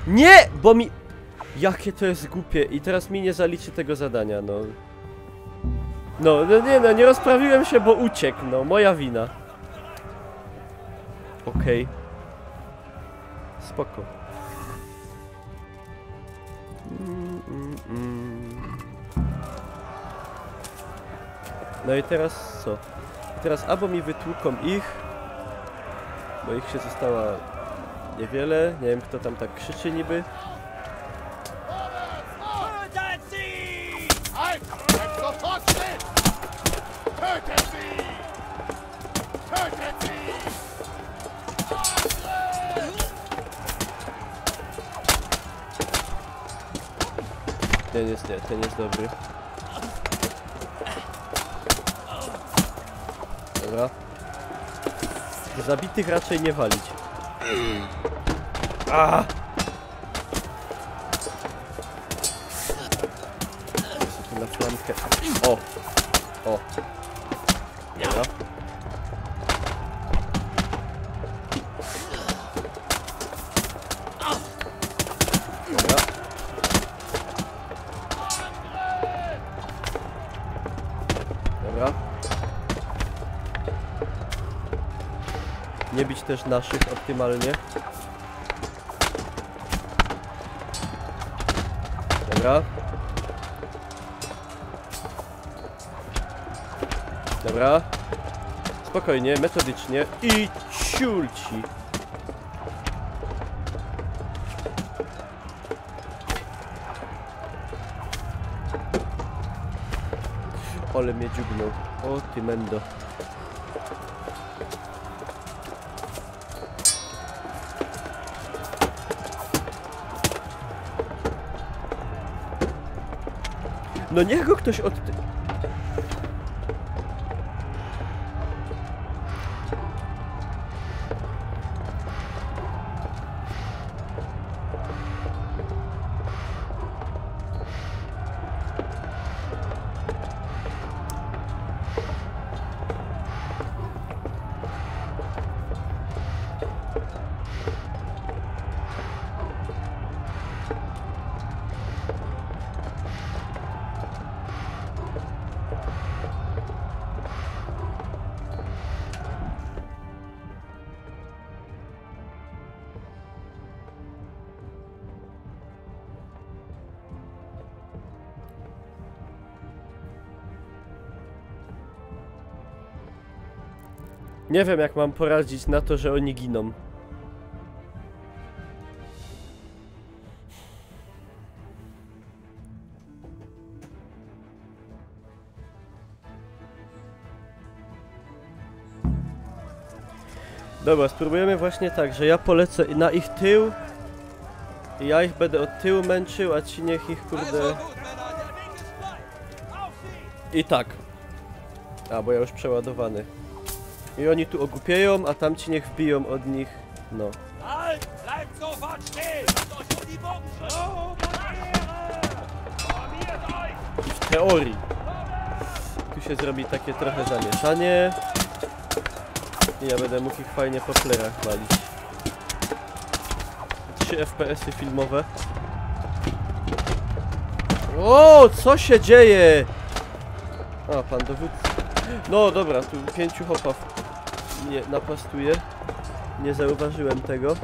Nie! Bo mi... Jakie to jest głupie i teraz mi nie zaliczy tego zadania, no. No, nie rozprawiłem się, bo uciekł, no, moja wina. Okej. Spoko. No i teraz co? Teraz albo mi wytłuką ich, bo ich się została niewiele. Nie wiem, kto tam tak krzyczy niby. Ten jest dobry. Dobra. Zabitych raczej nie walić. Ah! Na flankę. O! O! Dobra. Dobra. Dobra. Nie bić też naszych optymalnie. Dobra. Dobra. Spokojnie, metodycznie i ciulci. Ale mnie dziugnął. O ty mendo. No niech go ktoś od... Nie wiem, jak mam poradzić na to, że oni giną. Dobra, spróbujemy właśnie tak, że ja polecę na ich tył i ja ich będę od tyłu męczył, a ci niech ich kurde... I tak. A, bo ja już przeładowany. I oni tu ogłupieją, a tamci niech wbiją od nich, no. W teorii. Tu się zrobi takie trochę zamieszanie. I ja będę mógł ich fajnie po plerach walić. 3 FPS-y filmowe. O, co się dzieje? A, pan dowódca. No dobra, tu 5 chłopów nie napastuje. Nie zauważyłem tego.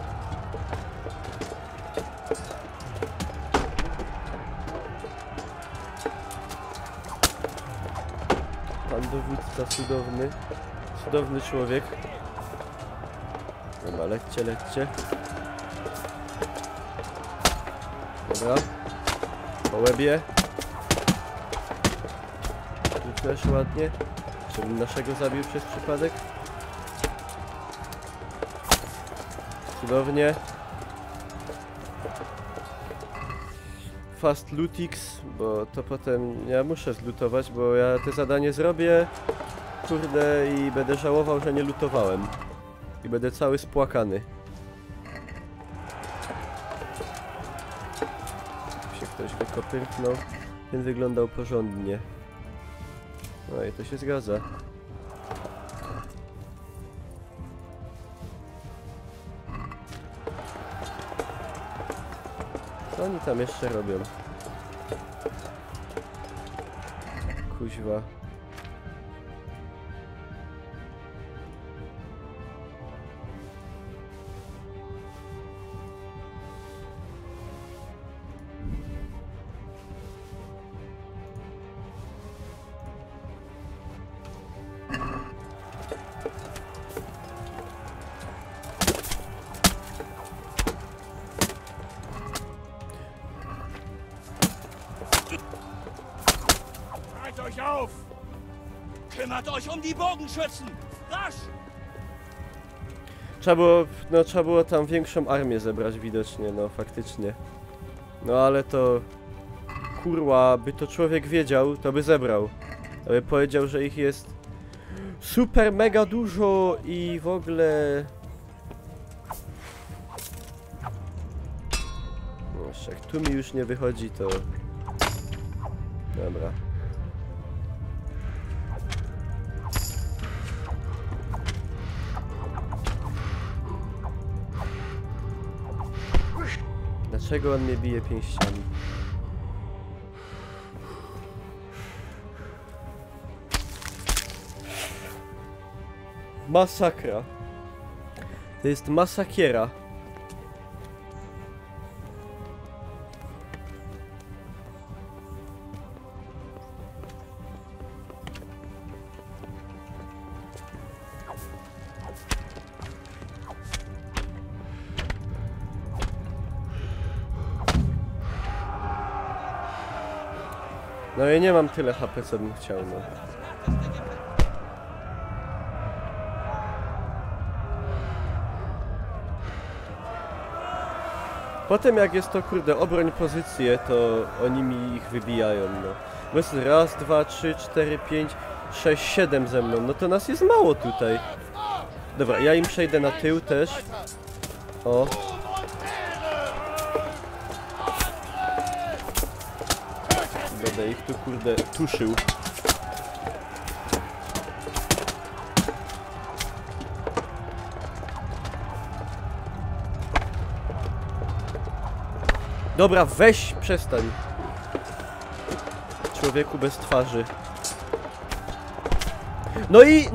Pan dowódca cudowny. Cudowny człowiek. Dobra, lećcie, lećcie. Dobra. Po łebie. Tu też ładnie. Żebym naszego zabił przez przypadek. Cudownie. Fast lootix, bo to potem ja muszę zlutować, bo ja te zadanie zrobię. Kurde, i będę żałował, że nie lutowałem. I będę cały spłakany. Tu się ktoś wykopyrknął. Ten wyglądał porządnie. No i to się zgadza. Co oni tam jeszcze robią? Kuźwa. Euch auf! Kümmert euch um die Bogenschützen! Rasch! Trzeba było tam większą armię zebrać widocznie, no faktycznie. No ale to... Kurwa, by to człowiek wiedział, to by zebrał. Aby powiedział, że ich jest... super mega dużo i w ogóle... No jeszcze jak tu mi już nie wychodzi, to... Dobra. Dlaczego on mnie bije pięściami? Masakra. To jest masakiera. No i nie mam tyle HP, co bym chciał, no. Potem jak jest to, kurde, obroń pozycję, to oni mi ich wybijają, no. Bo jest raz, dwa, trzy, cztery, pięć, 6, 7 ze mną, no to nas jest mało tutaj. Dobra, ja im przejdę na tył też. O. Będę ich tu, kurde, tuszył. Dobra, weź, przestań. Człowieku bez twarzy. No i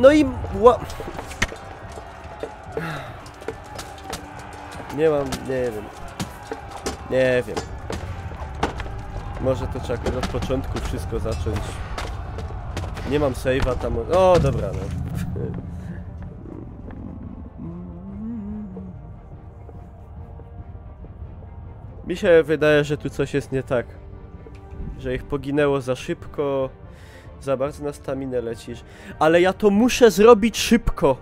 nie mam, nie wiem. Nie wiem. Może to trzeba od początku wszystko zacząć. Nie mam save'a tam. O, dobra, no. Mi się wydaje, że tu coś jest nie tak. Że ich poginęło za szybko. Za bardzo na staminę lecisz. Ale ja to muszę zrobić szybko.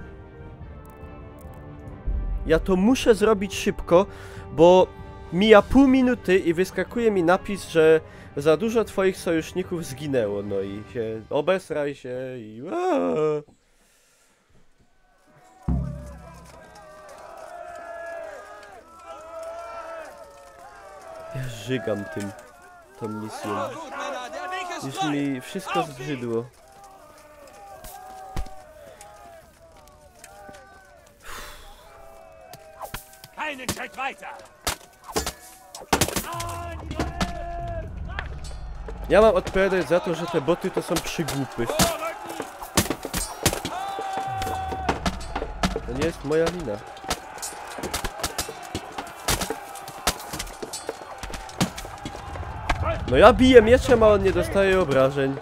Ja to muszę zrobić szybko, bo mija pół minuty i wyskakuje mi napis, że za dużo twoich sojuszników zginęło. No i się obesraj się i... Ja żygam tą misją. Już mi wszystko zbrzydło. Ja mam odpowiadać za to, że te boty to są przygłupy. To nie jest moja wina. No ja biję mieczem, a on nie dostaje obrażeń.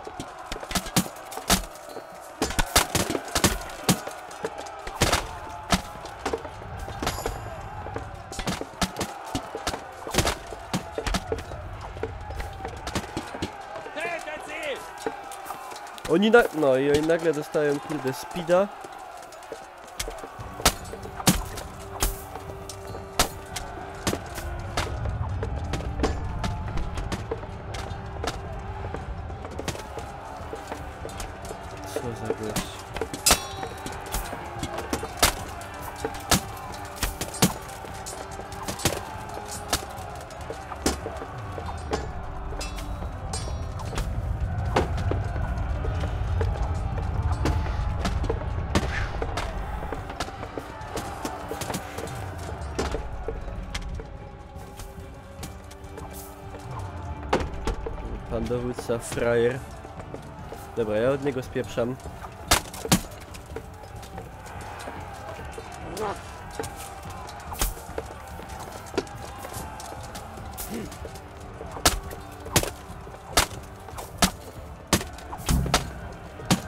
No i oni nagle dostają kurde speeda. Co za gość. Pan dowódca frajer. Dobra, ja od niego spieprzam.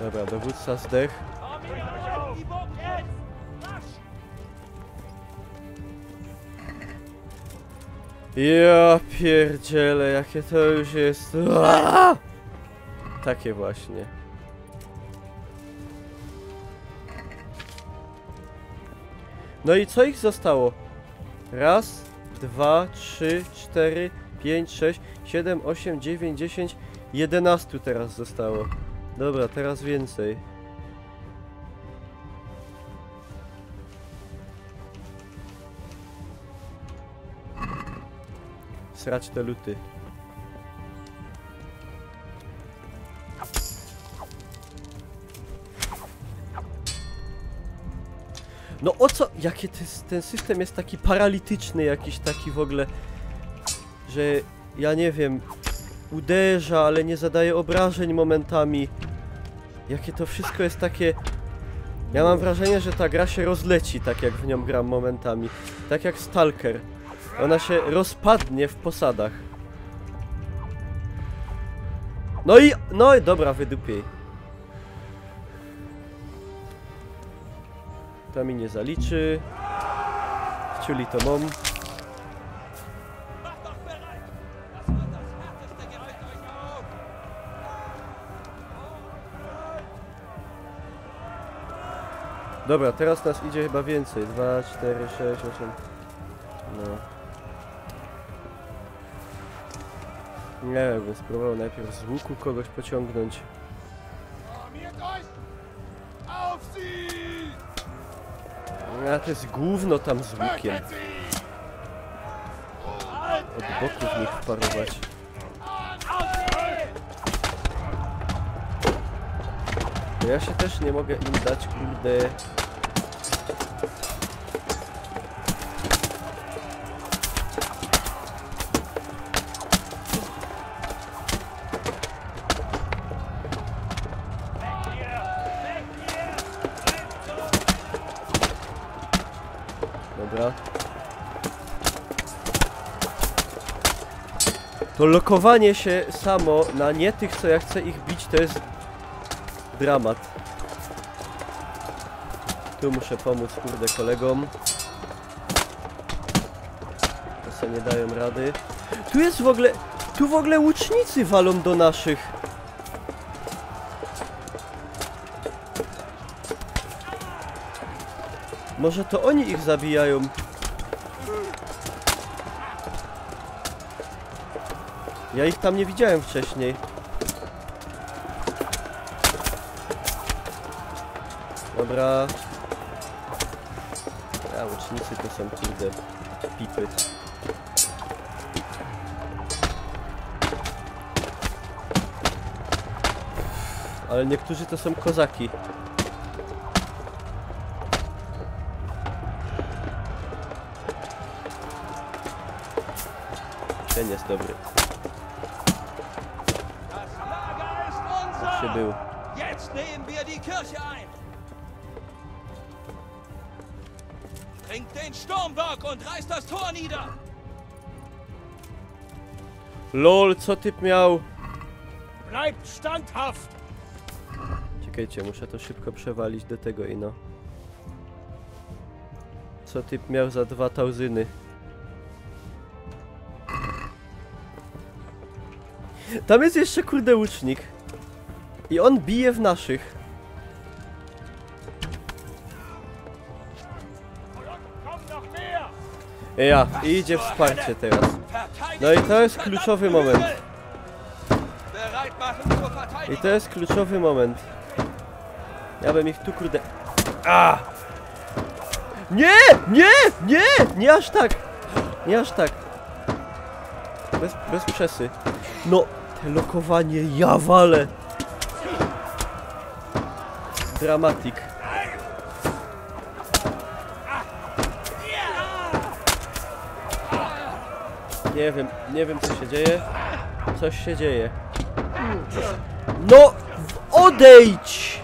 Dobra, dowódca zdech. Ja pierdzielę, jakie to już jest. Aaaa! Takie właśnie. No i co ich zostało? Raz, 2, 3, 4, 5, 6, 7, 8, 9, 10, 11 teraz zostało. Dobra, teraz więcej. Srać te luty. No o co? Jakie ten system jest taki paralityczny, jakiś taki w ogóle, że ja nie wiem, uderza, ale nie zadaje obrażeń momentami. Jakie to wszystko jest takie... Ja mam wrażenie, że ta gra się rozleci, tak jak w nią gram momentami. Tak jak Stalker. Ona się rozpadnie w posadach. No i dobra, wydupiej. To mi nie zaliczy. Wciuli to mam. Dobra, teraz nas idzie chyba więcej. 2, 4, 6, 8. No. Nie wiem, spróbował najpierw z łuku kogoś pociągnąć. A to jest gówno tam z łukiem. Od boku w nich wparować. Ja się też nie mogę im dać, kurde. Dobra. To lokowanie się samo na nie tych, co ja chcę ich bić, to jest dramat. Tu muszę pomóc, kurde, kolegom. se nie dają rady. Tu jest w ogóle... Tu w ogóle łucznicy walą do naszych. Może to oni ich zabijają. Ja ich tam nie widziałem wcześniej. Dobra. A łucznicy to są kurde pipy. Ale niektórzy to są kozaki. Ten jest dobry. Tak się był. Jetzt nehmen wir die Kirche ein. Bringt den Sturmbock und reißt das Tor nieder. LOL, co typ miał? Bleibt standhaft. Czekajcie, muszę to szybko przewalić do tego ino. Co typ miał za 2000? Tam jest jeszcze kurde łucznik. I on bije w naszych. Ja, i idzie wsparcie teraz. No i to jest kluczowy moment. I to jest kluczowy moment. Ja bym ich tu kurde... A! Nie! Nie! Nie! Nie aż tak! Nie aż tak. Bez przesy. No, te lokowanie, ja walę. Dramatik. Nie wiem co się dzieje. Coś się dzieje. No! Odejdź!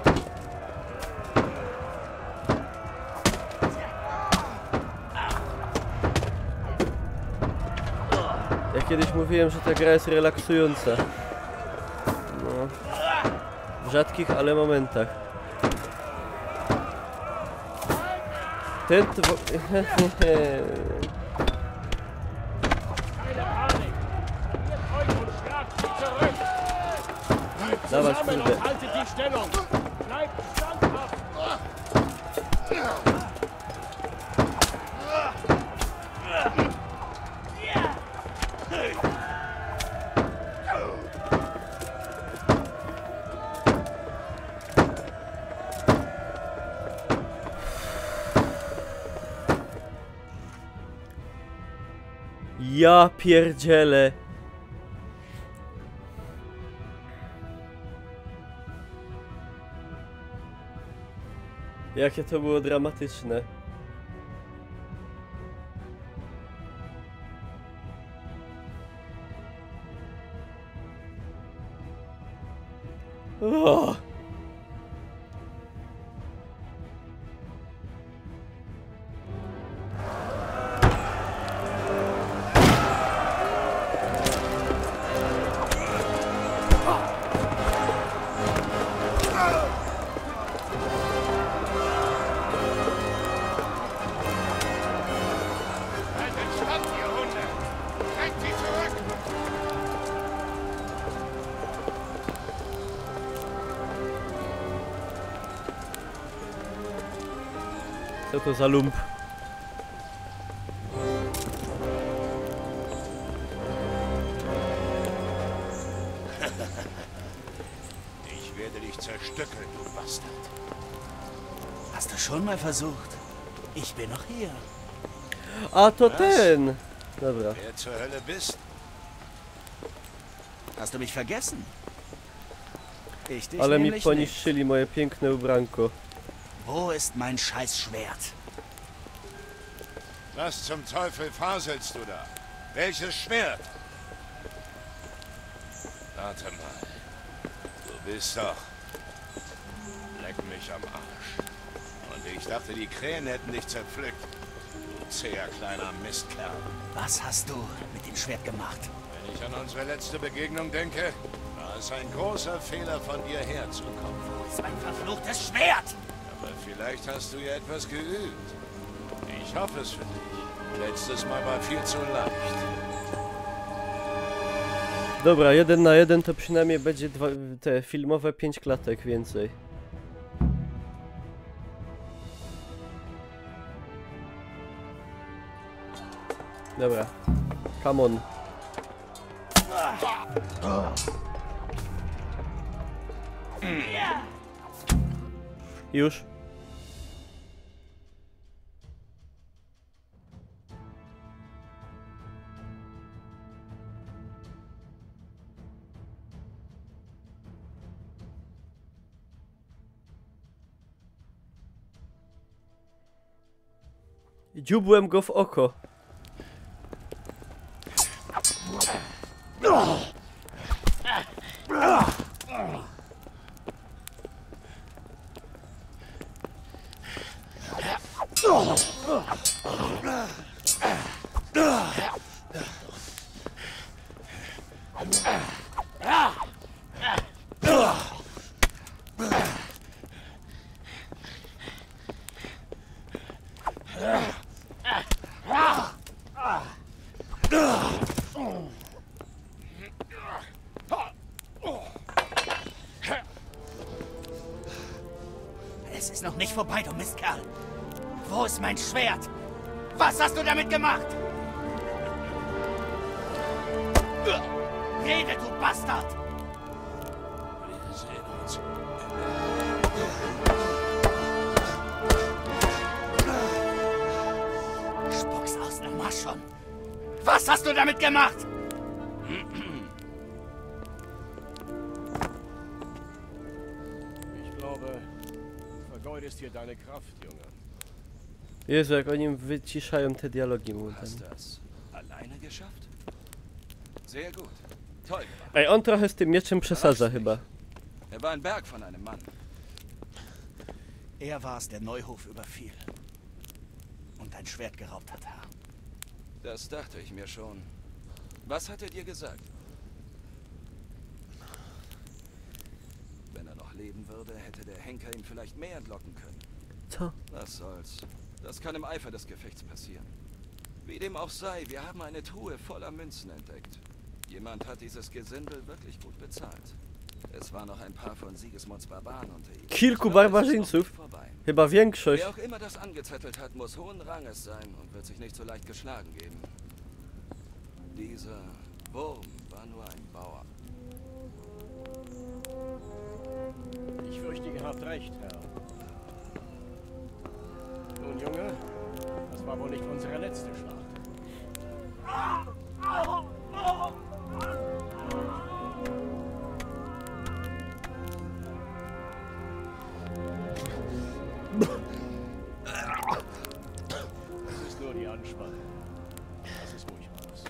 Ja kiedyś mówiłem, że ta gra jest relaksująca. No. W rzadkich, ale momentach. Ten to... Dawać, kurde. Ja pierdzielę. Jakie to było dramatyczne. Oh. Co to za lump? Ich werde dich zerstückeln, du Bastard. Hast du schon mal versucht? Ich bin noch hier. A to ten! Dobra. Wer zur Hölle bist? Hast du mich vergessen? Ich dich Ale mi nämlich poniszczyli moje piękne ubranko. Wo ist mein Scheißschwert? Was zum Teufel faselst du da? Welches Schwert? Warte mal. Du bist doch... Leck mich am Arsch. Und ich dachte, die Krähen hätten dich zerpflückt. Du zäher kleiner Mistkerl. Was hast du mit dem Schwert gemacht? Wenn ich an unsere letzte Begegnung denke, war es ein großer Fehler von dir herzukommen. Wo ist mein verfluchtes Schwert? Aber vielleicht hast du ja etwas geübt. Ich hoffe es für dich. Letztes Mal war viel zu leicht. Dobra, 1 na 1 to przynajmniej będzie te filmowe 5 klatek więcej. Dobra, come on. Już. Dziubłem go w oko. Es ist noch nicht vorbei, du Mistkerl. Wo ist mein Schwert? Was hast du damit gemacht? Rede, du Bastard! Wir sehen uns. Spuck's aus, na mach schon. Was hast du damit gemacht? Ich glaube, du vergeudest hier deine Kraft, Junge. Jezu, jak oni wyciszają te dialogi mu. Hast das alleine geschafft? Sehr gut. Toll gemacht. Ej, on trochę z tym mieczem przesadza chyba. Er war ein Berg von einem Mann. Er war es, der Neuhof überfiel. Und dein Schwert geraubt hat, Herr. Das dachte ich mir schon. Was hat er dir gesagt? Wenn er noch leben würde, hätte der Henker ihn vielleicht mehr entlocken können. So. Was soll's. Das kann im Eifer des Gefechts passieren. Wie dem auch sei, wir haben eine Truhe voller Münzen entdeckt. Jemand hat dieses Gesindel wirklich gut bezahlt. Es waren noch ein paar von Sigismunds Barbaren unter ihm. Kilku barbarzyńców. Chyba większość. Wer auch immer das angezettelt hat, muss hohen Ranges sein und wird sich nicht so leicht geschlagen geben. Dieser Wurm war nur ein Bauer. Ich fürchte, ihr habt recht, Herr. Nun, Junge, das war wohl nicht unsere letzte Schlacht. Es ist nur die Anspannung. Lass es ruhig raus.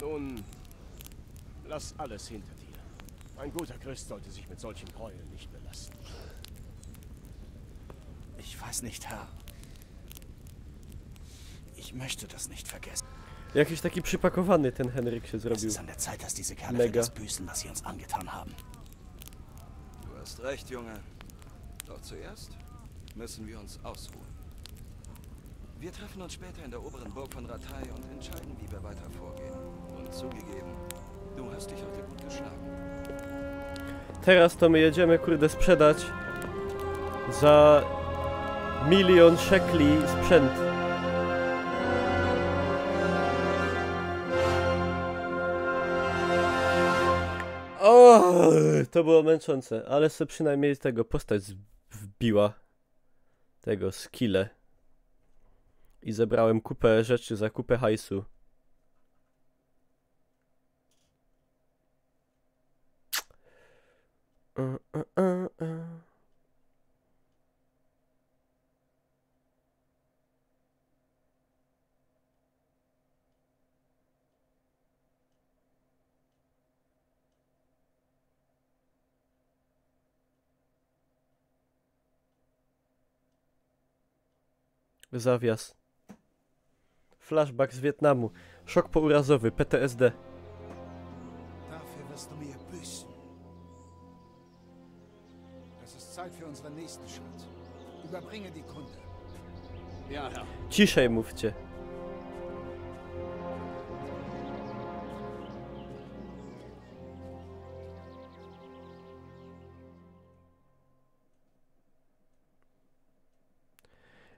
Nun, lass alles hinter dir. Ein guter Christ sollte sich mit solchen Gräueln nicht belasten. Ich weiß nicht, Herr. Ich möchte das nicht vergessen. Jakiś taki przypakowany ten Henryk się zrobił. Es ist an der Zeit, dass diese Kerle für das büßen, was sie uns angetan haben. Du hast recht, Junge. Doch zuerst müssen wir uns ausruhen. Wir treffen uns später in der oberen Burg von Rattay und entscheiden, wie wir weiter vorgehen. Und zugegeben, du hast dich heute gut geschlagen. Teraz to my jedziemy, kurde, sprzedać za 1 000 000 szekli sprzęt. O, to było męczące, ale sobie przynajmniej tego postać wbiła. Tego skille. I zebrałem kupę rzeczy za kupę hajsu. Zawias. Flashback z Wietnamu. Szok pourazowy. PTSD. Dafür wirst du mir büßen. Zeit für unseren nächsten Schritt. Überbringe die Kunde. Ja, Herr. Ciszej mówcie.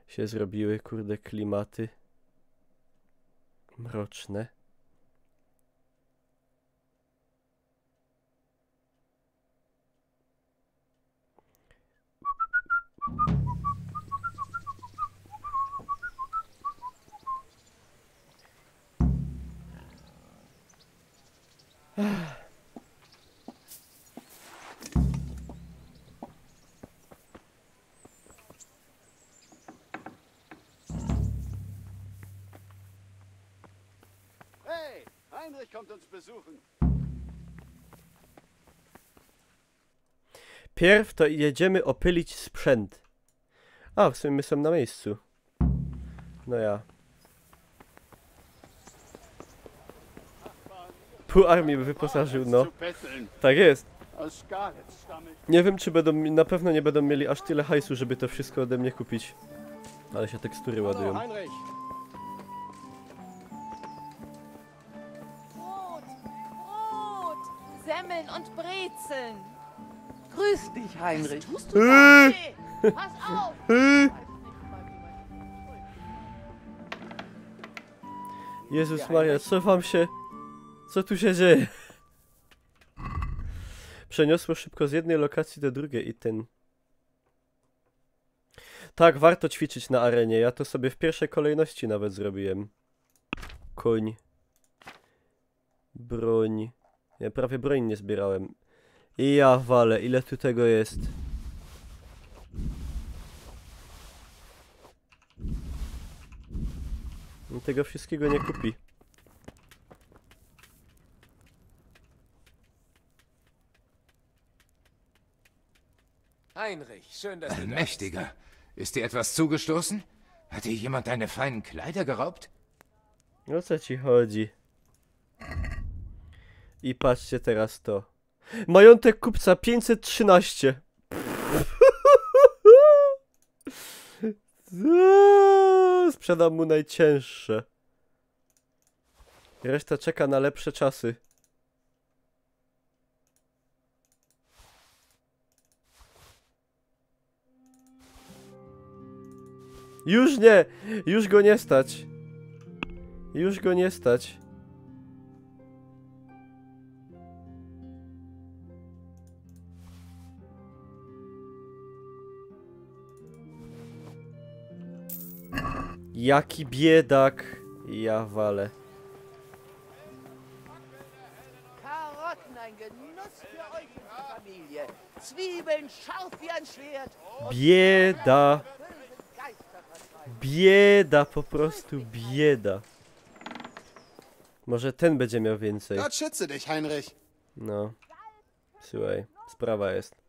Się zrobiły, kurde, klimaty mroczne. Hey, Heinrich kommt uns besuchen. Pierw to jedziemy opylić sprzęt. A, w sumie my są na miejscu. No ja. Pół armii by wyposażył, no. Tak jest. Nie wiem, czy będą, na pewno nie będą mieli aż tyle hajsu, żeby to wszystko ode mnie kupić. Ale się tekstury ładują. Brot, Brot, Semmeln und Brezeln. Grüß dich, Heinrich. Was tust du da? Hey, pass auf! Jezus Maria, co wam się... Co tu się dzieje? Przeniosło szybko z jednej lokacji do drugiej i ten... Tak, warto ćwiczyć na arenie. Ja to sobie w pierwszej kolejności nawet zrobiłem. Koń. Broń. Ja prawie broń nie zbierałem. I ja walę, ile tu tego jest. I tego wszystkiego nie kupi. Heinrich, schön, dass du da bist. Mächtiger. Ist dir etwas zugestoßen? Hat dir jemand deine feinen Kleider geraubt? O co ci chodzi? I patrzcie teraz to. Majątek kupca 513. Sprzedam mu najcięższe. Reszta czeka na lepsze czasy. Już nie! Już go nie stać. Już go nie stać. Jaki biedak. Ja walę. Karotten, ein Genuss für euch und die Familie. Zwiebeln scharf wie ein Schwert. Bieda. Bieda, po prostu bieda. Może ten będzie miał więcej. Gott schütze dich, Heinrich. No. Słuchaj, sprawa jest.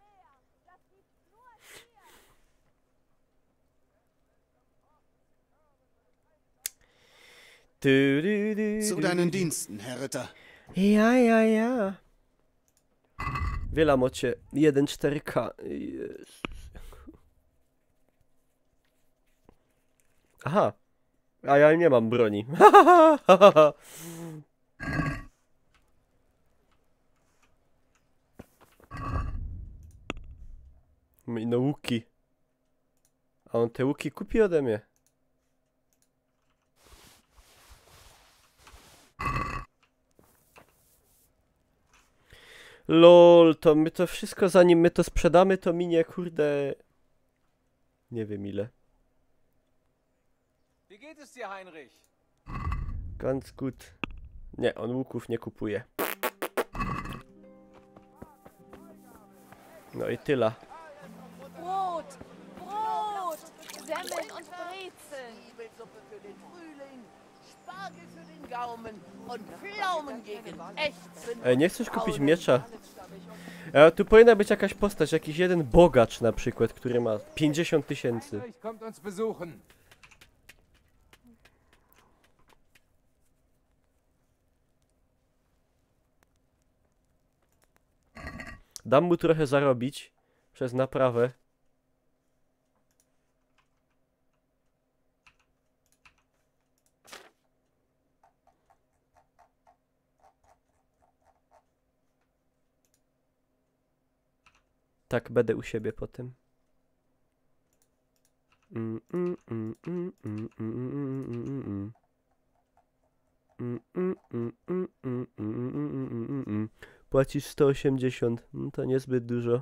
Zu deinen Diensten, Herr Ritter. Ja, ja, ja. Wielamocie 1.4K. Jezus. Aha. A ja nie mam broni. No łuki. A on te łuki kupi ode mnie. LOL, to my to wszystko, zanim my to sprzedamy, to minie, kurde... Nie wiem ile. Wie geht es dir, Heinrich? Ganz gut. Nie, on łuków nie kupuje. No i tyle. Brot, Brot, Semmeln und Brezeln. Zwiebelsuppe für den Frühling, Spargel für den Gaumen und Pflaumen gegen Ächzen. Ej, nie chcesz kupić miecza? Tu powinna być jakaś postać, jakiś jeden bogacz na przykład, który ma 50 000. Kommt uns besuchen. Dam mu trochę zarobić przez naprawę. Tak, będę u siebie potem. Płacisz 180, no to niezbyt dużo.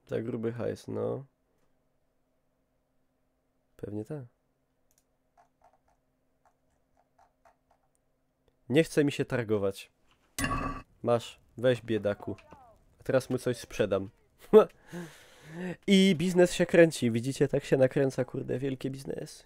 Za gruby hajs, no. Pewnie tak. Nie chce mi się targować. Masz, weź biedaku. A teraz mu coś sprzedam. I biznes się kręci. Widzicie, tak się nakręca, kurde, wielkie biznesy.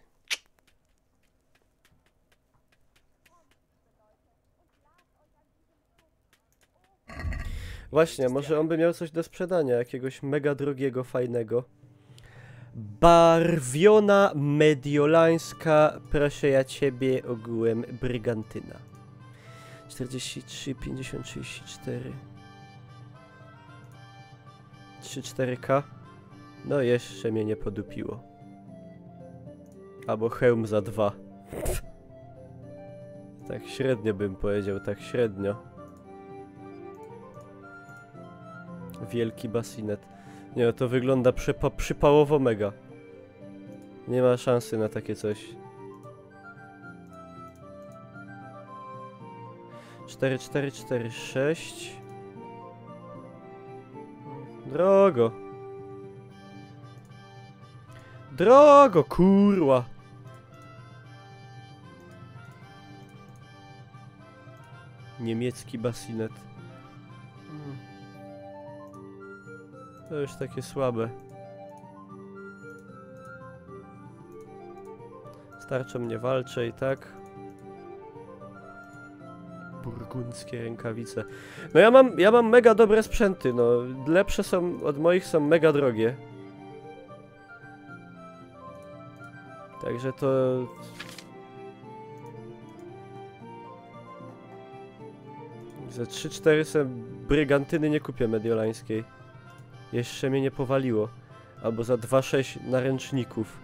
Właśnie, może on by miał coś do sprzedania, jakiegoś mega drogiego, fajnego. Barwiona mediolańska, proszę ja ciebie, ogółem brygantyna. 43, 50, 34. 3-4K. No jeszcze mnie nie podupiło. Albo hełm za 2. Tak średnio bym powiedział, tak średnio. Wielki basinet. Nie no, to wygląda przypałowo mega. Nie ma szansy na takie coś. 4-4-4-6. Drogo. Drogo, kurwa. Niemiecki basinet. To już takie słabe. Starczą mnie walcze i tak. Burgundzkie rękawice. No ja mam mega dobre sprzęty, no. Lepsze są od moich, są mega drogie. Także to... Za 3-4 sobie brygantyny nie kupię mediolańskiej. Jeszcze mnie nie powaliło. Albo za 2-6 naręczników.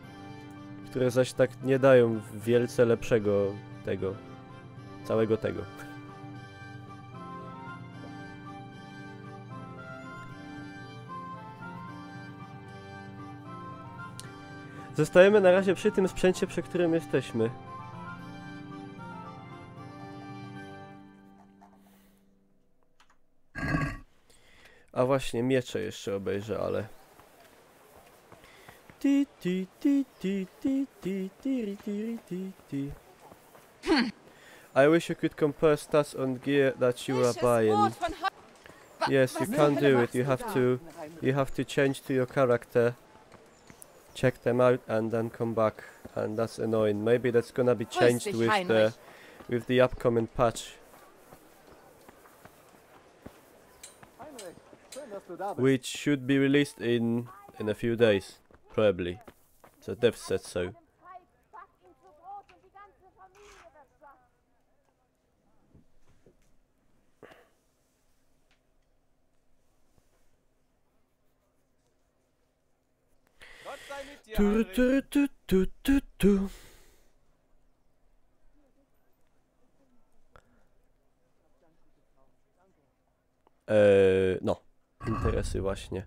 Które zaś tak nie dają wielce lepszego tego. Całego tego. Zostajemy na razie przy tym sprzęcie, przy którym jesteśmy. A właśnie, miecze jeszcze obejrzę, ale... I wish you could compare stats on gear that you are buying. Yes, you can't do it. You have to change to your character. Check them out and then come back, and that's annoying. Maybe that's gonna be changed with the upcoming patch, which should be released in a few days, probably. So Dev said so. No, interesy właśnie.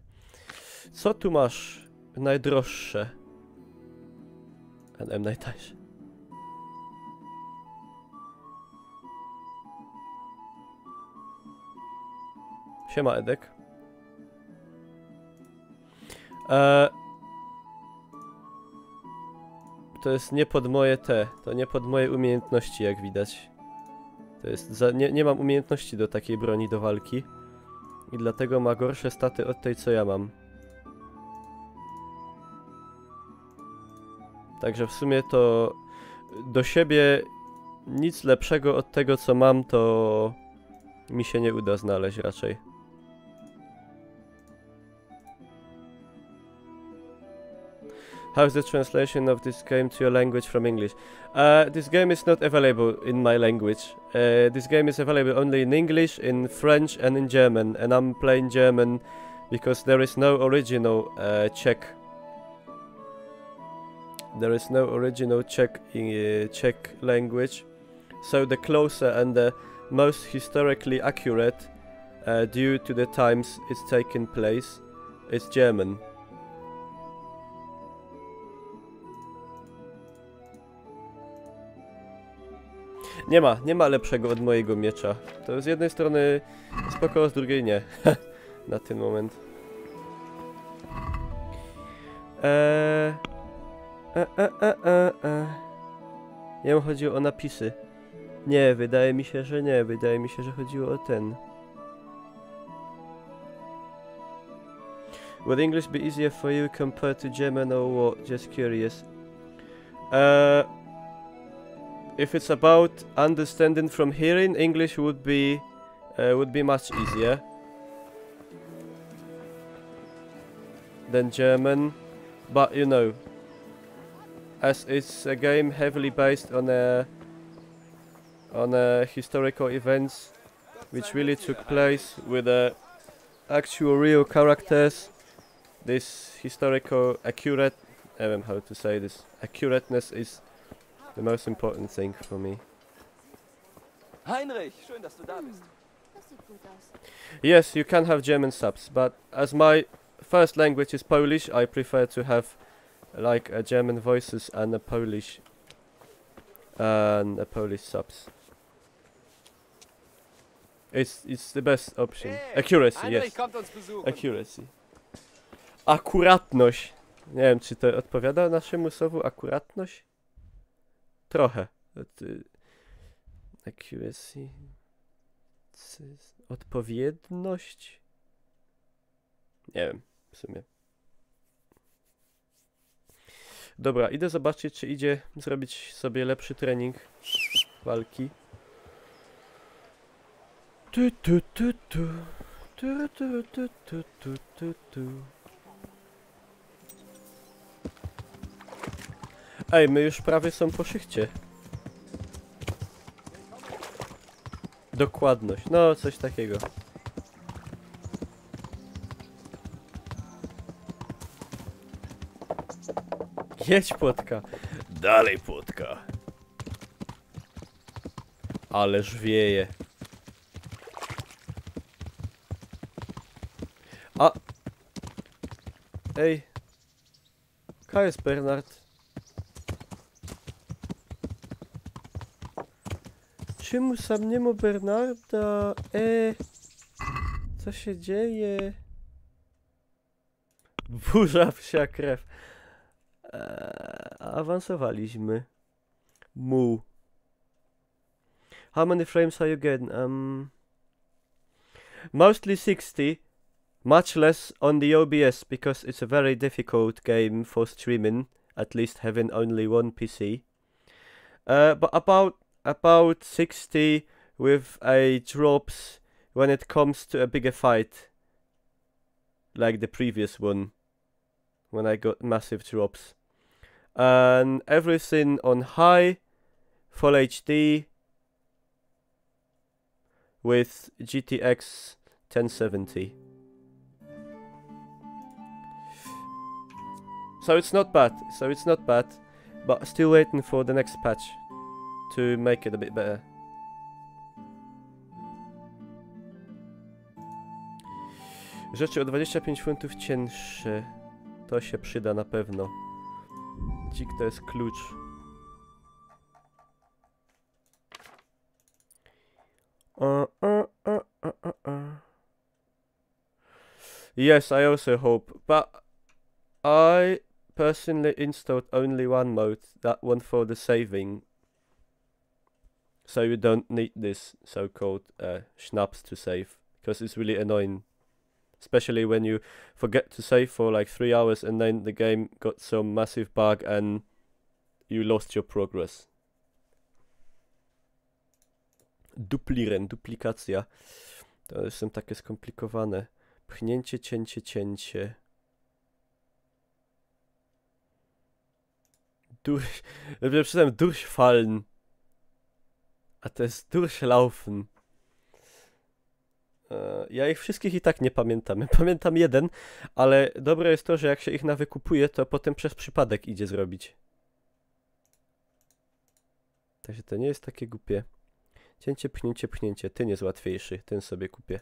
Co tu masz najdroższe? NM najtańsze. Siema Edek. To jest nie pod moje to nie pod moje umiejętności, jak widać. To jest nie mam umiejętności do takiej broni do walki. I dlatego ma gorsze staty od tej, co ja mam. Także w sumie to do siebie nic lepszego od tego, co mam, to mi się nie uda znaleźć raczej. How's the translation of this game to your language from English? This game is not available in my language. This game is available only in English, in French and in German. And I'm playing German because there is no original Czech. There is no original Czech language. So the closer and the most historically accurate due to the times it's taken place. It's German. Nie ma lepszego od mojego miecza. To z jednej strony spoko, z drugiej nie. Na ten moment. Nie wiem, chodziło o napisy. Nie, wydaje mi się, że nie. Wydaje mi się, że chodziło o ten. Would English be easier for you compared to German or what? Just curious. If it's about understanding from hearing, English would be much easier than German, but you know, as it's a game heavily based on historical events which really took place with actual real characters, this historical I don't know how to say this, accurateness is the most important thing for me. Heinrich, schön, dass du da bist. Yes, you can have German subs, but as my first language is Polish, I prefer to have like a German voices and a Polish subs. It's the best option. Accuracy, yes. Accuracy. Akuratność. Nie wiem, czy to odpowiada naszemu słowu akuratność? Trochę. Accuracy. Odpowiedność? Nie wiem, w sumie. Dobra, idę zobaczyć, czy idzie zrobić sobie lepszy trening walki. Ej, my już prawie są po szychcie. Dokładność, no coś takiego. Jedź, płotka. Dalej, płotka. Ależ wieje. A! Ej! Kaj jest Bernard? Czemu sam nie ma Bernarda? Co się dzieje? Burza psia krew. Awansowaliśmy. Mu. How many frames are you getting? Mostly 60. Much less on the OBS because it's a very difficult game for streaming. At least having only one PC. But about 60 with a drops when it comes to a bigger fight. Like the previous one. When I got massive drops. And everything on high, Full HD, with GTX 1070. So it's not bad, but still waiting for the next patch to make it a bit better. Rzeczy o 25 funtów cięższe. To się przyda na pewno. Dzik to jest klucz. Yes, I also hope, but I personally installed only one mode, that one for the saving. So you don't need this so-called schnapps to save, because it's really annoying. Especially when you forget to save for like 3 hours and then the game got some massive bug and you lost your progress. Duplikacja. To są takie skomplikowane. Pchnięcie, cięcie. Przeczytałem durchfallen. A to jest durchlaufen. Ja ich wszystkich i tak nie pamiętam. Ja pamiętam jeden, ale dobre jest to, że jak się ich nawykupuje, to potem przez przypadek idzie zrobić. Także to nie jest takie głupie. Cięcie, pchnięcie, pchnięcie. Ten jest łatwiejszy. Ten sobie kupię.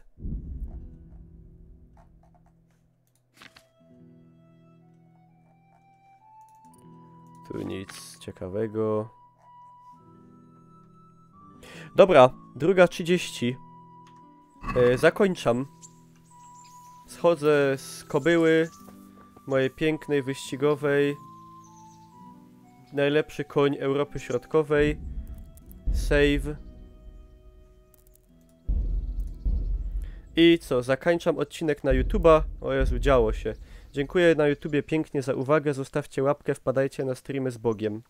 Tu nic ciekawego. Dobra, 2:30. Zakończam. Schodzę z kobyły mojej pięknej, wyścigowej. Najlepszy koń Europy Środkowej. Save. I co? Zakończam odcinek na YouTube'a. O Jezu, działo się. Dziękuję na YouTubie pięknie za uwagę. Zostawcie łapkę, wpadajcie na streamy z Bogiem.